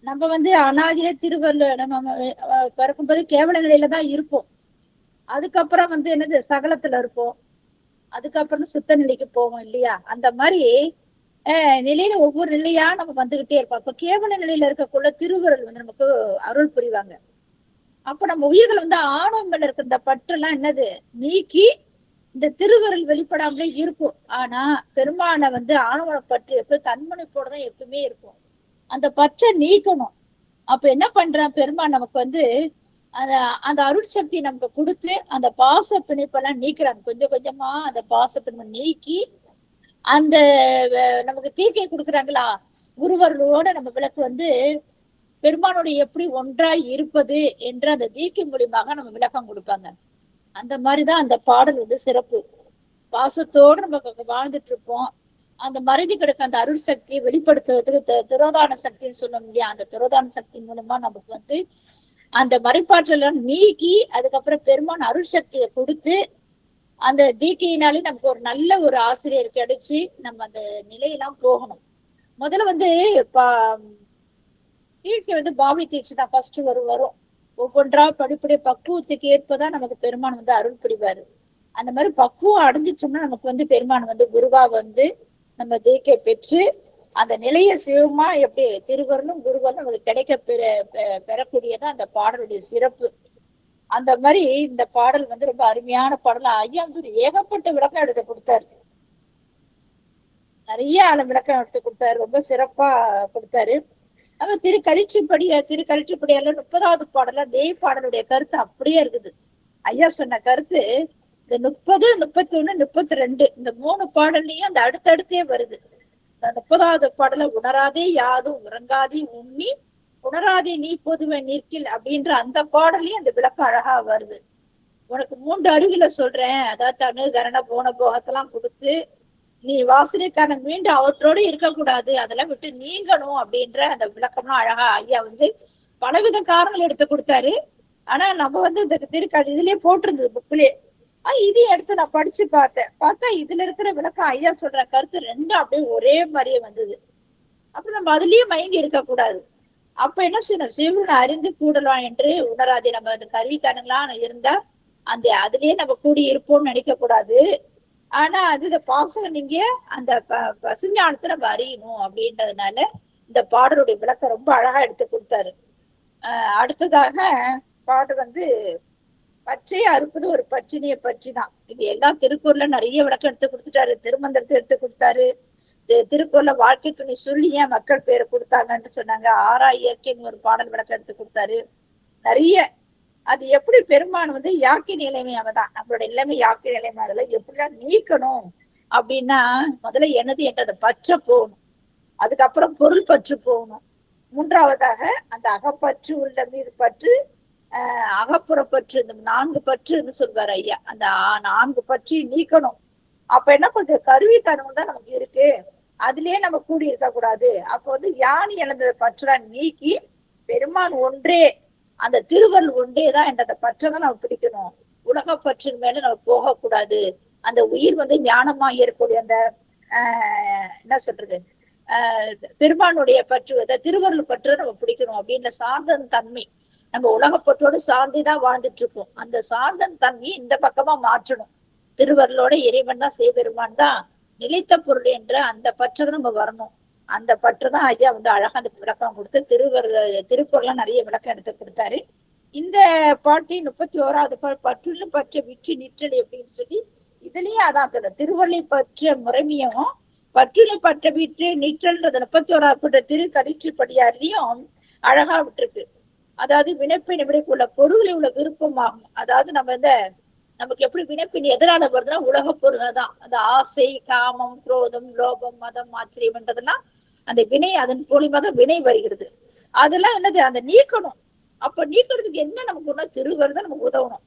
நம்ம வந்து அனாதியிலே திருவள்ளுவர் நம்ம பிறக்கும்போது கேவல நிலையில தான் இருப்போம். அதுக்கப்புறம் வந்து என்னது சகலத்துல இருப்போம். அதுக்கப்புறம் சுத்த நிலைக்கு போவோம் இல்லையா? அந்த மாதிரி நிலையில ஒவ்வொரு நிலையா நம்ம வந்துகிட்டே இருப்போம். அப்ப கேவல நிலையில இருக்கக்குள்ள திருவருள் வந்து நமக்கு அருள் புரிவாங்க. அப்ப நம்ம உயிர்கள் வந்து ஆணவங்கள் இருக்கிற இந்த பற்றெல்லாம் என்னது நீக்கி இந்த திருவருள் வெளிப்படாமலே இருக்கும். ஆனா பெருமான வந்து ஆணவ பற்று எப்ப தன்முனைப்போடதான் எப்பவுமே இருக்கும். அந்த பற்றை நீக்கணும். அப்ப என்ன பண்றான் பெருமான் நமக்கு வந்து அந்த அருள் சக்தி நமக்கு கொடுத்து அந்த பாச பிணைப்பெல்லாம் நீக்கிறாங்க. கொஞ்சம் கொஞ்சமா அந்த பாச பிணைப்பை நீக்கி அந்த நமக்கு தீக்கை கொடுக்குறாங்களா, குருவர்களோட நம்ம விளக்கு வந்து பெருமானோட எப்படி ஒன்றாய் இருப்பது என்ற அந்த தீக்கை மூலியமாக நம்ம விளக்கம் கொடுப்பாங்க. அந்த மாதிரிதான் அந்த பாடல் வந்து சிறப்பு. பாசத்தோடு நம்ம வாழ்ந்துட்டு இருப்போம். அந்த மறைதி கிடக்க அந்த அருள் சக்தியை வெளிப்படுத்துவதற்கு திரோதான சக்தின்னு சொன்னோம் இல்லையா? அந்த திரோதான சக்தி மூலமா நமக்கு வந்து அந்த மறைப்பாற்றலாம் நீக்கி அதுக்கப்புறம் பெருமான் அருள் சக்தியை கொடுத்து அந்த தீக்கையினாலே நமக்கு ஒரு நல்ல ஒரு ஆசிரியர் கிடைச்சு நம்ம அந்த நிலையெல்லாம் போகணும். முதல்ல வந்து தீட்சை வந்து பாவனை தீட்சை தான் ஃபர்ஸ்ட் வரும். ஒவ்வொன்றா படிப்படிய பக்குவத்துக்கு ஏற்பதான் நமக்கு பெருமான் வந்து அருள் புரிவாரு. அந்த மாதிரி பக்குவம் அடைஞ்சிச்சோம்னா நமக்கு வந்து பெருமான் வந்து குருவா வந்து நம்ம தீக்கை பெற்று அந்த நிலைய சிவமா எப்படி திருவருளும் குருவரும் நமக்கு கிடைக்க பெறக்கூடியதான் அந்த பாடலுடைய சிறப்பு. அந்த மாதிரி இந்த பாடல் வந்து ரொம்ப அருமையான பாடல். ஐயா வந்து ஒரு ஏகப்பட்ட விளக்கம் எடுத்து கொடுத்தாரு, நிறைய விளக்கம் எடுத்து கொடுத்தாரு, ரொம்ப சிறப்பா கொடுத்தாரு. நம்ம திருக்கரிற்றுப்படியால 30வது பாடல தேய் பாடலுடைய கருத்து அப்படியே இருக்குது. ஐயா சொன்ன கருத்து இந்த 30, 31, 32 இந்த 3 பாடல்லையும் அந்த அடுத்தடுத்தே வருது. 30வது பாடல உணராதே யாதும் உறங்காதே உண்ணி உணராதே நீ பொதுவை நிற்கில் அப்படின்ற அந்த பாடலையும் அந்த விளக்கம் அழகா வருது. உனக்கு 3 அருவில சொல்றேன், அதாவது தனு கரண போன போகத்தெல்லாம் கொடுத்து நீ வாசனைக்கான மீண்டும் அவற்றோடு இருக்கக்கூடாது, அதெல்லாம் விட்டு நீங்கணும் அப்படின்ற அந்த விளக்கம்லாம் அழகா ஐயா வந்து பலவித காரணங்கள் எடுத்து கொடுத்தாரு. ஆனா நம்ம வந்து இந்த திருக்காடு இதுலயே போட்டிருந்தது புக்லயே, இதையும் எடுத்து நான் படிச்சு பார்த்தா இதுல இருக்கிற விளக்கம் ஐயா சொல்ற கருத்து ரெண்டும் அப்படியே ஒரே மாதிரியே வந்தது. அப்ப நம்ம அதுலயே மயங்கி இருக்கக்கூடாது. அப்ப என்ன செய்யணும், சிவனை அறிந்து கூடலாம் என்று உணராதே. நம்ம அந்த கருவிக்காரங்களா இருந்தா அந்த அதுலயே நம்ம கூடி இருப்போம்னு நினைக்க கூடாது. ஆனா அது இந்த பாசம் நீங்க அந்த பசுஞானத்தை நம்ம அறியணும் அப்படின்றதுனால இந்த பாடலுடைய விளக்கம் ரொம்ப அழகா எடுத்து கொடுத்தாரு. அடுத்ததாக பாடு வந்து பற்றைய அறுப்பது ஒரு பற்றினிய பற்றிதான். இது எல்லாம் திருக்குறள்ல நிறைய விளக்கம் எடுத்து கொடுத்துட்டாரு, திருமந்திரத்தை எடுத்து கொடுத்தாரு. திருக்குறள்ல வாழ்க்கை துணை சொல்லி ஏன் மக்கள் பேரை கொடுத்தாங்கன்னு சொன்னாங்க. ஆறா இயற்கைன்னு ஒரு பாடல் விளக்கம் எடுத்து கொடுத்தாரு நிறைய. அது எப்படி பெருமான் வந்து யாக்கை நிலைமை அவதான், நம்மளோட நிலைமை யாக்கை நிலைமை, அதெல்லாம் எப்படிலாம் நீக்கணும் அப்படின்னா முதல்ல எனது என்றதை பற்ற போகணும், அதுக்கப்புறம் பொருள் பற்று போகணும், மூன்றாவதாக அந்த அகப்பற்று உள்ள மீது பற்று, அகப்புறப்பற்று, இந்த 4 பற்றுன்னு சொல்வார் ஐயா. அந்த 4 பற்றி நீக்கணும். அப்ப என்ன பண்றது, கருவி கருவம் தான் நமக்கு இருக்கு, அதுலயே நம்ம கூடி இருக்க கூடாது. அப்ப வந்து யானி இழந்த பற்றெல்லாம் நீக்கி பெருமான் ஒன்றே, அந்த திருவருள் ஒன்றேதான் என்றத பற்றதான் நம்ம பிடிக்கணும். உலக பற்றின் மேல நம்ம போகக்கூடாது. அந்த உயிர் வந்து ஞானமா இருக்கக்கூடிய அந்த என்ன சொல்றது பெருமானுடைய பற்று, திருவருள் பற்று நம்ம பிடிக்கணும் அப்படின்ற சார்ந்த தன்மை. நம்ம உலகப்பற்றோடு சார்ந்துதான் வாழ்ந்துட்டு இருக்கோம். அந்த சார்ந்த தன்மையை இந்த பக்கமா மாற்றணும். திருவருளோட இறைவன் தான் சிவபெருமான் தான் நிலைத்த பொருள் என்ற அந்த பற்று நம்ம வரணும். அந்த பற்றுதான் ஐயா வந்து அழகா அந்த விளக்கம் கொடுத்து திருக்குறள்லாம் நிறைய விளக்கம் எடுத்து கொடுத்தாரு. இந்த பாட்டி 31வது பற்றுள்ள பற்ற விற்று நிற்றல் எப்படின்னு சொல்லி இதுலயே அதான் சொல்ல, திருவருளை பற்ற முறைமையும் பற்றுள்ள பற்ற விற்று நிற்றல்ன்றது 31வது திருக்கரிற்றுப்படியாரிலையும் அழகா விட்டுருக்கு. அதாவது வினைப்பின் விடைக்குள்ள பொருளை உள்ள விருப்பமாகும். அதாவது நம்ம இந்த நமக்கு எப்படி வினைப்பின் எதிரான வருதுன்னா உலக பொருள்கள் தான். அந்த ஆசை, காமம், குரோதம், லோபம், மதம், ஆச்சரியம்ன்றதெல்லாம் அந்த வினை, அதன் மூலியமாக தான் வினை வருகிறது. அதெல்லாம் என்னது, அந்த நீக்கணும். அப்ப நீக்கிறதுக்கு என்ன நமக்கு ஒண்ணு, திருவருள் தான் நமக்கு உதவணும்.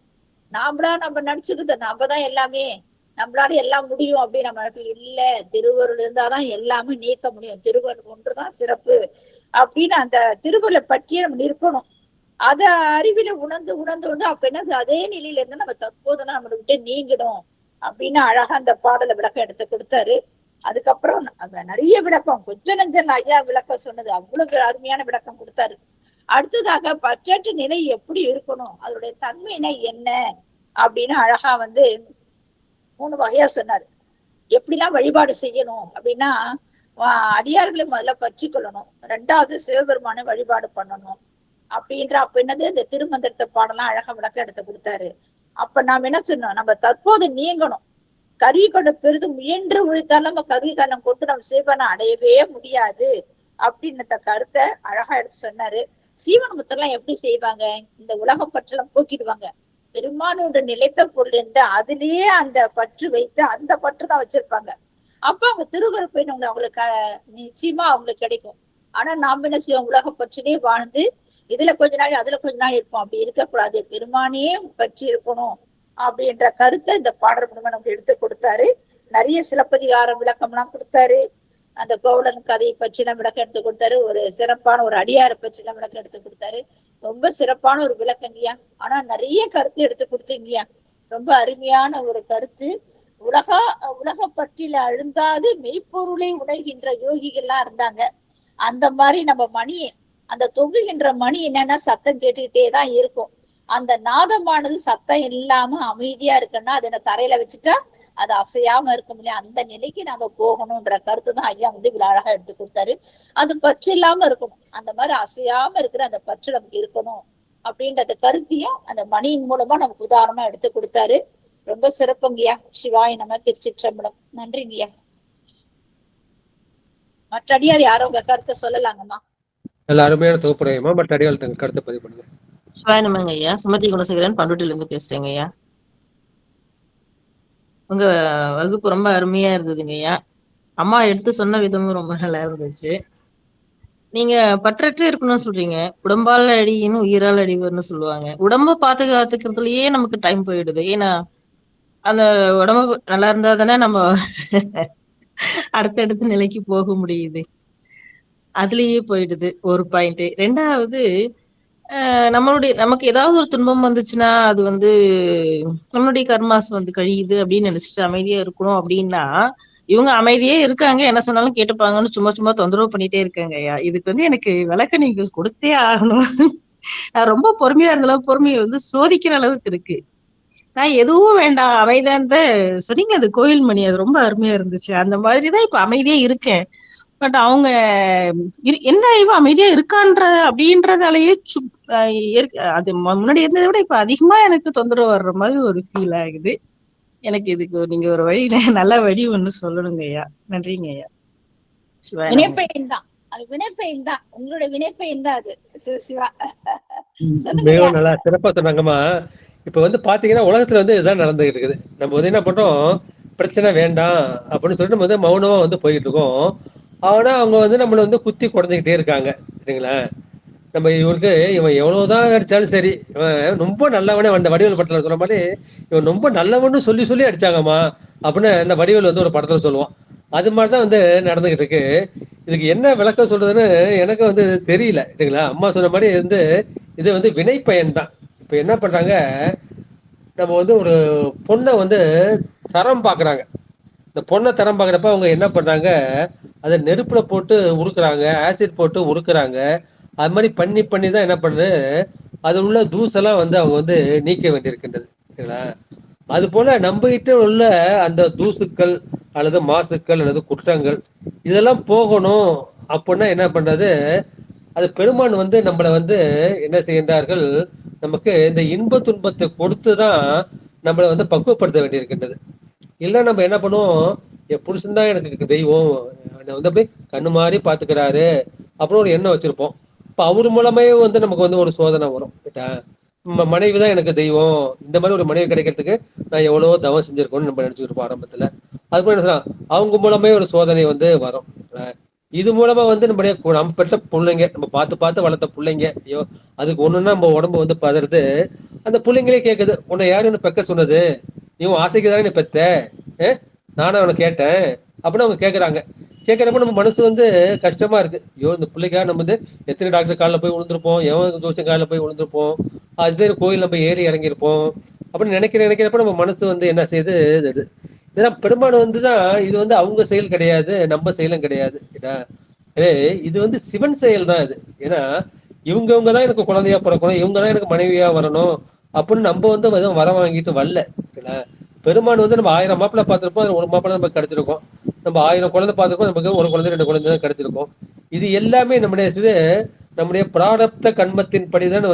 நம்ம நினைச்சுக்குது நம்ம தான் எல்லாமே, நம்மளால எல்லாம் முடியும் அப்படின்னு நம்ம இல்ல, திருவருள் இருந்தாதான் எல்லாமே நீக்க முடியும், திருவருள் ஒன்றுதான் சிறப்பு அப்படின்னு அந்த திருவருளை பற்றியே நம்ம நிற்கணும். அத அறிவில உணர்ந்து வந்து அப்ப என்ன அதே நிலையில இருந்து நம்ம தற்போதுனா நம்மளை விட்டு நீங்கிடும் அப்படின்னு அழகா அந்த பாடலை விளக்கம் எடுத்து கொடுத்தாரு. அதுக்கப்புறம் நிறைய விளக்கம், கொஞ்சம் நெஞ்சல் ஐயா விளக்கம் சொன்னது அவ்வளவு அருமையான விளக்கம் கொடுத்தாரு. அடுத்ததாக பற்றற்ற நிலை எப்படி இருக்கணும், அதோடைய தன்மை என்ன அப்படின்னு அழகா வந்து 3 வகையா சொன்னாரு. எப்படிலாம் வழிபாடு செய்யணும் அப்படின்னா, அடியார்களை முதல்ல பற்றி கொள்ளணும், 2வது சிவபெருமான வழிபாடு பண்ணணும் அப்படின்ற அப்ப என்னது இந்த திருமந்திரத்தை பாடலாம் அழகா விளக்கம் எடுத்து கொடுத்தாரு. அப்ப நாம என்ன சொன்னோம், நம்ம தற்போது நீங்கணும். கருவி கொண்ட பெரிதும் முயன்று உழைத்தாலும் நம்ம கருவி கண்ணம் கொண்டு நம்ம சிவனை அடையவே முடியாது அப்படின்னு கருத்தை அழகா எடுத்து சொன்னாரு. சீவன முத்தெல்லாம் எப்படி செய்வாங்க, இந்த உலகம் பற்றெல்லாம் போக்கிடுவாங்க. பெருமானோட நிலைத்த பொருள் என்று அதுலயே அந்த பற்று வைத்து அந்த பற்று தான் வச்சிருப்பாங்க. அப்ப அவங்க திருவருப்பை அவங்களுக்கு நிச்சயமா அவங்களுக்கு கிடைக்கும். ஆனா நாம என்ன செய்வோம், உலக பற்றிலே வாழ்ந்து இதுல கொஞ்ச நாள் அதுல கொஞ்ச நாள் இருப்போம். அப்படி இருக்கக்கூடாது, பெருமானே பற்றி இருக்கணும் அப்படின்ற கருத்தை இந்த பாடல் மூலமா நமக்கு எடுத்து கொடுத்தாரு. நிறைய சிலப்பதிகாரம் விளக்கம் எல்லாம் கொடுத்தாரு. அந்த கோவலன் கதையை பற்றி எல்லாம் விளக்கம் எடுத்து கொடுத்தாரு. ஒரு சிறப்பான ஒரு அடியாரை பற்றி எல்லாம் விளக்கம் எடுத்து கொடுத்தாரு. ரொம்ப சிறப்பான ஒரு விளக்கங்கய்யா. ஆனா நிறைய கருத்து எடுத்து கொடுத்தீங்கய்யா, ரொம்ப அருமையான ஒரு கருத்து. உலக பற்றில அழுந்தாது மெய்ப்பொருளை உணர்கின்ற யோகிகள்லாம் இருந்தாங்க. அந்த மாதிரி நம்ம மணியை, அந்த தொங்குகின்ற மணி என்னன்னா சத்தம் கேட்டுக்கிட்டேதான் இருக்கும். அந்த நாதமானது சத்தம் இல்லாம அமைதியா இருக்குன்னா அது என்ன தரையில வச்சுட்டா அது அசையாம இருக்க முடியும். அந்த நிலைக்கு நாம போகணும்ன்ற கருத்து தான் ஐயா வந்து இவ்வளவு அழகா எடுத்து கொடுத்தாரு. அது பற்று இல்லாம இருக்கணும், அந்த மாதிரி அசையாம இருக்கிற அந்த பற்று நமக்கு இருக்கணும் அப்படின்றத கருத்தியும் அந்த மணியின் மூலமா நமக்கு உதாரணமா எடுத்து கொடுத்தாரு. ரொம்ப சிறப்புங்கய்யா. சிவாய நம. திருச்சிற்றம்பலம். நன்றிங்கய்யா. மற்ற அடியார் யாரோ உங்க கருத்தை சொல்லலாங்கம்மா. நல்ல அருமையான தொகுப்புரையமா. பட் அடியால் தங்கள் கருத்தை பதிவு பண்ணுங்க. சிவாய நமங்க ஐயா. சுமதி குணசேகரன் பண்ருட்டில இருந்து பேசுறேங்க ஐயா. உங்க வகுப்பு ரொம்ப அருமையா இருந்ததுங்க ஐயா. அம்மா எடுத்து சொன்ன விதமும் ரொம்ப நல்லா இருந்துச்சு. நீங்க பற்றற்று இருக்கணும்னு சொல்றீங்க. உடம்பால் அடியின்னு உயிரால் அடிவர்னு சொல்லுவாங்க. உடம்ப பாதுகாத்துக்கிறதுலயே நமக்கு டைம் போயிடுது. ஏன்னா அந்த உடம்பு நல்லா இருந்தா தானே நம்ம அடுத்தடுத்த நிலைக்கு போக முடியுது. அதுலயே போயிடுது ஒரு பாயிண்ட். 2வது நமக்கு ஏதாவது ஒரு துன்பம் வந்துச்சுன்னா அது நம்மளுடைய கர்மாஸ் கழியுது அப்படின்னு நினைச்சிட்டு அமைதியா இருக்கணும் அப்படின்னா, இவங்க அமைதியே இருக்காங்க, என்ன சொன்னாலும் கேட்டுப்பாங்கன்னு சும்மா சும்மா தொந்தரவு பண்ணிட்டே இருக்காங்க ஐயா. இதுக்கு எனக்கு விளக்கம் நீங்க கொடுத்தே ஆகணும். நான் ரொம்ப பொறுமையா இருந்தாலும் பொறுமையை சோதிக்கிற அளவுக்கு இருக்கு. நான் எதுவும் வேண்டாம் அமைதியா சொன்னீங்க. அது கோயில் மணி, அது ரொம்ப அருமையா இருந்துச்சு. அந்த மாதிரிதான் இப்ப அமைதியா இருக்கேன். பட் அவங்க என்ன இவ அமைதியா இருக்கான்ற அப்படின்றதாலயே அது முன்னாடி இருந்ததை விட இப்ப அதிகமா எனக்கு தொந்தரவு வர்ற மாதிரி ஒரு ஃபீல் ஆகுது. எனக்கு இதுக்கு நீங்க ஒரு வழி, நல்ல வழி ஒண்ணு சொல்லணுங்க ஐயா. நன்றிங்க ஐயா. வினைப்பயன் தான் அது. வினைப்பயன் தான், உங்களுடைய வினைப்பயன் தான் அது. சிவா மிகவும் நல்லா சிறப்பா சொன்னாங்கம்மா. இப்ப பாத்தீங்கன்னா உலகத்துல இதுதான் நடந்துகிட்டு இருக்குது. நம்ம என்ன பண்றோம், பிரச்சனை வேண்டாம் அப்படின்னு சொல்லிட்டு நம்ம மௌனமா போயிட்டு இருக்கோம். ஆனா அவங்க நம்மள குத்தி குறைஞ்சிக்கிட்டே இருக்காங்க. சரிங்களா? நம்ம இவன் எவ்வளவுதான் அடிச்சாலும் சரி, இவன் ரொம்ப நல்லவனே. அந்த வடிவேல் படத்துல சொன்ன மாதிரி இவன் ரொம்ப நல்லவன்னு சொல்லி சொல்லி அடிச்சாங்கம்மா அப்படின்னு அந்த வடிவேல் ஒரு படத்துல சொல்லுவான். அது மாதிரிதான் நடந்துகிட்டு இருக்கு. இதுக்கு என்ன விளக்கம் சொல்றதுன்னு எனக்கு தெரியல. சரிங்களா? அம்மா சொன்ன மாதிரி இது வினைப்பயன் தான். இப்ப என்ன பண்றாங்க, நம்ம ஒரு பொண்ணை தரம் பாக்குறாங்க. இந்த பொண்ணை தரம் பாக்குறப்ப அவங்க என்ன பண்றாங்க, அதை நெருப்புல போட்டு உருக்குறாங்க, ஆசிட் போட்டு உருக்குறாங்க. அது மாதிரி பண்ணி பண்ணி தான் என்ன பண்ணுது, அது உள்ள தூசெல்லாம் அவங்க நீக்க வேண்டியிருக்கின்றது. சரிங்களா? அது போல நம்ம கிட்ட உள்ள அந்த தூசுக்கள் அல்லது மாசுக்கள் அல்லது குற்றங்கள் இதெல்லாம் போகணும் அப்படின்னா என்ன பண்றது, அது பெருமான் நம்மளை என்ன செய்கின்றார்கள், நமக்கு இந்த இன்ப துன்பத்தை கொடுத்துதான் நம்மளை பக்குவப்படுத்த வேண்டியிருக்கின்றது. இல்ல நம்ம என்ன பண்ணுவோம், என் புருஷன் தான் எனக்கு தெய்வம், என்னை அப்படியே கண்ணு மாதிரி பாத்துக்கிறாரு அப்புறம் ஒரு எண்ணம் வச்சிருப்போம். இப்ப அவர் மூலமே நமக்கு ஒரு சோதனை வரும். கேட்டா மனைவி தான் எனக்கு தெய்வம், இந்த மாதிரி ஒரு மனைவி கிடைக்கிறதுக்கு நான் எவ்வளவோ தவம் செஞ்சிருக்கோம்னு நம்ம நினைச்சுட்டு இருப்போம் ஆரம்பத்துல. அது போல என்ன அவங்க மூலமே ஒரு சோதனை வரும். இது மூலமா நம்முடைய நம்ம பெற்ற பிள்ளைங்க, நம்ம பார்த்து பார்த்து வளர்த்த பிள்ளைங்க, ஐயோ அதுக்கு ஒண்ணுன்னா நம்ம உடம்பு பதறது. அந்த பிள்ளைங்களே கேட்குது, உன்னை யாரு பெக்க சொன்னது, இவன் ஆசைக்கு தானே நீ பெத்த, நானும் அவனை கேட்டேன் அப்படின்னு அவங்க கேட்குறாங்க. கேட்குறப்ப நம்ம மனசு கஷ்டமா இருக்கு. ஐயோ இந்த பிள்ளைக்காக நம்ம எத்தனை டாக்டர் காலில் போய் விழுந்திருப்போம், எவன் ஜோசியம் காலில் போய் விழுந்திருப்போம், அது கோயில் நம்ம ஏறி இறங்கியிருப்போம் அப்படின்னு நினைக்கிறப்ப நம்ம மனசு என்ன செய்யுது, இதெல்லாம் பெரும்பாடு தான். இது அவங்க செயல் கிடையாது, நம்ம செயலும் கிடையாது. இது சிவன் செயல் தான் இது. ஏன்னா இவங்க தான் எனக்கு குழந்தையா பிறக்கணும், இவங்க தான் எனக்கு மனைவியா வரணும் அப்படின்னு நம்ம வர வாங்கிட்டு வரல. பெருமான் நம்ம 1000 மாப்பிள்ளை பார்த்திருப்போம், ஒரு மாப்பிள்ளை நமக்கு கிடைச்சிருக்கோம். நம்ம 1000 குழந்தை பார்த்திருப்போம், நமக்கு ஒரு குழந்தை 2 குழந்தை கிடைச்சிருக்கோம். இது எல்லாமே நம்முடைய பிராரப்த கண்மத்தின் படிதான்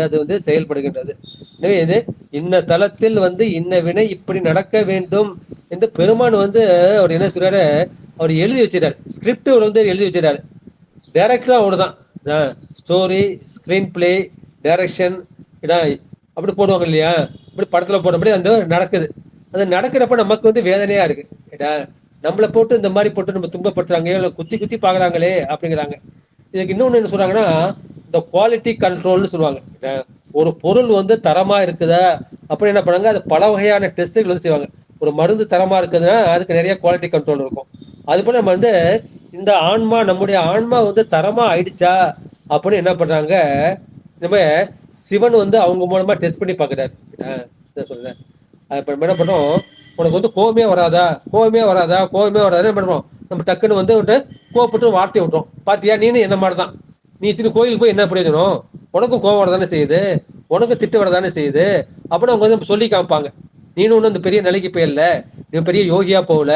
அது செயல்படுகின்றது. எனவே இது இன்ன தளத்தில் இன்ன வினை இப்படி நடக்க வேண்டும் என்று பெருமான் அவர் என்ன சொல்றாரு, அவர் எழுதி வச்சிருக்காரு. ஸ்கிரிப்ட் எழுதி வச்சிருக்காரு. டைரக்டரா அவருதான் ஸ்டோரி, ஸ்கிரீன் பிளே, டைரக்ஷன் இதான் அப்படி போடுவாங்க இல்லையா, இப்படி படத்துல போடுறபடி நடக்குது. அது நடக்கிறப்ப நமக்கு வேதனையா இருக்கு. ஏடா நம்மளை போட்டு இந்த மாதிரி போட்டு நம்ம துன்பப்படுத்துறாங்க, குத்தி குத்தி பாக்குறாங்களே அப்படிங்கிறாங்க. இதுக்கு இன்னொன்னு என்ன சொல்றாங்கன்னா, இந்த குவாலிட்டி கண்ட்ரோல்னு சொல்லுவாங்க. ஒரு பொருள் தரமா இருக்குதா அப்படி என்ன பண்ணாங்க, அது பல வகையான டெஸ்ட்டுகள் செய்வாங்க. ஒரு மருந்து தரமா இருக்குதுன்னா அதுக்கு நிறைய குவாலிட்டி கண்ட்ரோல் இருக்கும். அது போல நம்ம இந்த ஆன்மா, நம்முடைய ஆன்மா தரமா ஆயிடுச்சா அப்படின்னு என்ன பண்றாங்க, நம்ம சிவன் அவங்க மூலமா டெஸ்ட் பண்ணி பாக்குறாரு. சொல்றேன் இப்ப என்ன பண்றோம், உனக்கு கோவமே வராதா, கோவமே வராதா, கோவமே வராதா என்ன பண்ணுறோம், நம்ம டக்குன்னு கோவப்பட்டு வார்த்தையை விட்டுறோம். பாத்தியா நீனு என்ன மாதிரிதான், நீ திரு கோயிலுக்கு போய் என்ன பிரயோஜனம், உனக்கும் கோவம் வரதானே செய்யுது, உனக்கும் திட்டு வரதானே செய்யுது அப்படின்னு அவங்க சொல்லி காமிப்பாங்க. நீனு ஒன்றும் இந்த பெரிய நிலைக்கு போயிடல, நீ பெரிய யோகியா போகல,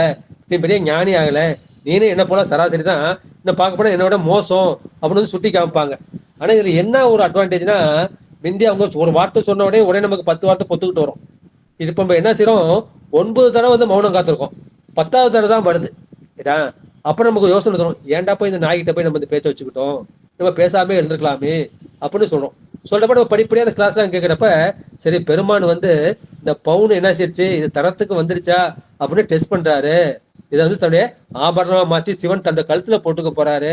நீ பெரிய ஞானி ஆகல, நீனு என்ன போல சராசரி தான், இன்னும் பார்க்க போனா என்னோட மோசம் அப்படின்னு சுட்டி காமிப்பாங்க. ஆனா இதுல என்ன ஒரு அட்வான்டேஜ்னா, முந்தி அவங்க ஒரு வார்த்தை சொன்ன உடனே நமக்கு 10 வார்த்தை பொத்துக்கிட்டு வரும். இப்ப நம்ம என்ன செய்யறோம், 9 தடவை வந்து மௌனம் காத்திருக்கோம், 10வது தடவை தான் வருது. இதா அப்ப நமக்கு யோசனை தரும், ஏன்டா போய் இந்த நாய்கிட்ட போய் நம்ம இந்த பேச்ச வச்சுக்கிட்டோம், நம்ம பேசாமே இருந்திருக்கலாமே அப்படின்னு சொல்றோம். சொல்றப்ப நம்ம படிப்படியா அந்த கிளாஸ் எல்லாம் கேட்கிறப்ப, சரி பெருமான் வந்து இந்த பவுன் என்ன செய்யுச்சு, இது தரத்துக்கு வந்துருச்சா அப்படின்னு டெஸ்ட் பண்றாரு. இதை வந்து தன்னுடைய ஆபரணமா மாத்தி சிவன் தந்த கழுத்துல போட்டுக்க போறாரு.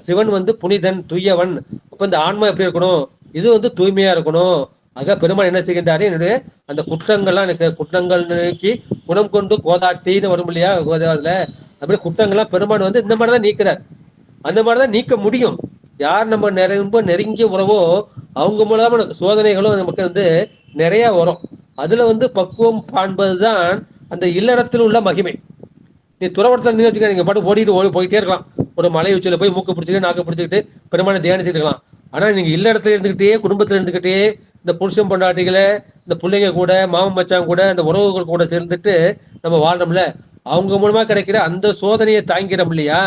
சிவன் வந்து புனிதன், தூயவன். அப்ப இந்த ஆன்மா எப்படி இருக்கணும், இது வந்து தூய்மையா இருக்கணும். ஆக பெருமாள் என்ன செய்கின்றாரு, என்னுடைய அந்த குற்றங்கள்லாம் எனக்கு குற்றங்கள் நீக்கி குணம் கொண்டு கோதாட்டின்னு வரும் இல்லையா கோதாவதுல, அப்படி குற்றங்கள்லாம் பெருமாள் வந்து இந்த மாதிரிதான் நீக்கிறார். அந்த மாதிரிதான் நீக்க முடியும். யார் நம்ம ரொம்ப நெருங்கிய உறவோ அவங்க மூலமா சோதனைகளும் நமக்கு வந்து நிறைய வரும். அதுல வந்து பக்குவம் காண்பதுதான் அந்த இல்லறத்தில் உள்ள மகிமை. நீ துறவரத்தில் நீ வச்சுக்க, நீங்க பாட்டு போயிட்டே இருக்கலாம், ஒரு மலை உச்சியில போய் மூக்க பிடிச்சிக்கிட்டு நாக்க பிடிச்சிக்கிட்டு பெருமானை தியானிச்சுட்டு இருக்கலாம். ஆனா நீங்க இல்ல இடத்துல இருந்துகிட்டே, குடும்பத்துல இருந்துகிட்டே, இந்த புருஷன் பொண்டாட்டிகளை, இந்த பிள்ளைங்க கூட, மாமன் மச்சான் கூட, இந்த உறவுகள் கூட சேர்ந்துட்டு நம்ம வாழ்றோம்ல, அவங்க மூலமா கிடைக்கிற அந்த சோதனையை தாங்கிறோம் இல்லையா,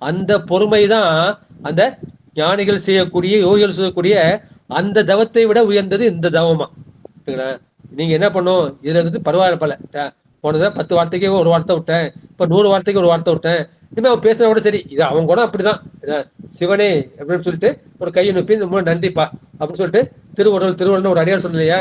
அந்த பொறுமை தான் அந்த ஞானிகள் செய்யக்கூடிய, யோகிகள் செய்யக்கூடிய அந்த தவத்தை விட உயர்ந்தது இந்த தவமா. நீங்க என்ன பண்ணும், இதுல இருந்துட்டு பரவாயில்ல பல போனதை 10 வார்த்தைக்கே ஒரு வார்த்தை விட்டேன், இப்ப 100 வார்த்தைக்கு ஒரு வார்த்தை விட்டேன், இனிமே அவன் பேசுறத கூட சரி, இது அவங்க கூட அப்படிதான் சிவனே அப்படின்னு சொல்லிட்டு ஒரு கையை நுப்பி ரொம்ப நன்றிப்பா அப்படின்னு சொல்லிட்டு திருவள்ளுவர் ஒரு அடியார் சொல்லலையா,